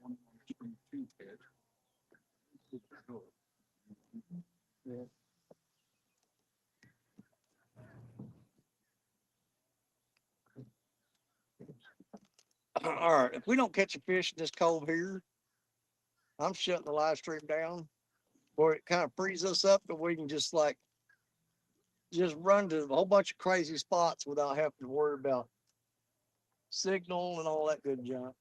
One spring two catch. Yeah. All right. If we don't catch a fish in this cove here, I'm shutting the live stream down, or it kind of frees us up that we can just run to a whole bunch of crazy spots without having to worry about signal and all that good junk.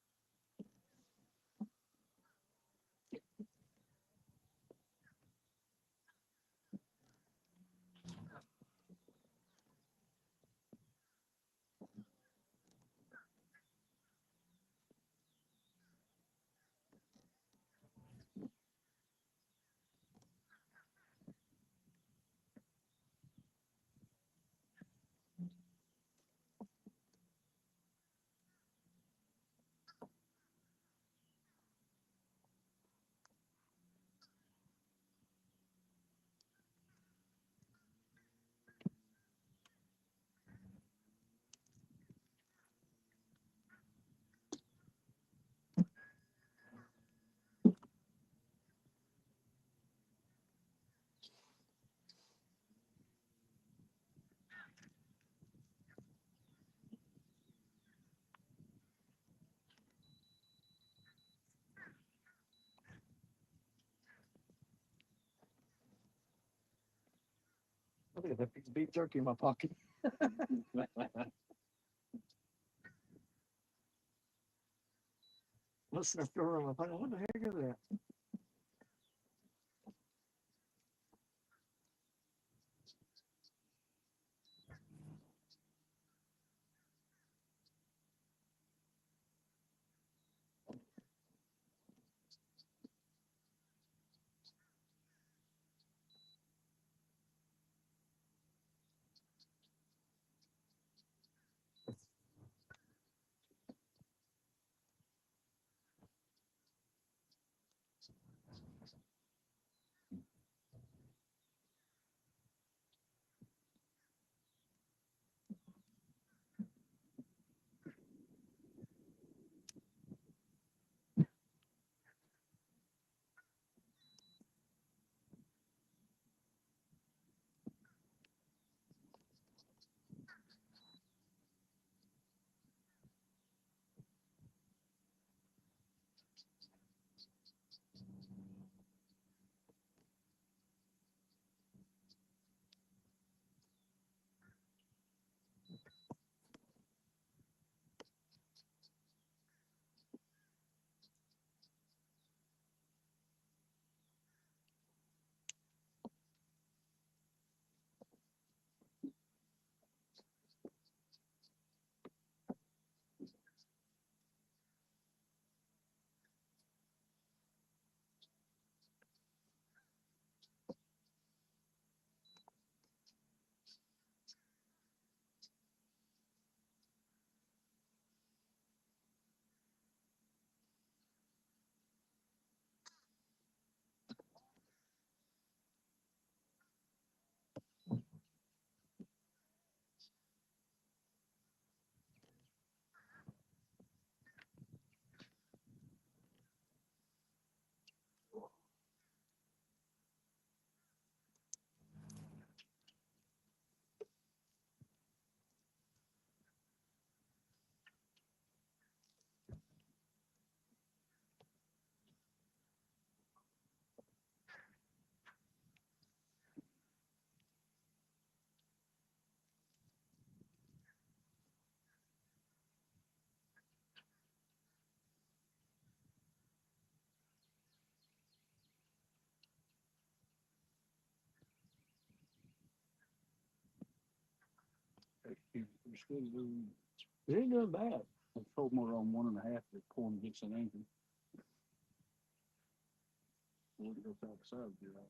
Look at that piece of beef jerky in my pocket. Let's sniff around my pocket. What the heck is that? It ain't doing bad. I told more on 1.5 that corn gets an anchor. We'll go outside, do that.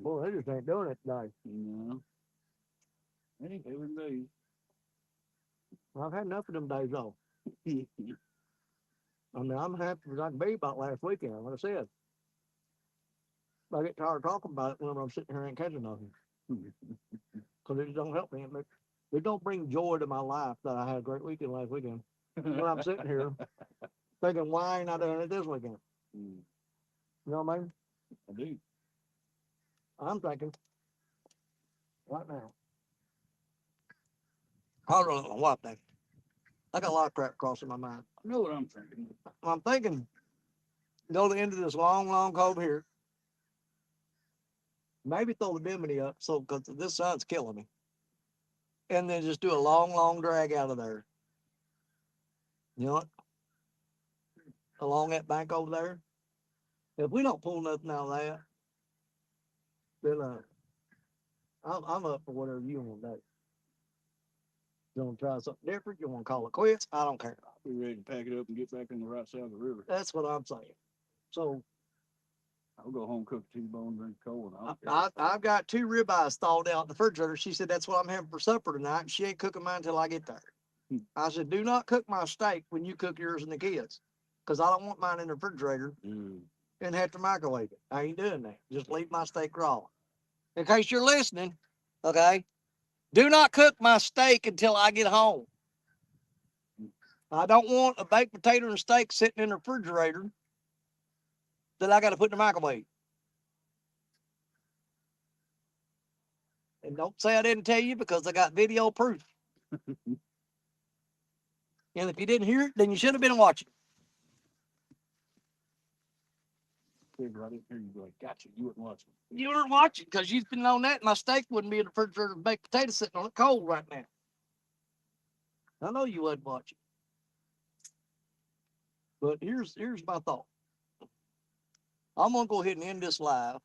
Boy, they just ain't doing it today. No. Hey, every day. I've had enough of them days off. I mean, I'm happy as I can be about last weekend. Like I said, I get tired of talking about it when I'm sitting here and catching nothing. Because it just don't help me. It don't bring joy to my life that I had a great weekend last weekend. When I'm sitting here thinking, why ain't I doing it this weekend? You know what I mean? I do. I'm thinking right now. I don't know what that. I got a lot of crap crossing my mind. I know what I'm thinking. I'm thinking, go to the end of this long, long cove here. Maybe throw the dimity up so because this sun's killing me. And then just do a long, long drag out of there. You know what? Along that bank over there. If we don't pull nothing out of that, then I'm up for whatever you want to do. You want to try something different? You want to call it quits? I don't care. I'll be ready to pack it up and get back on the right side of the river. That's what I'm saying. So I'll go home, cook a T-bone, drink cold. And I've got 2 ribeyes thawed out in the refrigerator. She said that's what I'm having for supper tonight. And she ain't cooking mine until I get there. I said, do not cook my steak when you cook yours and the kids, because I don't want mine in the refrigerator and have to microwave it. I ain't doing that. Just leave my steak raw. In case you're listening, okay? Do not cook my steak until I get home. I don't want a baked potato and steak sitting in the refrigerator that I got to put in the microwave. And don't say I didn't tell you because I got video proof. And if you didn't hear it, then you should have been watching. I didn't hear you like, gotcha, you wouldn't watch it. You weren't watching because you've been on that. My steak wouldn't be in the refrigerator with baked potato sitting on it cold right now. I know you wasn't watching. But here's my thought. I'm gonna go ahead and end this live.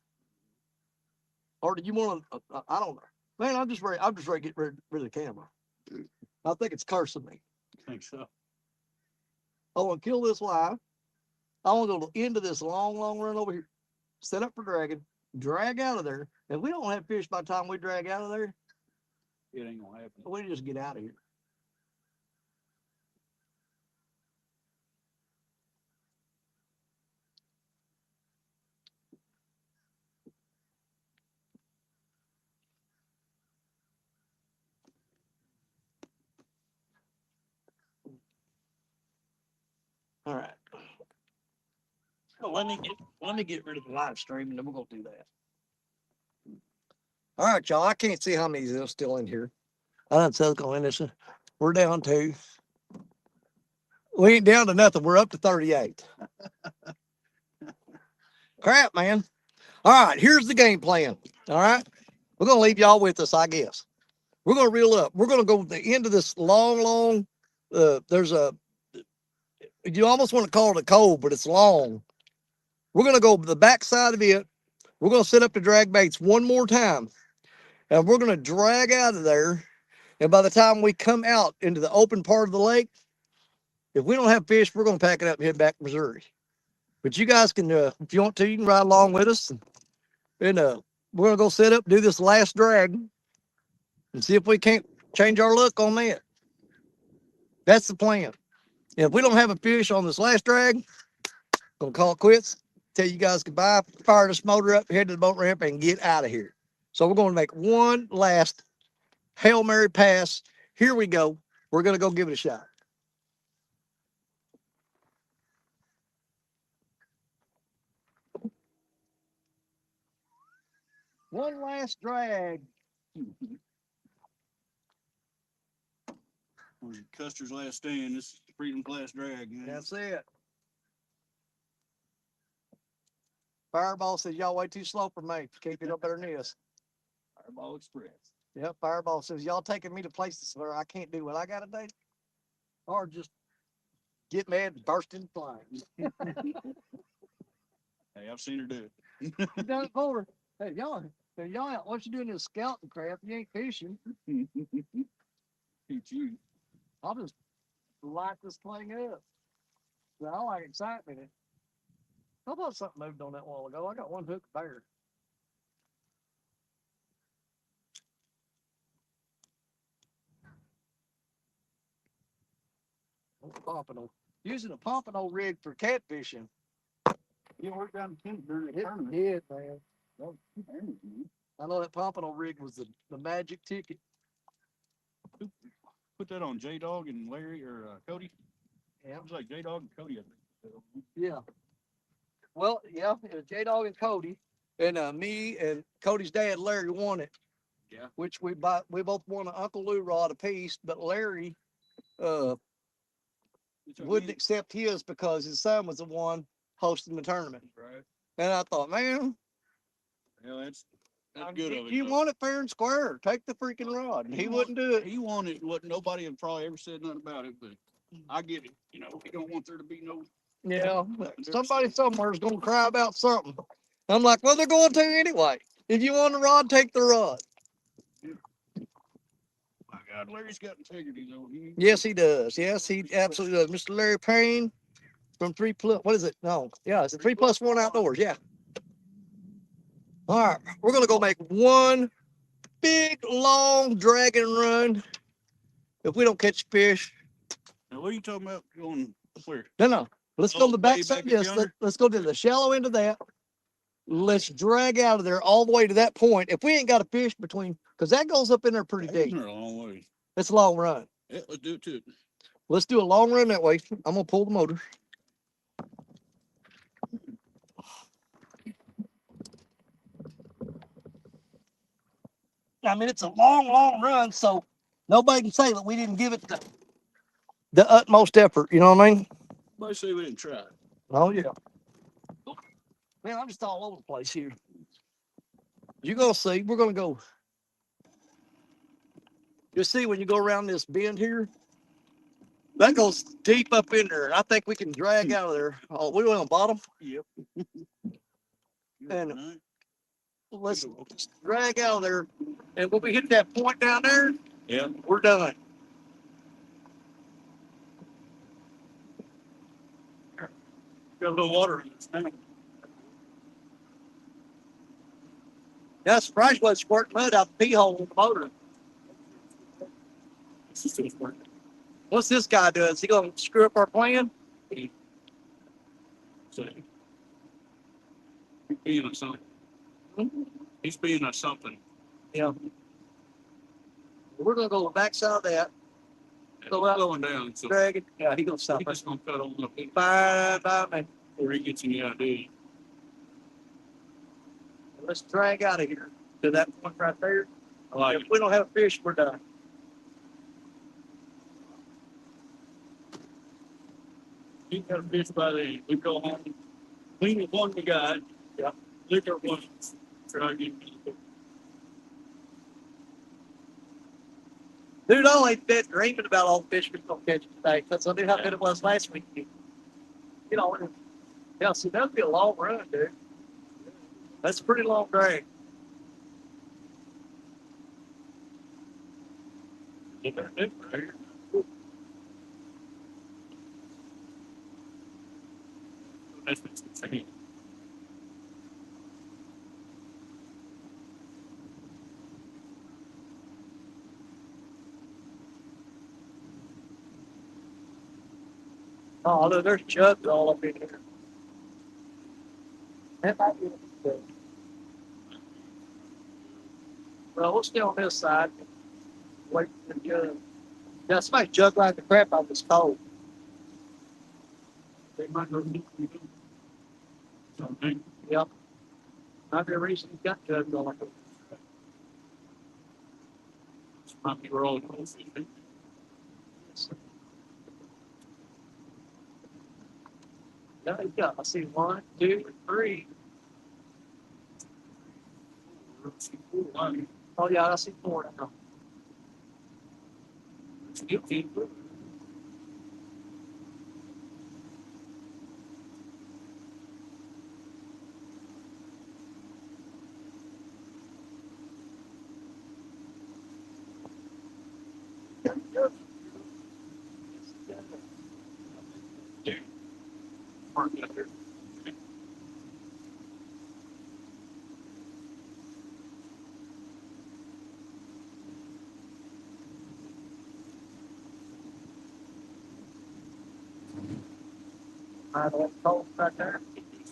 Or do you want to? I don't know. Man, I'm just ready to get rid of the camera. I think it's cursing me. I think so. I want to kill this live. I want to go to the end of this long, long run over here. Set up for dragging. Drag out of there. If we don't have fish by the time we drag out of there, It ain't gonna happen. we just get out of here. All right. Well, let me get rid of the live stream, and then we're gonna do that. All right, y'all. I can't see how many is still in here. I done said going in this. We're down to. We ain't down to nothing. We're up to 38. Crap, man. All right, here's the game plan. All right. We're gonna leave y'all with us, I guess. We're gonna reel up. We're gonna go to the end of this long, long. There's a. You almost want to call it a cove, but it's long. We're gonna go to the back side of it. We're gonna set up the drag baits one more time, and we're gonna drag out of there. And by the time we come out into the open part of the lake, if we don't have fish, we're gonna pack it up and head back to Missouri. But you guys can, if you want to, you can ride along with us. And we're gonna go set up, do this last drag, and see if we can't change our luck on that. That's the plan. And if we don't have a fish on this last drag, gonna call it quits. Tell you guys goodbye. Fire this motor up, head to the boat ramp, and get out of here. So we're gonna make one last Hail Mary pass. Here we go. We're gonna go give it a shot. One last drag. Custer's last stand. This is Freedom's last drag. Man. That's it. Fireball says y'all way too slow for me. Can't get up better than this. Fireball Express. Yep, Fireball says y'all taking me to places where I can't do what I gotta do, or just get mad and burst into flames. Hey, I've seen her do it. You done it for her. Hey, y'all Y'all, what you doing this scouting crap? You ain't fishing. Teach you. I'll just light this thing up. I like excitement. I thought something moved on that while ago. I got one hook there. Pompano. Using a pompano rig for catfishing. You worked down the tent during the It tournament. did, man. That was 2 hammers, man. I know that pompano rig was the magic ticket. Put that on J Dog and Larry or Cody. Yeah. It was like J Dog and Cody, I think. Yeah. Well, yeah, it was J Dog and Cody, and me and Cody's dad Larry won it. Yeah. Which we both won an Uncle Lou rod apiece, but Larry wouldn't accept his because his son was the one hosting the tournament. Right. And I thought, man, Yeah, that's good of it. You want it fair and square. Take the freaking rod. And he wouldn't do it. He wanted what nobody had probably ever said nothing about it, but I get it. You know, we don't want there to be no. Yeah, somebody somewhere is going to cry about something. I'm like, well, they're going to anyway. If you want a rod, take the rod. My God, Larry's got integrity though. Yes, he does. Yes, he absolutely does. Mr. Larry Payne from 3 Plus. What is it? No, yeah, it's a 3+1 Outdoors. Yeah. All right, we're gonna go make one big long dragon run. If we don't catch fish. Now, what are you talking about going where? No. Let's go to the back back side. Yes, let's go to the shallow end of that. Let's drag out of there all the way to that point. If we ain't got a fish between, because that goes up in there pretty deep. A long way. It's a long run. Yeah, let's do it too. Let's do a long run that way. I'm gonna pull the motor. I mean, it's a long run, so nobody can say that we didn't give it the utmost effort. You know what I mean? Nobody say we didn't try. Oh yeah. Man, I'm just all over the place here. You're gonna see. We're gonna go. You'll see when you go around this bend here. That goes deep up in there. I think we can drag out of there. Oh, we went on bottom. Yep. And let's drag out of there. And when we hit that point down there, yeah, we're done. Got a little water in this tank. Yeah, surprised wasn't squirting mud out the pee hole in the motor. What's this guy doing? Is he gonna screw up our plan? So, he's being us something. He's being us something. Yeah. We're gonna go the backside of that. Go out going down. So drag it. Yeah, he's gonna stop. He's just gonna cut on up. Bye, man. Before he gets any idea. Let's drag out of here to that point right there. Like if we don't have fish, we're done. He got a fish by the we go home, clean the one we got, yeah, lick our one, try to get Dude, I ain't been dreaming about all the fish we're gonna catch today because I knew how good it was last week. You know, yeah, see, that'd be a long run, dude. That's a pretty long drag. That's what's insane. Oh, look, there's jugs all up in here. That might be good. Well, we'll stay on this side. Wait for the jug. Yeah, somebody jug like the crap out of this cold. They might go something. Yep. Not the reason he's got jugs on it. Might be rolling close. Yeah, I see 1, 2, 3. Oh yeah, I see 4 now. Right there.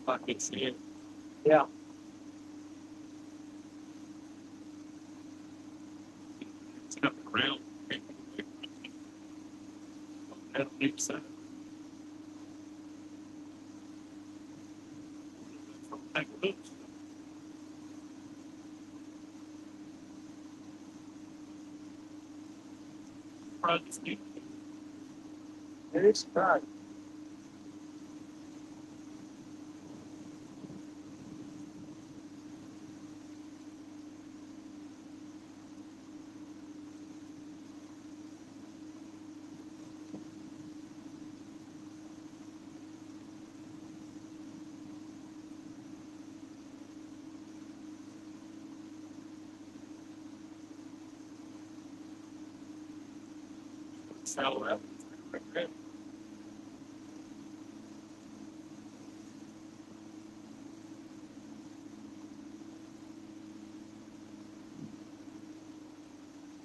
I can see it. Yeah. It's up around. It is right. Shallow.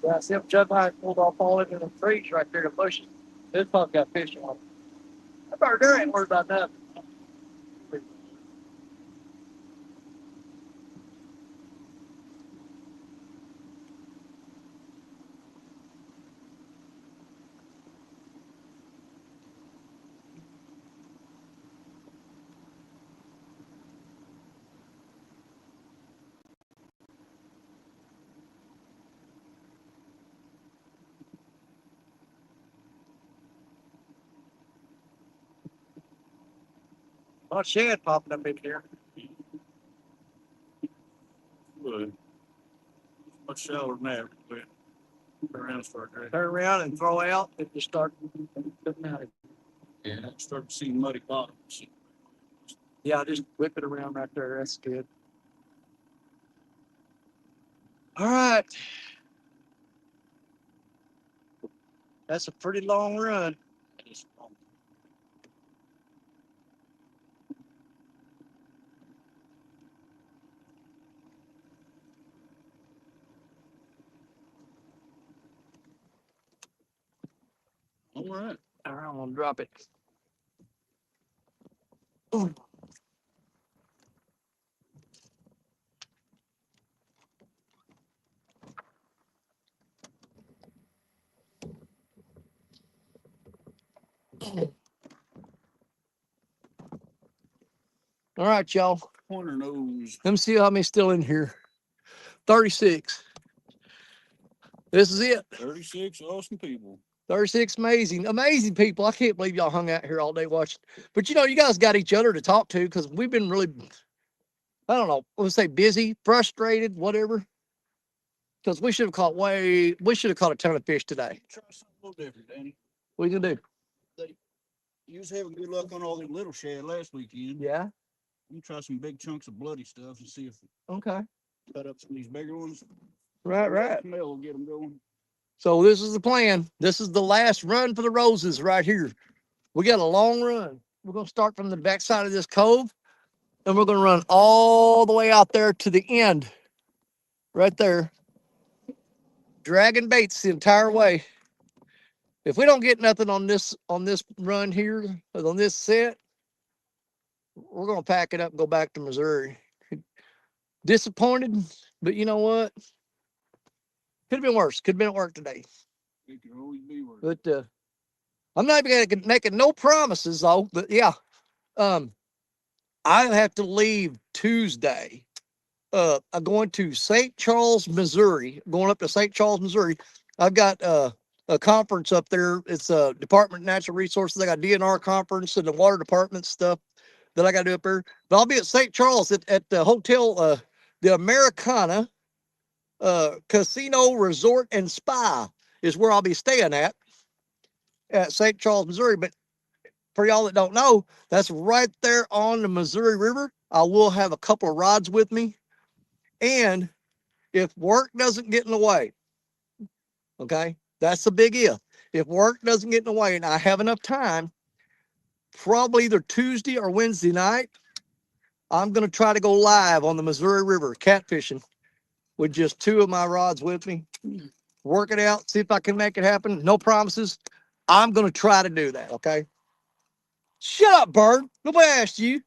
Yeah, see if Jud and I pulled off all into the trees right there, the bushes. This pump got fish on it. I better do ain't worried about nothing. Oh, shad popping up in here. Good. Much shallower than that. Turn around and throw out if you start coming out. Yeah, start to see muddy bottoms. Yeah, just whip it around right there. That's good. All right. That's a pretty long run. All right. All right, I'm gonna drop it. Ooh. All right, y'all. Corner nose. Let me see how many's still in here. 36. This is it. 36 awesome people. 36 amazing people. I can't believe y'all hung out here all day watching. But you know, you guys got each other to talk to because we've been really, I don't know, let's say busy, frustrated, whatever. Because we should have caught a ton of fish today. Try something a little different, Danny. What are you gonna do? You was having good luck on all the little shad last weekend. Yeah. You try some big chunks of bloody stuff and see if Okay. cut up some of these bigger ones. Right. Smell will get them going. So this is the plan. This is the last run for the roses right here. We got a long run. We're gonna start from the backside of this cove, and we're gonna run all the way out there to the end, right there. Dragging baits the entire way. If we don't get nothing on this run here, on this set, we're gonna pack it up and go back to Missouri. Disappointed, but you know what? Could have been worse. Could have been at work today. It could always be worse. But I'm not even gonna making no promises though. But yeah, I have to leave Tuesday. I'm going to St. Charles, Missouri. Going up to St. Charles, Missouri. I've got a conference up there. It's a Department of Natural Resources. I got DNR conference and the water department stuff that I got to do up there. But I'll be at St. Charles at the hotel, the Americana Casino Resort and Spa is where I'll be staying at St. Charles, Missouri. But for y'all that don't know, that's right there on the Missouri River. I will have a couple of rods with me. And if work doesn't get in the way, okay, that's the big if. If work doesn't get in the way and I have enough time, probably either Tuesday or Wednesday night, I'm going to try to go live on the Missouri River catfishing with just 2 of my rods with me. Work it out, see if I can make it happen. No promises. I'm going to try to do that, okay? Shut up, bird. Nobody asked you.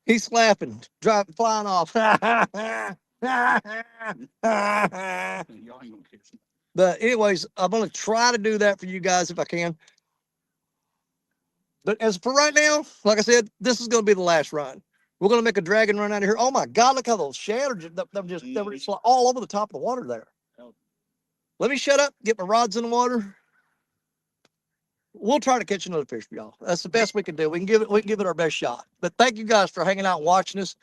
He's laughing, driving, flying off. Y'all ain't gonna catch him. But anyways, I'm going to try to do that for you guys if I can. But as for right now, like I said, this is going to be the last run. We're going to make a dragon run out of here. Oh my God, look how those shadows, they were just all over the top of the water there. Let me shut up, get my rods in the water. We'll try to catch another fish for y'all. That's the best we can do. We can give it our best shot. But thank you guys for hanging out and watching us.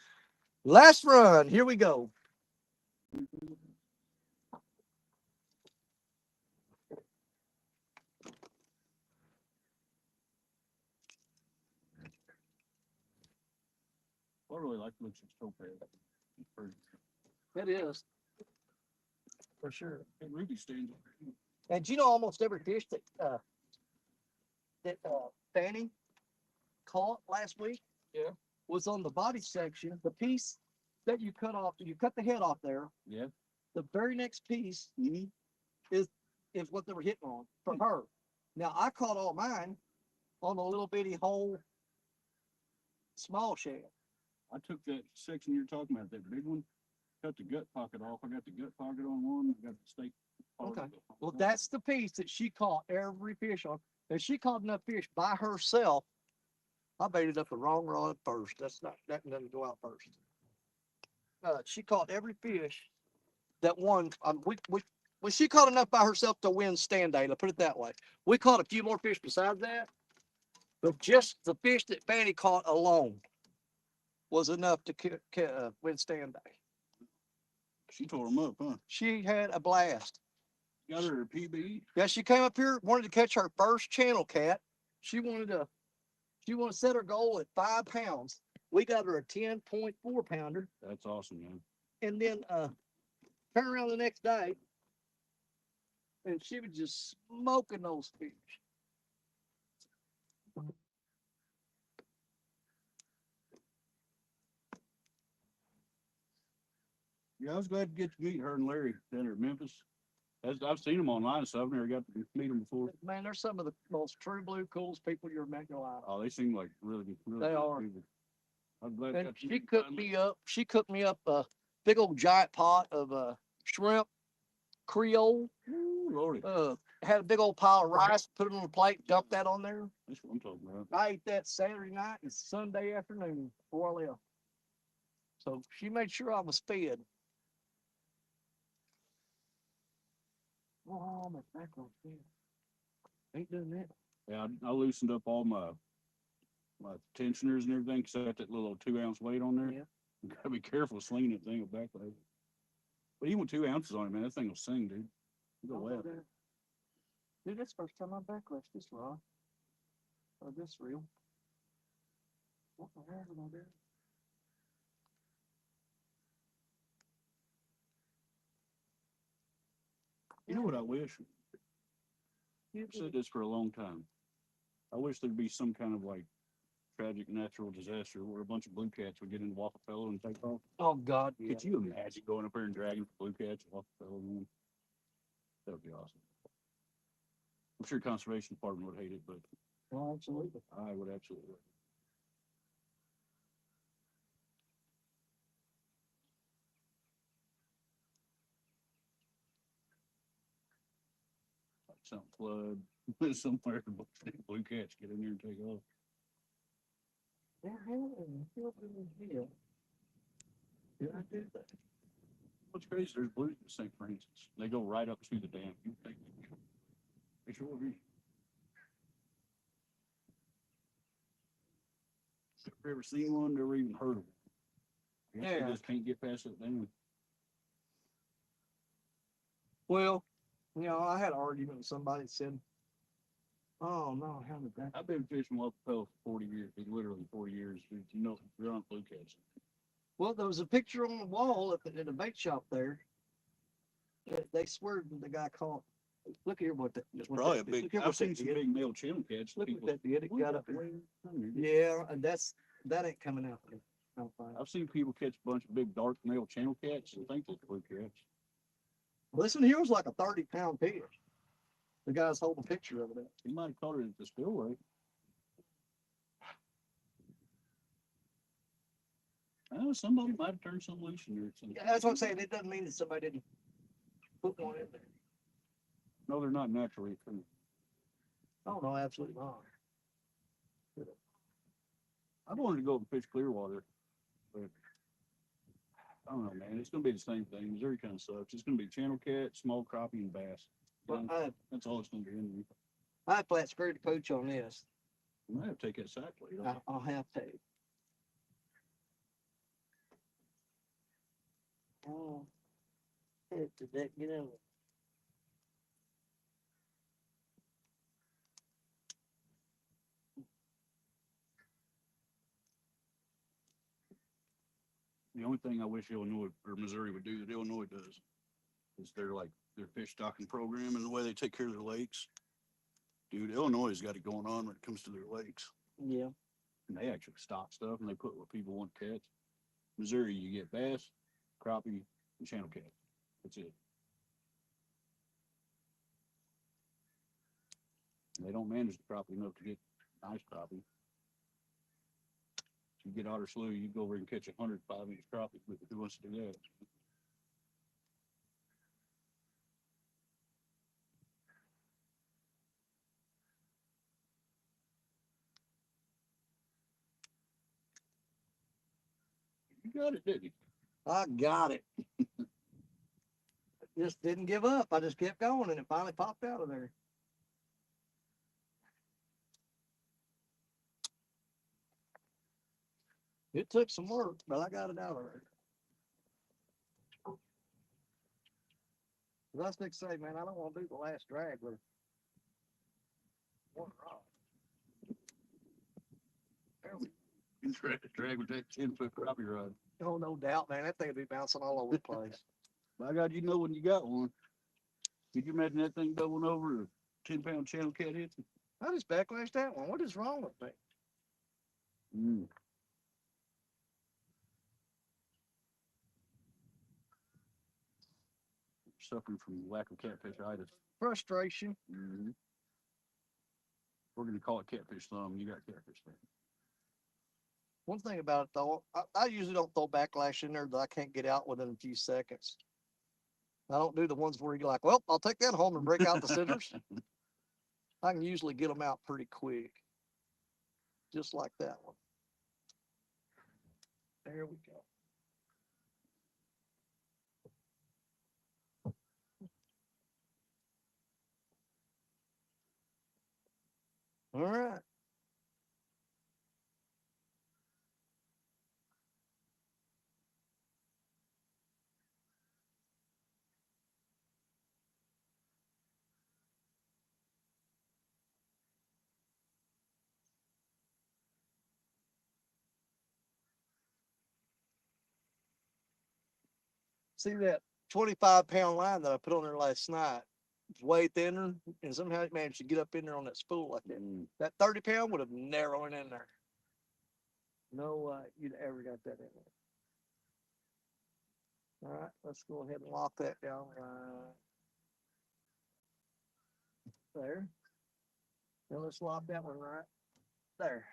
Last run, here we go. I really like looks at topaz. It is. For sure. And ruby stands up there. And you know almost every fish that Fanny caught last week, Yeah, was on the body section. The piece that you cut off, you cut the head off there. yeah. The very next piece is what they were hitting on for her. Now I caught all mine on a little bitty hole, small shell. I took that section you're talking about, that big one, cut the gut pocket off. I got the gut pocket on one, I got the steak. Okay. Well, that's the piece that she caught every fish on. And she caught enough fish by herself. I baited up the wrong rod first. That doesn't go out first. She caught every fish that won. Well, she caught enough by herself to win stand day. Let's put it that way. We caught a few more fish besides that, but just the fish that Fanny caught alone was enough to win stand day. She tore them up, huh? She had a blast. Got her a PB. Yeah, she came up here, wanted to catch her first channel cat. She wanted to set her goal at 5 pounds. We got her a 10.4 pounder. That's awesome, man. And then turn around the next day, and she was just smoking those fish. Yeah, I was glad to get to meet her and Larry down at Memphis. I've seen them online, so I've never got to meet them before. Man, they're some of the most true blue, coolest people you've ever met in your life. Oh, they seem like really good. They are. People. I'm glad. And she cooked me up. She cooked me up a big old giant pot of shrimp Creole. Ooh, Lordy. Had a big old pile of rice, put it on a plate, dumped that on there. That's what I'm talking about. I ate that Saturday night and Sunday afternoon before I left. So she made sure I was fed. Oh, my back was fed. Ain't doing that. Yeah, I loosened up all my tensioners and everything, except that little 2-ounce weight on there. Yeah. You gotta be careful slinging that thing back there. But even with 2 ounces on it, man, that thing will sing, dude. It'll go out. Dude, that's the first time I backless this rod. Oh, this reel. What the hell did I do? You know what I wish? I've said this for a long time. I wish there'd be some kind of like tragic natural disaster where a bunch of blue cats would get into Waffapello and take off. Oh God, yeah. Could you imagine going up there and dragging blue cats and Waffapello? That would be awesome. I'm sure conservation department would hate it, but Oh, absolutely. I would absolutely. Like some flood somewhere, blue cats get in there and take off. Did I do that? What's crazy? There's blues in St. Francis. They go right up to the dam. You think they sure will be. If you've ever seen one, never even heard of it. Yeah. They just can't get past that dam. Well, you know, I had an argument with somebody that said, "Oh no, how did that?" I've been fishing Waffapello for 40 years. Literally 40 years. You know, there aren't blue cats. Well, there was a picture on the wall at the bait shop there. They swear that the guy caught Look here what that. It's what probably that a did. big. Look here I've what seen that some did. big male channel cats. Look People, what that did. It "What got the up there. hell?" Yeah, and that ain't coming out there. I don't think. I've seen people catch a bunch of big dark male channel cats and think they're blue cats. Well, this one here was like a 30-pound fish. The guy's holding a picture of it. He might have caught it at the spillway. Oh, somebody might have turned some loose in there. Yeah, that's what I'm saying. It doesn't mean that somebody didn't put one in there. No, they're not naturally occurring. Oh no, absolutely not. I've wanted to go and fish Clearwater, but I don't know, man. It's gonna be the same thing. Missouri kind of sucks. It's gonna be channel cat, small crappie, and bass. But That's all it's gonna be in I had flat screwed to coach on this. You might have to take that side plate off. I'll have to. Oh, did that get in? The only thing I wish Illinois or Missouri would do that Illinois does is their fish stocking program and the way they take care of their lakes. Dude, Illinois has got it going on when it comes to their lakes. Yeah. And they actually stock stuff and they put what people want to catch. Missouri, you get bass, crappie, and channel cat. That's it. And they don't manage the crappie enough to get nice crappie. If you get Otter Slough, you go over and catch 100 5-inch crappie. But who wants to do that? You got it, didn't you? I got it. Just didn't give up. I just kept going and it finally popped out of there. It took some work, but I got it out of there. Cause I was fixing to say, man, I don't want to do the last drag with one rod. There we You drag with that 10-foot crappie rod. go. No doubt, man. That thing would be bouncing all over the place. By God, you know when you got one. Could you imagine that thing doubling over a 10-pound channel cat hits it? I just backlashed that one. What is wrong with me? Suffering from lack of catfishitis. Frustration. We're going to call it catfish thumb. You got catfish thumb. One thing about it though, I usually don't throw backlash in there that I can't get out within a few seconds. I don't do the ones where you're like, well, I'll take that home and break out the scissors. I can usually get them out pretty quick. Just like that one. There we go. All right. See that 25-pound line that I put on there last night? It's way thinner, and somehow it managed to get up in there on that spool like that. That 30-pound would have never went in there. No, you'd ever got that in there. All right, let's go ahead and lock that down right there. Now let's lock that one right there.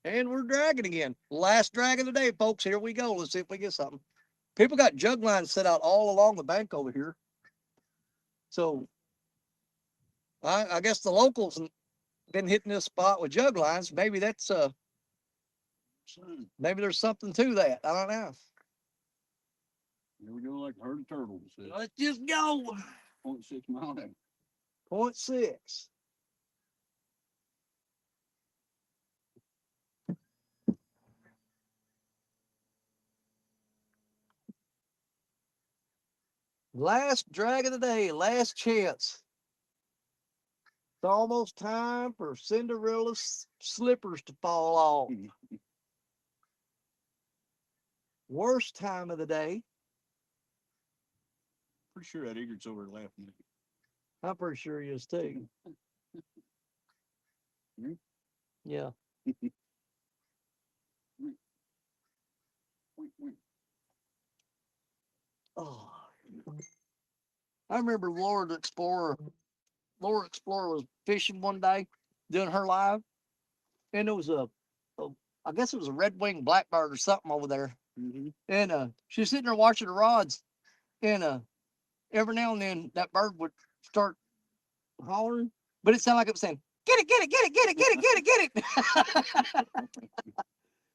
And we're dragging again. Last drag of the day, folks. Here we go. Let's see if we get something. People got jug lines set out all along the bank over here. So I guess the locals been hitting this spot with jug lines. Maybe that's maybe there's something to that. I don't know. Here we go, like a herd of turtles. Let's just go. 0.6 mile an hour. 0.6. Last drag of the day, last chance. It's almost time for Cinderella's slippers to fall off. Worst time of the day. Pretty sure that egret's over laughing at me. I'm pretty sure he is too. Yeah. Oh, I remember Laura Explorer was fishing one day, doing her live, and there was a I guess it was a red-winged blackbird or something over there. And she was sitting there watching the rods, and every now and then that bird would start hollering, but it sounded like it was saying, "Get it, get it, get it, get it, get it, get it, get it."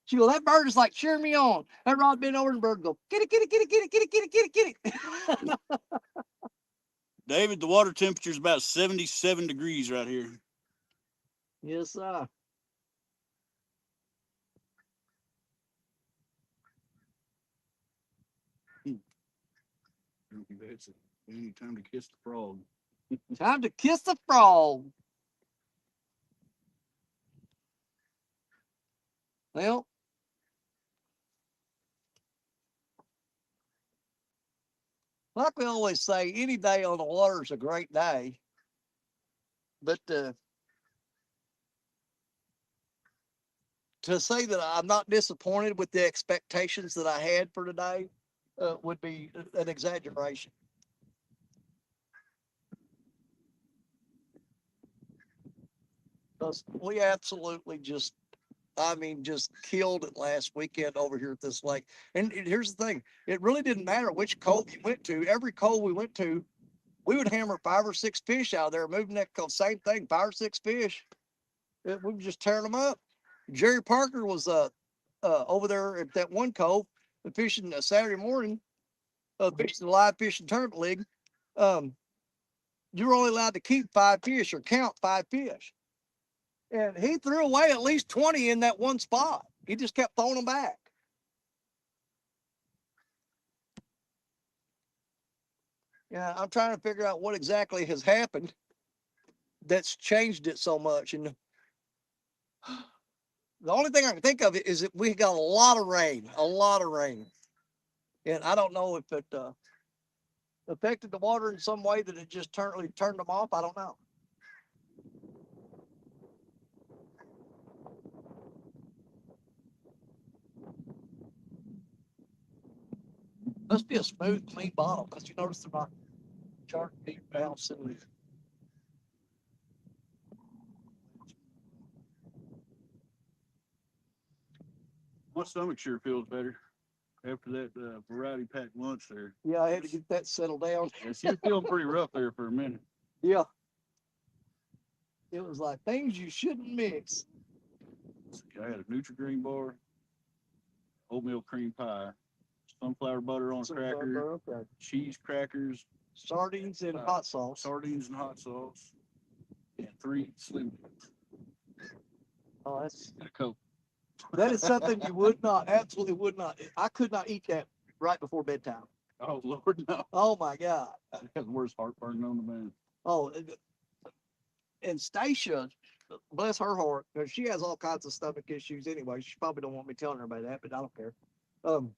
She go, "That bird is like cheering me on." That rod bent over and the bird go, "Get it, get it, get it, get it, get it, get it, get it, get it." David, the water temperature is about 77 degrees right here. Yes, sir. That's any time to kiss the frog. Time to kiss the frog. Well, like we always say, any day on the water is a great day. But to say that I'm not disappointed with the expectations that I had for today would be an exaggeration. Because we absolutely just, I mean, just killed it last weekend over here at this lake. And here's the thing, it really didn't matter which cove you went to. Every cove we went to, we would hammer 5 or 6 fish out there, moving that cove, same thing, 5 or 6 fish. We were just tearing them up. Jerry Parker was over there at that one cove, fishing Saturday morning, fishing the live fishing tournament league. Um, you were only allowed to keep 5 fish or count 5 fish. And he threw away at least 20 in that one spot. He just kept throwing them back. Yeah, I'm trying to figure out what exactly has happened that's changed it so much. And the only thing I can think of is that we got a lot of rain, and I don't know if it affected the water in some way that it just turned them off. I don't know. Must be a smooth, clean bottle because you notice they're not charging deep valves in it. My stomach sure feels better after that variety pack lunch there. Yeah, I had to get that settled down. Yes, you were feeling pretty rough there for a minute. Yeah. It was like things you shouldn't mix. I had a Nutri-Green bar, oatmeal cream pie, sunflower butter on a cracker, cheese crackers, sardines and hot sauce. Sardines and hot sauce, and 3 Slim Jims. Oh, that's And a Coke. That is something you would not, absolutely would not. I could not eat that right before bedtime. Oh Lord, no! Oh my God. That has the worst heartburn known to man. Oh, and Stacia, bless her heart, because she has all kinds of stomach issues anyway. She probably don't want me telling her about that, but I don't care. One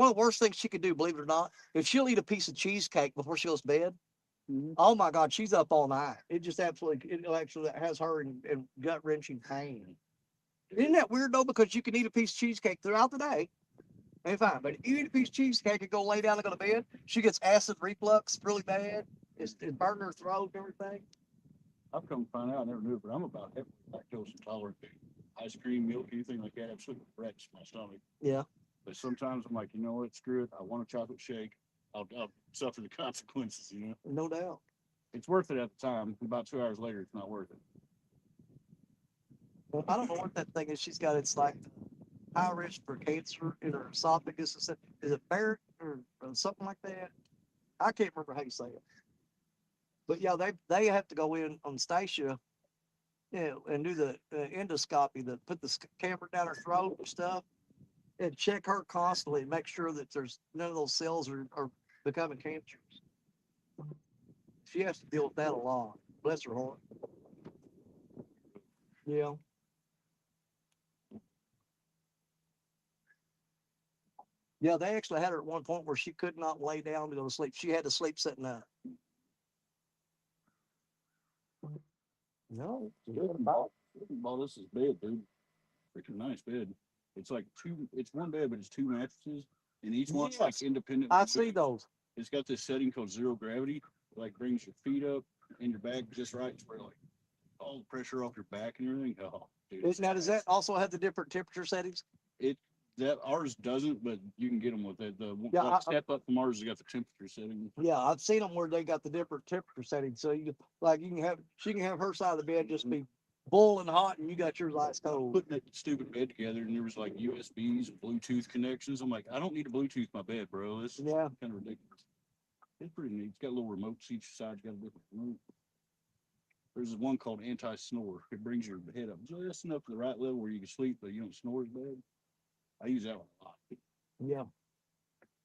of the worst things she could do, believe it or not, if she'll eat a piece of cheesecake before she goes to bed, oh my God, she's up all night. It just absolutely, it actually has her in gut wrenching pain. Isn't that weird though? Because you can eat a piece of cheesecake throughout the day, and fine. But if you eat a piece of cheesecake and go lay down and go to bed, she gets acid reflux really bad. It's burning her throat and everything. I've come to find out, I never knew it, but I'm about heavily lactose intolerant. Ice cream, milk, anything like that absolutely wrecks my stomach. Yeah. But sometimes I'm like, you know what, screw it. I want a chocolate shake. I'll suffer the consequences, you know? No doubt. It's worth it at the time. About 2 hours later, it's not worth it. Well, I don't know what that thing is. She's got, it's like high risk for cancer in her esophagus. Is it Barrett or something like that? I can't remember how you say it. But yeah, they have to go in on Stacia, and do the endoscopy, put the camera down her throat and stuff, and check her constantly, make sure that there's none of those cells are becoming cancerous. She has to deal with that a lot. Bless her heart. Yeah. Yeah, they actually had her at one point where she could not lay down to go to sleep. She had to sleep sitting up. No, Ball, this is bed, dude. Freaking nice bed. It's like it's one bed, but it's two mattresses, and each one's like yes, independent. I see those. It's got this setting called zero gravity. Like brings your feet up and your back just right to where like all the pressure off your back and everything. Oh, dude. Now, does that also have the different temperature settings? It that ours doesn't, but you can get them with it. The Yeah, like, step up from ours has got the temperature setting. Yeah, I've seen them where they got the different temperature settings. So you like you can have she can have her side of the bed just be boiling hot, and you got yours ice cold. Putting that stupid bed together, and there was like USBs and Bluetooth connections. I'm like, I don't need to Bluetooth my bed, bro. This is Yeah, kind of ridiculous. It's pretty neat. It's got little remotes. Each side's got a different remote. There's one called anti-snore. It brings your head up just enough to the right level where you can sleep, but you don't snore as bad. I use that one a lot. yeah.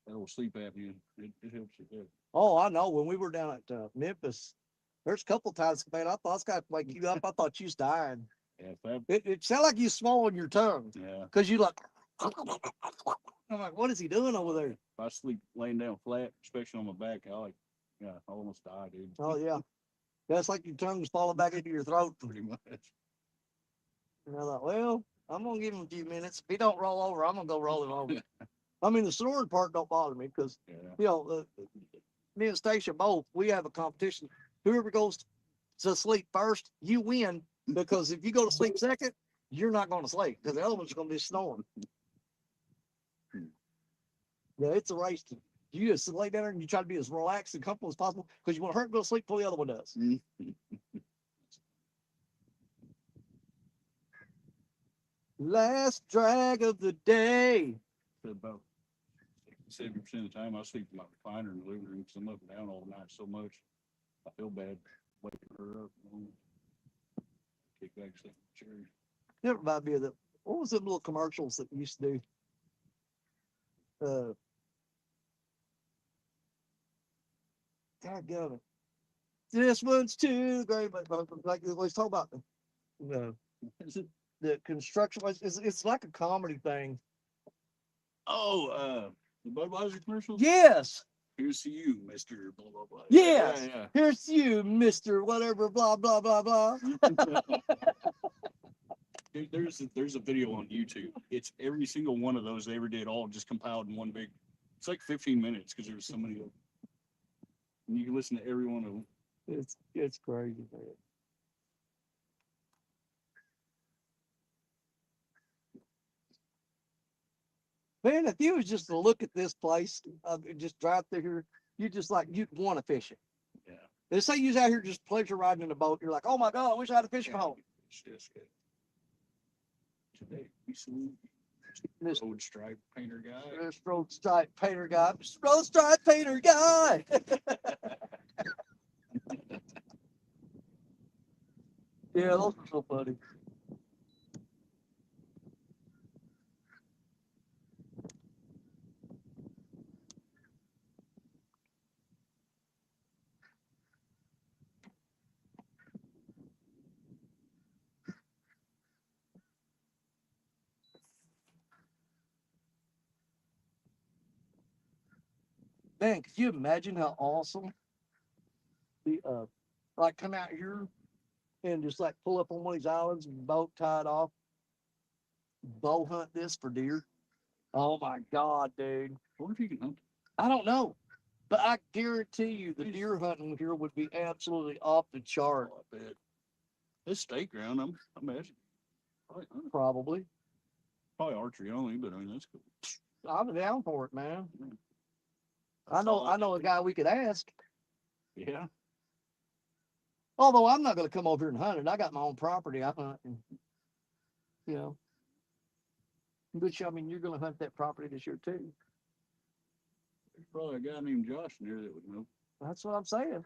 That old sleep apnea, it helps with that. Oh, I know. When we were down at Memphis, there's a couple times, man, I thought I was gonna wake you up. I thought you was dying. Yeah, It sounded like you swallowing your tongue. Yeah. Because you like. I'm like, what is he doing over there? If I sleep laying down flat, especially on my back, I almost die, dude. Oh yeah, that's like your tongue's falling back into your throat. Pretty much. And I thought, well, I'm gonna give him a few minutes. If he don't roll over, I'm gonna go roll him over. I mean, the snoring part don't bother me because you know, me and Stacia both we have a competition. Whoever goes to sleep first, you win. Because if you go to sleep second, you're not going to sleep because the other one's going to be snoring. Yeah, it's a race. You just lay down there and you try to be as relaxed and comfortable as possible because you want her to go to sleep before the other one does. Last drag of the day. About 70% of the time, I sleep in my recliner in the living room because I'm up and down all night so much. I feel bad waking her up. Kick back, sleep in the chair. That reminds me of what was the little commercials that we used to do? God, this one's too great, but like let's talk about the construction. It's like a comedy thing. Oh, the Budweiser commercials? Yes. Here's to you, Mr. Blah, blah, blah. Yes. Yeah. Here's to you, Mr. Whatever, blah, blah, blah, blah. There's a video on YouTube. It's every single one of those they ever did, all just compiled in one big. It's like 15 minutes because there's so many of them. And you can listen to every one of them. It's crazy, man. Man, if you was just to look at this place, just drive through here, you just like you'd want to fish it. Yeah. They say you're out here just pleasure riding in a boat. You're like, oh my God, I wish I had a fishing home. Today, we see this road stripe painter guy. This road stripe painter guy. This road stripe painter guy. Yeah, those are so funny. Man, could you imagine how awesome the like come out here and just like pull up on one of these islands and boat tied off, bow hunt this for deer? Oh my God, dude. I wonder if you can hunt. I don't know. But I guarantee you the deer hunting here would be absolutely off the chart. Oh, I bet. It's state ground, I'm imagining. Probably. Probably archery only, but I mean that's cool. I'm down for it, man. I know a guy we could ask. Yeah. Although I'm not gonna come over here and hunt it. I got my own property. I hunt and, you know. But I mean you're gonna hunt that property this year too. There's probably a guy named Josh in there that would know. That's what I'm saying.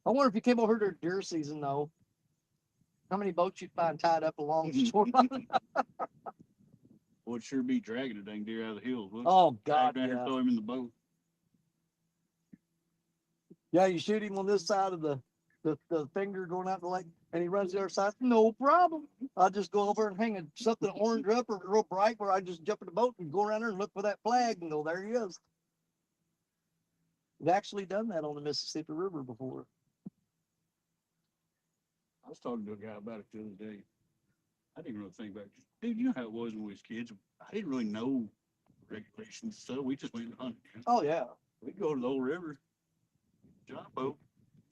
I wonder if you came over here during deer season though, how many boats you'd find tied up along the shore. Well, it'd sure be dragging a dang deer out of the hills. Oh God, yeah. yeah. Throw him in the boat. Yeah, you shoot him on this side of the finger going out the lake, and he runs the other side. No problem. I'll just go over and hang something orange up or real bright where I just jump in the boat and go around there and look for that flag and go, there he is. We've actually done that on the Mississippi River before. I was talking to a guy about it the other day. I didn't really think about it. Dude, you know how it was when we was kids. I didn't really know regulations, so we just went and hunted. Oh yeah. We'd go to the old river, John boat.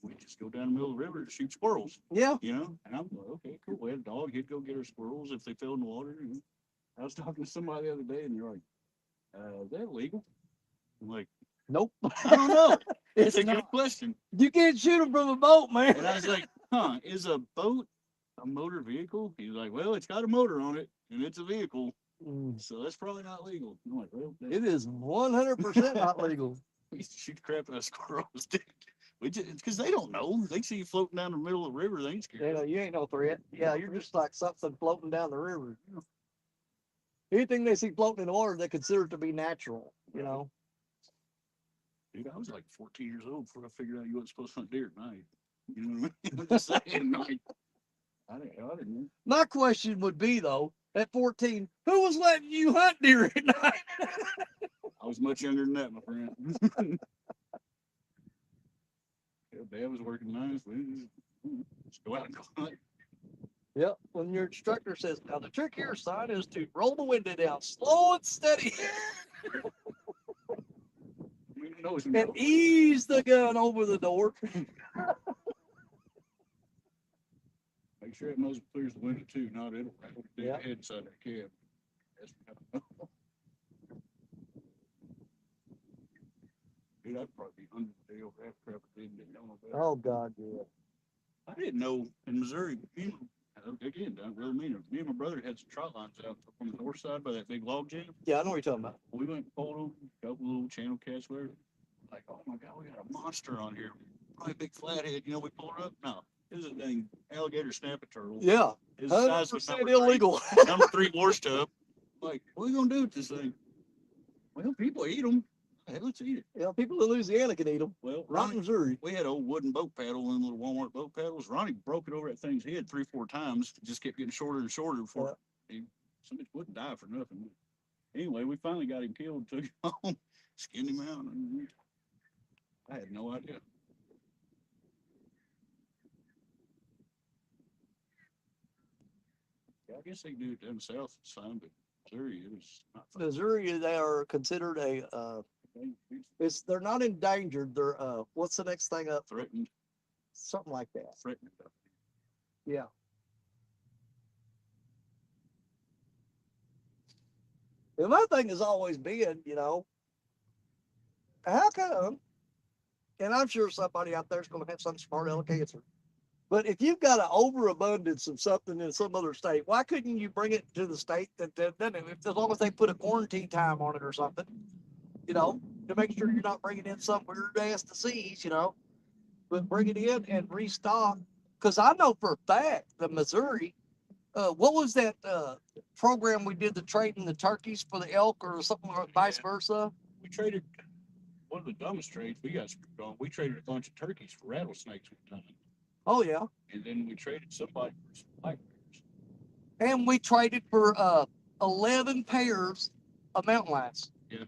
We'd just go down the middle of the river to shoot squirrels. Yeah. You know, and I'm like, okay, cool. We had a dog. He'd go get our squirrels if they fell in the water. And I was talking to somebody the other day, and they're like, "Is that illegal?" I'm like, Nope. I don't know. It's a good not. question. You can't shoot them from a boat, man. And I was like, huh, is a boat a motor vehicle? He's like, well, it's got a motor on it, and it's a vehicle, so that's probably not legal. I'm like, well, It is 100% not legal. we used to shoot the crap out of squirrels, dude. We just, because they don't know. They see you floating down the middle of the river, they ain't scared. You know, you ain't no threat. Yeah, you're just like something floating down the river. Anything they see floating in the water, they consider it to be natural, you know. Dude, I was like 14 years old before I figured out you wasn't supposed to hunt deer at night. You know what I mean? I'm just saying, like, I didn't know. My question would be, though, at 14, who was letting you hunt deer at night? I was much younger than that, my friend. Yeah, Dad was working nights. We just go out and go hunt. Yep. When your instructor says, now the trick here, son, is to roll the window down slow and steady and ease the gun over the door. Make sure it muzzle clears the window too, not it'll rattle the Yep. head inside that cab. That's dude, I'd probably be under the deal after crap I didn't know about. Oh, God, yeah. I didn't know in Missouri, again, don't really mean it. Me and my brother had some trot lines out on the north side by that big log jam. Yeah, I know what you're talking about. We went and pulled them, a couple little channel cats, whatever. Like, oh my God, we got a monster on here. Probably a big flathead. You know, we pulled it up. No, it was a dang alligator snapping turtle. Yeah, It's the size of 100% illegal. number 3 war stuff. Like, what are we gonna do with this thing? Well, people eat them. Hey, let's eat it. Yeah, people in Louisiana can eat them. Well, Not in Ronnie, Missouri. we had an old wooden boat paddle, one of them little Walmart boat paddles. Ronnie broke it over that thing's head 3-4 times. It just kept getting shorter and shorter before somebody wouldn't die for nothing. Anyway, we finally got him killed, took him home, skinned him out. I had no idea. Yeah, I guess they do it down south some, but Missouri, it was not fun. Missouri, they are considered a, they're not endangered. They're, what's the next thing up? Threatened. Something like that. Threatened. Yeah. And my thing has always been, you know, how come, and I'm sure somebody out there is going to have some smart aleck answer, but if you've got an overabundance of something in some other state, why couldn't you bring it to the state that doesn't, as long as they put a quarantine time on it or something, you know, to make sure you're not bringing in some weird ass disease, you know, but bring it in and restock. Because I know for a fact that Missouri, what was that program we did, the trading the turkeys for the elk or something, or vice versa? We traded one of the dumbest trades we got screwed on. We traded a bunch of turkeys for rattlesnakes one time. Oh yeah. And then we traded somebody for some black bears. And we traded for 11 pairs of mountain lions. Yeah.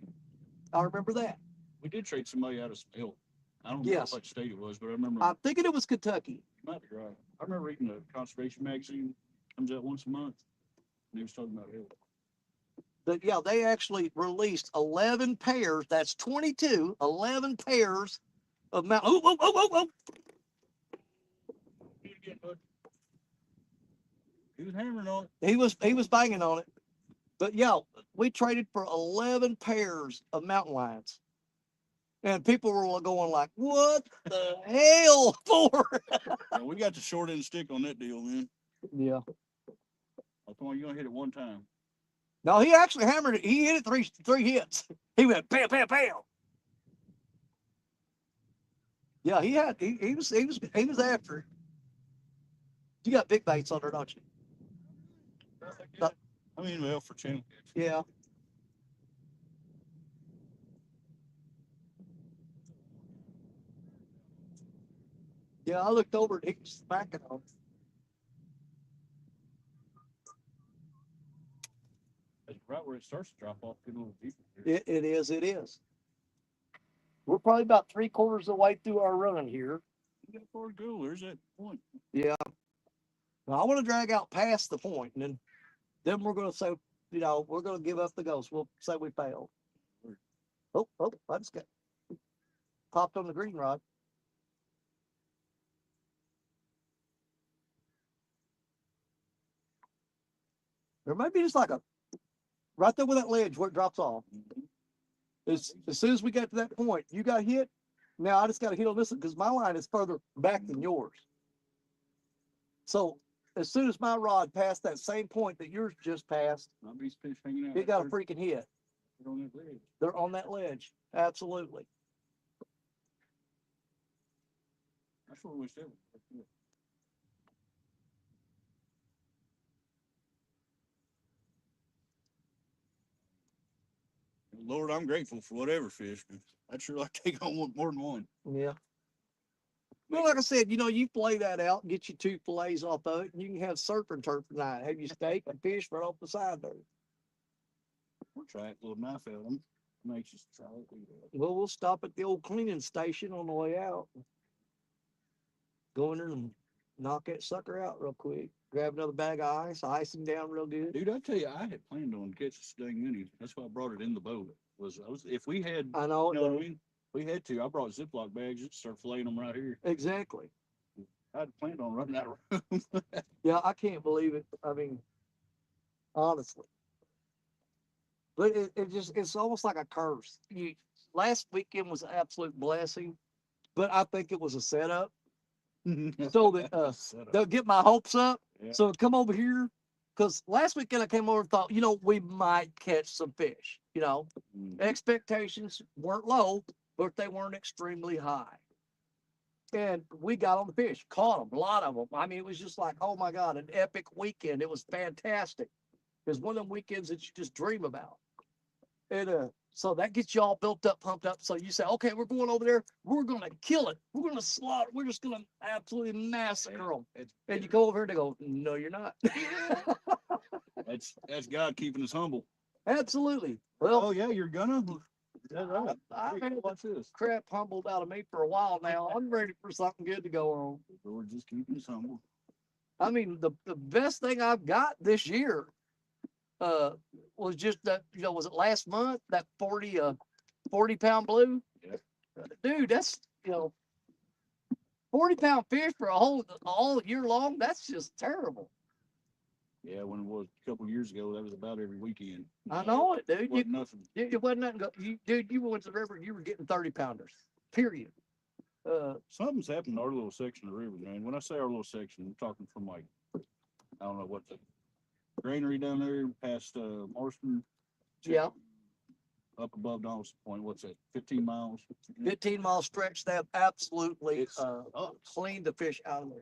I remember that. We did trade somebody out of some elk. I don't remember what state it was, but I remember. I'm thinking it was Kentucky. You might be right. I remember reading a conservation magazine, comes out once a month, and they was talking about elk. But yeah, they actually released 11 pairs. That's 22, 11 pairs of mountain. Oh. He was hammering on it. He was banging on it. But yeah, we traded for 11 pairs of mountain lions. And people were going like, what the hell for? Yeah, we got the short end stick on that deal, man. Yeah. I thought you're going to hit it one time. No, he actually hammered it. He hit it three hits. He went bam, bam, bam. Yeah, he was after it. You got big baits on there, don't you? I mean, well, for channel catch. Yeah. Yeah, I looked over and he was smacking on it. That's right where it starts to drop off, get a little deeper. It is. We're probably about 3/4 of the way through our run here. You got far to go. There's that point. Yeah. Now, I want to drag out past the point, and then we're going to say, you know, we're going to give up the ghost. We'll say we failed. Oh, I just got popped on the green rod. There might be just like a right there with that ledge where it drops off. As soon as we got to that point, you got hit. Now I just got to hit on this one because my line is further back than yours. So as soon as my rod passed that same point that yours just passed, it got a freaking hit. They're on that ledge. Absolutely. That's what we said. Lord, I'm grateful for whatever fish, but I'd sure like to take on more than one. Yeah. Well, like I said, you know, you play that out, get you 2 fillets off of it, and you can have surf and turf tonight. Have you steak and fish right off the side there. We'll try it, little knife out them. Makes us try it. Well, we'll stop at the old cleaning station on the way out. Go in there and knock that sucker out real quick. Grab another bag of ice him down real good. Dude, I tell you, I had planned on catching this dang mini. That's why I brought it in the boat. If we had, I know, you know what I mean? We had to. I brought Ziploc bags and start filleting them right here. Exactly. I had planned on running out of room. Yeah, I can't believe it. I mean, honestly. But it's almost like a curse. Last weekend was an absolute blessing, but I think it was a setup. So that they'll get my hopes up. Yeah. So come over here. Because last weekend I came over and thought, you know, we might catch some fish. You know, expectations weren't low, but they weren't extremely high. And we got on the fish, caught them, a lot of them. I mean, it was just like, oh my God, an epic weekend. It was fantastic. It was one of them weekends that you just dream about. And so that gets you all built up, pumped up. So you say, okay, we're going over there. We're going to kill it. We're going to slaughter. We're just going to absolutely massacre them. And you go over here and they go, no, you're not. That's God keeping us humble. Absolutely. Well, oh yeah, you're gonna. I've had this crap humbled out of me for a while now. I'm ready for something good to go on. We're just keeping us humble. I mean, the best thing I've got this year was just that, you know, was it last month, that 40-pound blue? Yeah. Dude, that's, you know, 40-pound fish for all year long. That's just terrible. Yeah, when it was a couple of years ago, that was about every weekend. I know it, dude. It wasn't nothing. It wasn't nothing. Dude, you went to the river, you were getting 30-pounders, period. Something's happened to our little section of the river, man. When I say our little section, I'm talking from like, I don't know what the granary down there past Marston. Yeah. Up above Donaldson Point. What's that? 15 miles. 15-mile stretch. They have absolutely cleaned the fish out of there.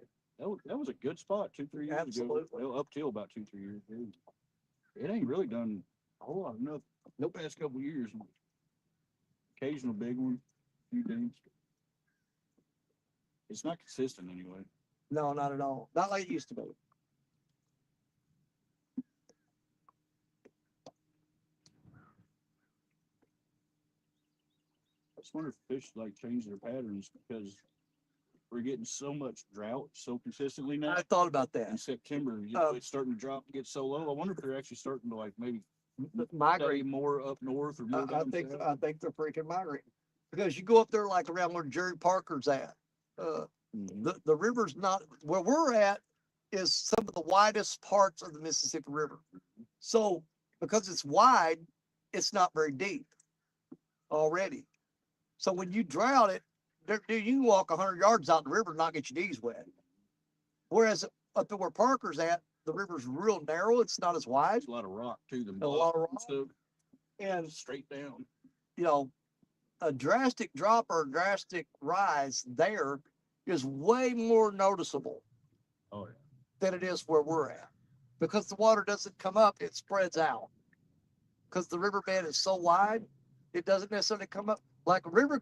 That was a good spot 2-3 years absolutely. ago. Well, up till about 2-3 years ago. It ain't really done a whole lot of nothing. No past couple of years. Occasional big one, few things. It's not consistent anyway. No, not at all. Not like it used to be. I just wonder if fish like change their patterns because we're getting so much drought so consistently now. I thought about that. In September, you know, it's starting to drop and get so low. I wonder if they're actually starting to like maybe migrate more up north or more I think they're freaking migrating because you go up there like around where Jerry Parker's at. The river's not where we're at is some of the widest parts of the Mississippi River. So because it's wide, it's not very deep already. So when you drought it, dude, you can walk 100 yards out in the river and not get your knees wet. Whereas up to where Parker's at, the river's real narrow. It's not as wide. There's a lot of rock too. A lot of rock. And straight down. You know, a drastic drop or a drastic rise there is way more noticeable than it is where we're at. Because the water doesn't come up, it spreads out. Because the riverbed is so wide, it doesn't necessarily come up. Like a river,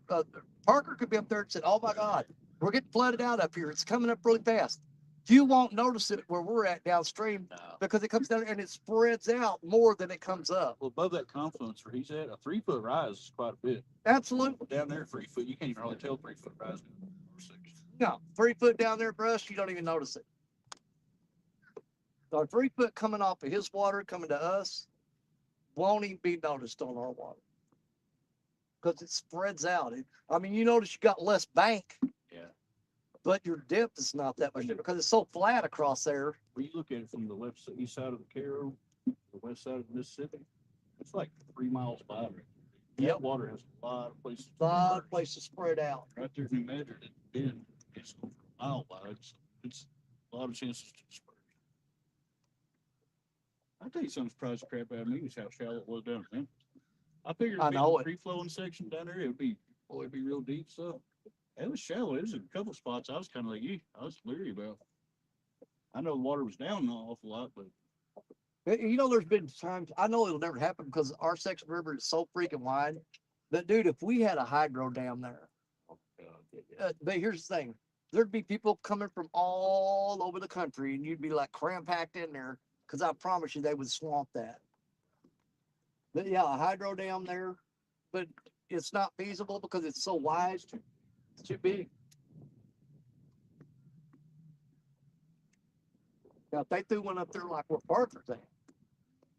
Parker could be up there and said, oh my God, we're getting flooded out up here. It's coming up really fast. You won't notice it where we're at downstream because it comes down and it spreads out more than it comes up. Well, above that confluence where he's at, a 3-foot rise is quite a bit. Absolutely. Down there, 3 foot, you can't even really tell 3-foot rise. No, 3 foot down there for us, you don't even notice it. Our 3 foot coming off of his water coming to us won't even be noticed on our water because it spreads out. I mean, you notice you got less bank. Yeah. But your depth is not that much different because it's so flat across there. When you look at it from the east side of the Caro, the west side of Mississippi, it's like 3 miles wide. That water has a lot of places. A lot of places spread out. Right there, New Madrid, at the bend, it's over a mile wide. So it's a lot of chances to disperse. I tell you something surprised the crap out of me is how shallow it was down there. I figured it'd be a free flowing section down there. It'd be real deep stuff. It was shallow. It was a couple spots I was kind of like, I was leery about. I know the water was down an awful lot, but you know, there's been times I know it'll never happen because our section of the river is so freaking wide. But dude, if we had a hydro dam there, but here's the thing: there'd be people coming from all over the country, and you'd be like cram packed in there because I promise you they would swamp that. But yeah, a hydro dam there, but it's not feasible because it's so wide. It's too big. Now, if they threw one up there like where Parker's at,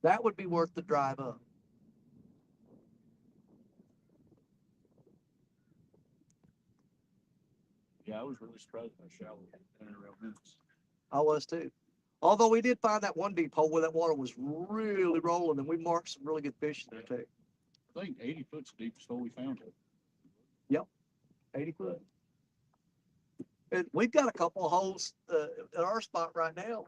that would be worth the drive up. Yeah, I was really surprised how shallow it was around minutes. I was too. Although we did find that one deep hole where that water was really rolling, and we marked some really good fish there too. I think 80 foot's the deepest hole we found. Yep, 80 foot. And we've got a couple of holes at our spot right now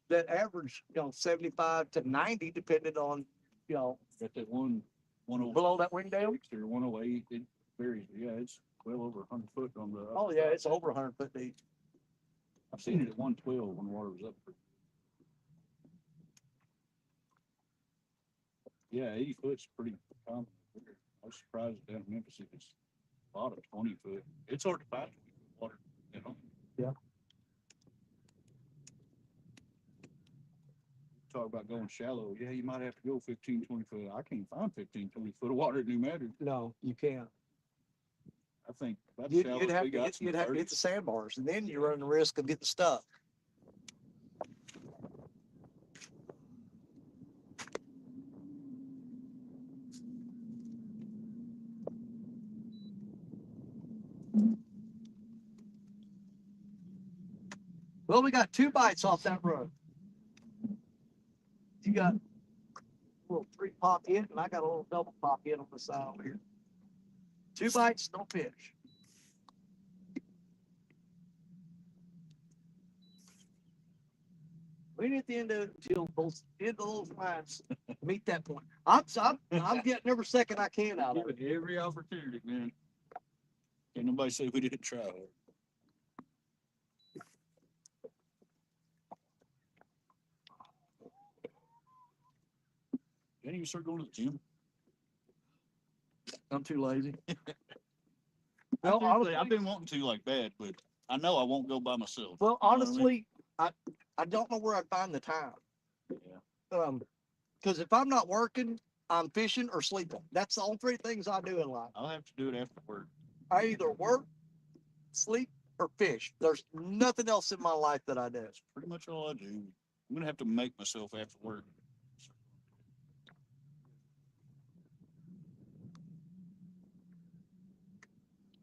that average, 75 to 90, depending on, Got that one below that wing dam. Or 108. It varies. Yeah, it's well over 100 foot on the. Oh yeah, it's over 100 foot deep. I've seen it at 112 when the water was up. Yeah, 80 foot's pretty common. I was surprised down in Memphis it's a lot of 20 foot. It's hard to find water, Yeah. Talk about going shallow. Yeah, you might have to go 15, 20 foot. I can't find 15, 20 foot of water at New Madrid. No, you can't. I think that's You'd shallow. have to hit the sandbars, and then you run the risk of getting stuck. Well, we got 2 bites off that run. You got a little 3 pop in, and I got a little double pop in on the side over here. 2 bites, no fish. We ain't at the end of it until those lines meet that point. I'm getting every second I can out of it. Every opportunity, man. Can't nobody say we didn't try hard. Can't even start going to the gym. I'm too lazy. No, honestly, I've been wanting to like bad, but I know I won't go by myself. Well, honestly, I don't know where I'd find the time. Yeah. Because if I'm not working, I'm fishing or sleeping. That's the only 3 things I do in life. I'll have to do it after work. I either work, sleep, or fish. There's nothing else in my life that I do. That's pretty much all I do. I'm gonna have to make myself after work.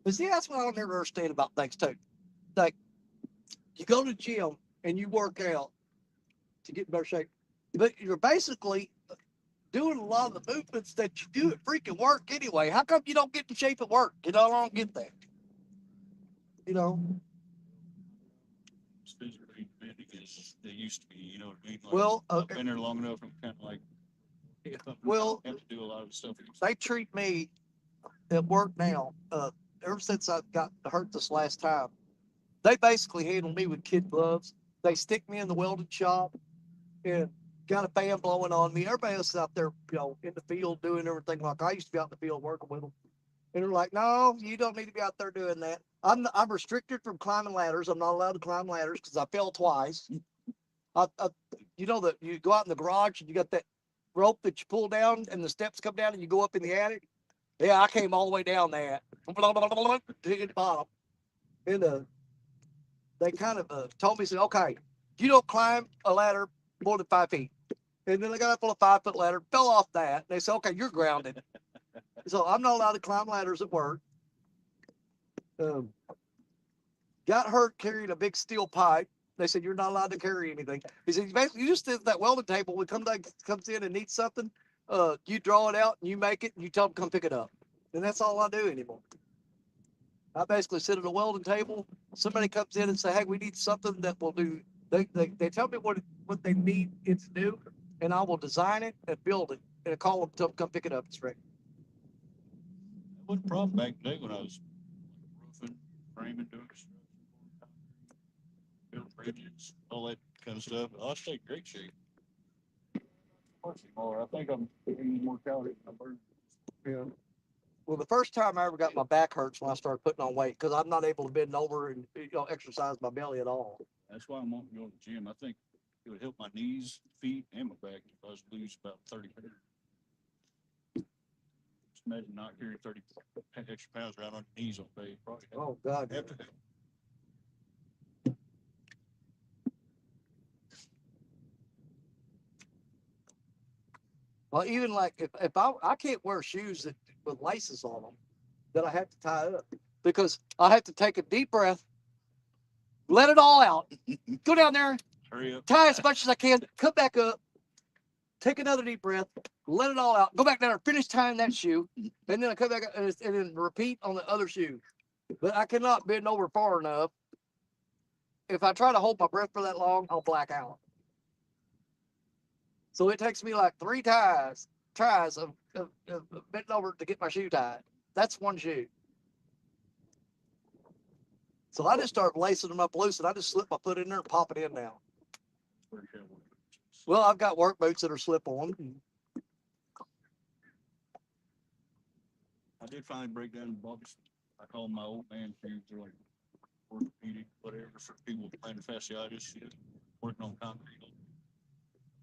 But see, that's what I don't ever understand about things too. Like, you go to the gym and you work out to get in better shape, but you're basically doing a lot of the movements that you do at freaking work anyway. How come you don't get in shape at work? I don't get that. It's physically demanding as they used to be. You know what I mean? Like, Well, I've been there long enough. I'm kind of like, I have to do a lot of stuff. They treat me at work now. Ever since I got hurt this last time, they basically handle me with kid gloves. They stick me in the welding shop and got a fan blowing on me. Everybody else is out there, in the field doing everything like I used to be out in the field working with them. And they're like, no, you don't need to be out there doing that. I'm restricted from climbing ladders. I'm not allowed to climb ladders because I fell twice. You know that you go out in the garage and you got that rope that you pull down and the steps come down and you go up in the attic. Yeah, I came all the way down that to the bottom. And they kind of told me, said, okay, you don't climb a ladder more than 5 feet. And then I got up on a 5-foot ladder, fell off that. They said, okay, you're grounded. So I'm not allowed to climb ladders at work. Got hurt carrying a big steel pipe. They said, you're not allowed to carry anything. He said, basically, you just did that welding table. When comes in and needs something, you draw it out and you make it and you tell them to come pick it up. And that's all I do anymore. I basically sit at a welding table. Somebody comes in and say, hey, we need something that will do. They tell me what they need it to do, and I will design it and build it. And I call them, tell them come pick it up. It's ready. That was a problem back in the day when I was roofing, framing, doing construction, building bridges, all that kind of stuff. I stay in great shape. Anymore. I think I'm eating more calories than I burn. Yeah. Well, the first time I ever got my back hurts when I started putting on weight because I'm not able to bend over and exercise my belly at all. That's why I'm wanting to go to the gym. I think it would help my knees, feet, and my back if I was to lose about 30 pounds. Just imagine not carrying 30 extra pounds around on your knees all day. Probably Oh God. have to. Well, even like if I can't wear shoes that with laces on them that I have to tie up because I have to take a deep breath, let it all out, go down there, Hurry up. tie as much as I can, come back up, take another deep breath, let it all out, go back down there, finish tying that shoe, and then I come back up and then repeat on the other shoe. But I cannot bend over far enough. If I try to hold my breath for that long, I'll black out. So it takes me like 3 tries of bending over to get my shoe tied. That's one shoe. So I just start lacing them up loose and I just slip my foot in there and pop it in now. Well, I've got work boots that are slip on. I did finally break down and bought me some, I call them my old man shoes. They're like orthopedic, whatever, for people with plantar fasciitis, working on concrete.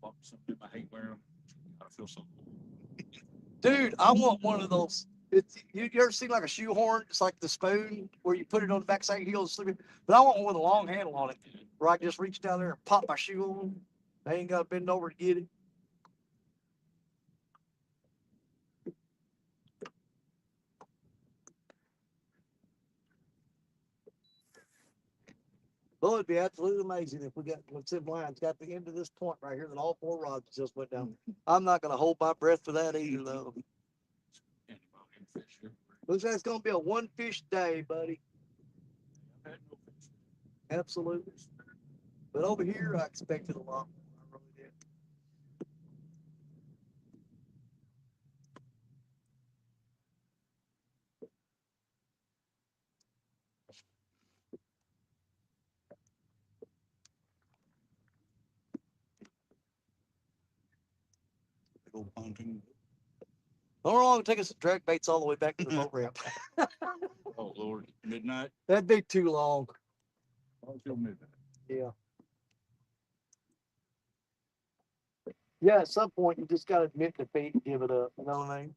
Bought me something. I hate wearing them. I feel so cool. Dude, I want one of those. You ever seen like a shoehorn? It's like the spoon where you put it on the backside of your heel. But I want one with a long handle on it where I can just reach down there and pop my shoe on. I ain't got to bend over to get it. Well, it'd be absolutely amazing if we got Sim Lions got the end of this point right here that all 4 rods just went down. I'm not going to hold my breath for that either, though. Looks like it's going to be a 1-fish day, buddy. Absolutely. But over here, I expected a lot more. I really did. Big old pontoon. How long would it take us to drag baits all the way back to the boat ramp? Oh, Lord. Midnight? That'd be too long. Until midnight. Yeah. Yeah, at some point, you just got to admit defeat and give it up. You know what I mean?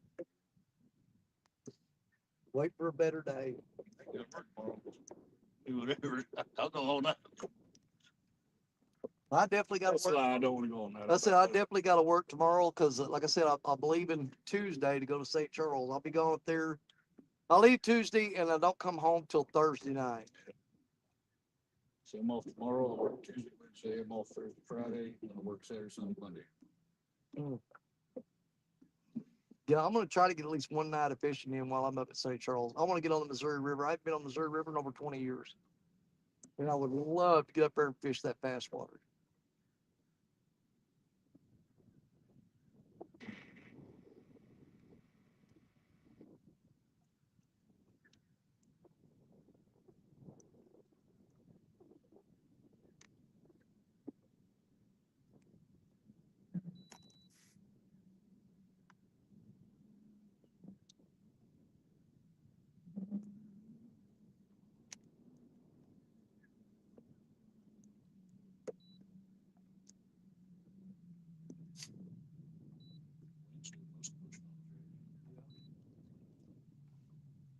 Wait for a better day. I got work tomorrow. Do whatever. I'll go all night. I definitely got to work. I don't want to go all night. I said I definitely got to work tomorrow because, like I said, I'm leaving Tuesday to go to St. Charles. I'll be going up there. I leave Tuesday and I don't come home till Thursday night. So I'm off tomorrow. I work Tuesday, Wednesday. I'm off Thursday, Friday. And I work Saturday, Sunday, Monday. Yeah, I'm going to try to get at least one night of fishing in while I'm up at St. Charles. I want to get on the Missouri River. I haven't been on the Missouri River in over 20 years. And I would love to get up there and fish that fast water.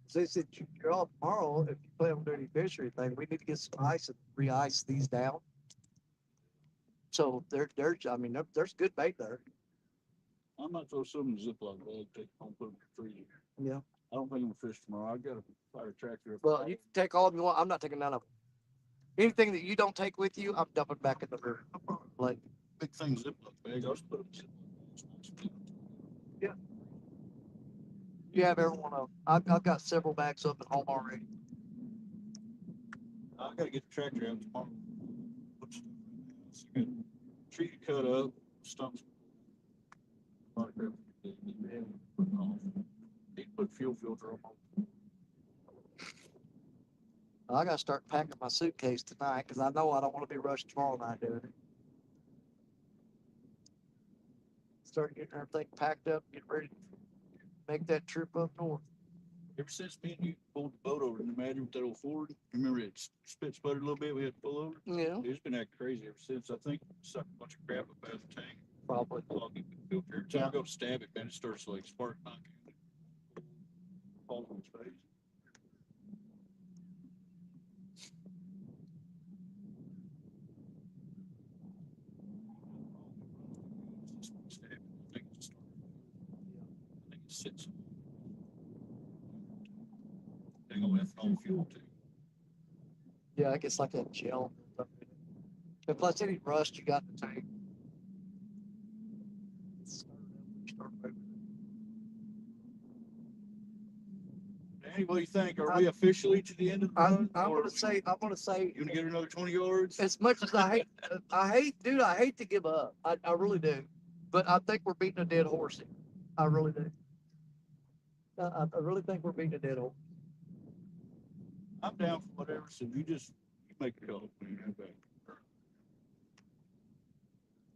So they said, you're off tomorrow. If you plan on doing any fish or anything, we need to get some ice and re-ice these down. So there's I mean there's good bait there. I might throw some in the Ziploc bag, take home, put them in the freezer. Yeah. I don't think I'm gonna fish tomorrow. I got a fire tractor. Well, you can take all of you want. I'm not taking none of them. Anything that you don't take with you, I'm dumping back in the river. Like, big thing Ziploc bag. I'll just put them in Ziploc bags. yeah. You have every one of them. I've got several bags up at home already. I gotta get the tractor out tomorrow. Put stuff in the house. I got tree to cut up, stumps. A lot of crap. Need to put fuel filter on. I got to start packing my suitcase tonight because I know I don't want to be rushed tomorrow night doing it. Start getting everything packed up, get ready to make that trip up north. Ever since me and you pulled the boat over in the Imagine with that old Ford, remember it sputtered a little bit, we had to pull over? Yeah. It's been acting crazy ever since. I think sucked a bunch of crap up out of the tank. Probably. Clogging the filter. Every time I go to stab it, man, it starts like spark knocking. Falls on its face. I think it sits. Dang on ethanol fuel too. Yeah, it gets like that gel. And plus any rust you got in the tank. Danny, what do you think? Are we officially to the end of the run? I'm gonna say you wanna get another 20 yards? as much as dude, I hate to give up. I really do. But I think we're beating a dead horse here. I really do. I really think we're beating a dead horse. I'm down for whatever, so you make a call when you get back.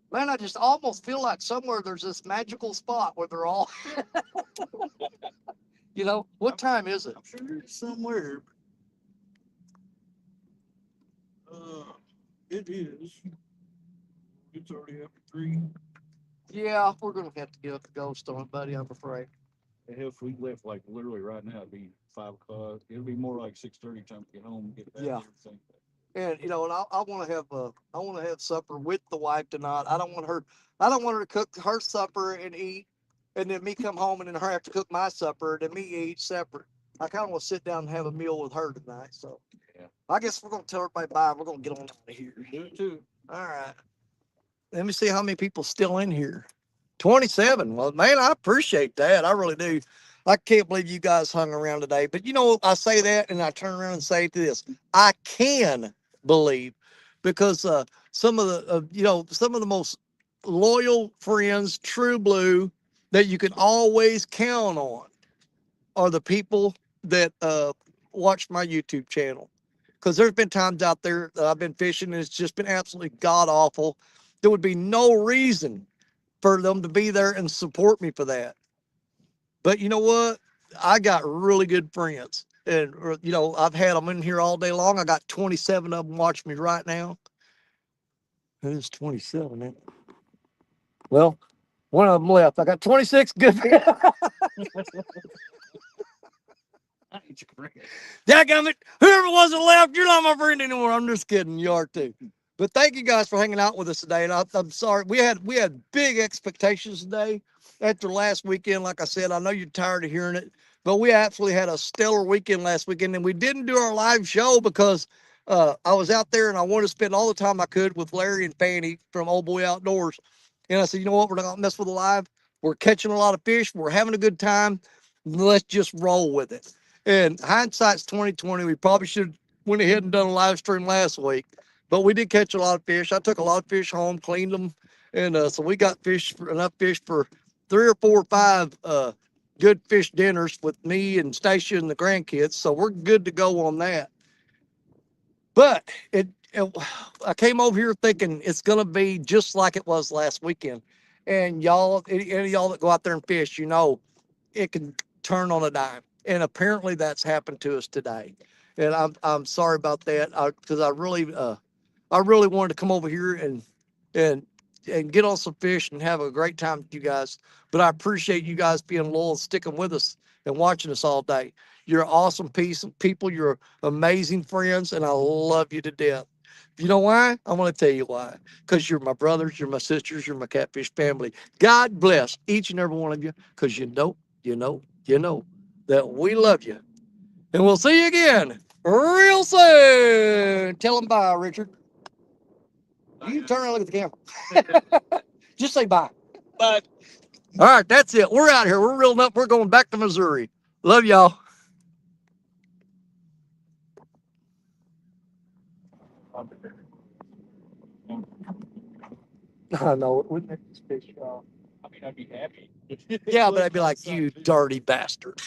Man, I just almost feel like somewhere there's this magical spot where they're all you know, what time is it? I'm sure it's somewhere. It is. It's already after 3. Yeah, we're gonna have to get up the ghost on it, buddy, I'm afraid. Hell, if we left like literally right now, it'd be 5 o'clock. It'll be more like 6:30 time to get home and get back Yeah. and everything. And you know, and I want to have supper with the wife tonight. I don't want her to cook her supper and eat, and then me come home and then her have to cook my supper and then me eat separate. I kind of want to sit down and have a meal with her tonight. So Yeah. I guess we're gonna tell everybody bye. We're gonna get on out of here. Do it too. All right. Let me see how many people still in here. 27. Well, man, I appreciate that. I really do. I can't believe you guys hung around today. But you know, I say that and I turn around and say this. I can believe because some of some of the most loyal friends, true blue, that you can always count on are the people that watch my YouTube channel. Because there's been times out there that I've been fishing and it's just been absolutely god awful. There would be no reason for them to be there and support me for that. But you know what? I got really good friends. And, you know, I've had them in here all day long. I got 27 of them watching me right now. It's 27, man. Well, one of them left. I got 26 good. I ain't your friend. Dadgummit, whoever wasn't left, you're not my friend anymore. I'm just kidding. You are too. But thank you guys for hanging out with us today. And I'm sorry. We had big expectations today after last weekend. Like I said, I know you're tired of hearing it, but we absolutely had a stellar weekend last weekend. And we didn't do our live show because I was out there and I wanted to spend all the time I could with Larry and Fanny from Old Boy Outdoors. And I said, you know what? We're not going to mess with the live. We're catching a lot of fish. We're having a good time. Let's just roll with it. And hindsight's 2020. We probably should have went ahead and done a live stream last week, but we did catch a lot of fish. I took a lot of fish home, cleaned them, and so we got enough fish for 3 or 4 or 5 good fish dinners with me and Stacia and the grandkids. So we're good to go on that. But I came over here thinking it's gonna be just like it was last weekend. And y'all, any of y'all that go out there and fish, you know, it can turn on a dime. And apparently that's happened to us today. And I'm sorry about that because I really wanted to come over here and and get on some fish and have a great time with you guys. But I appreciate you guys being loyal and sticking with us and watching us all day. You're an awesome piece of people. You're amazing friends, and I love you to death. You know why? I'm going to tell you why. Because you're my brothers, you're my sisters, you're my catfish family. God bless each and every one of you because you know that we love you. And we'll see you again real soon. Tell them bye, Richard. You can turn around and look at the camera. Just say bye. But All right, that's it. We're out here. We're reeling up. We're going back to Missouri. Love y'all. I know. Wouldn't that just piss you off? I mean, I'd be happy. Yeah, but I'd be like, you dirty bastard.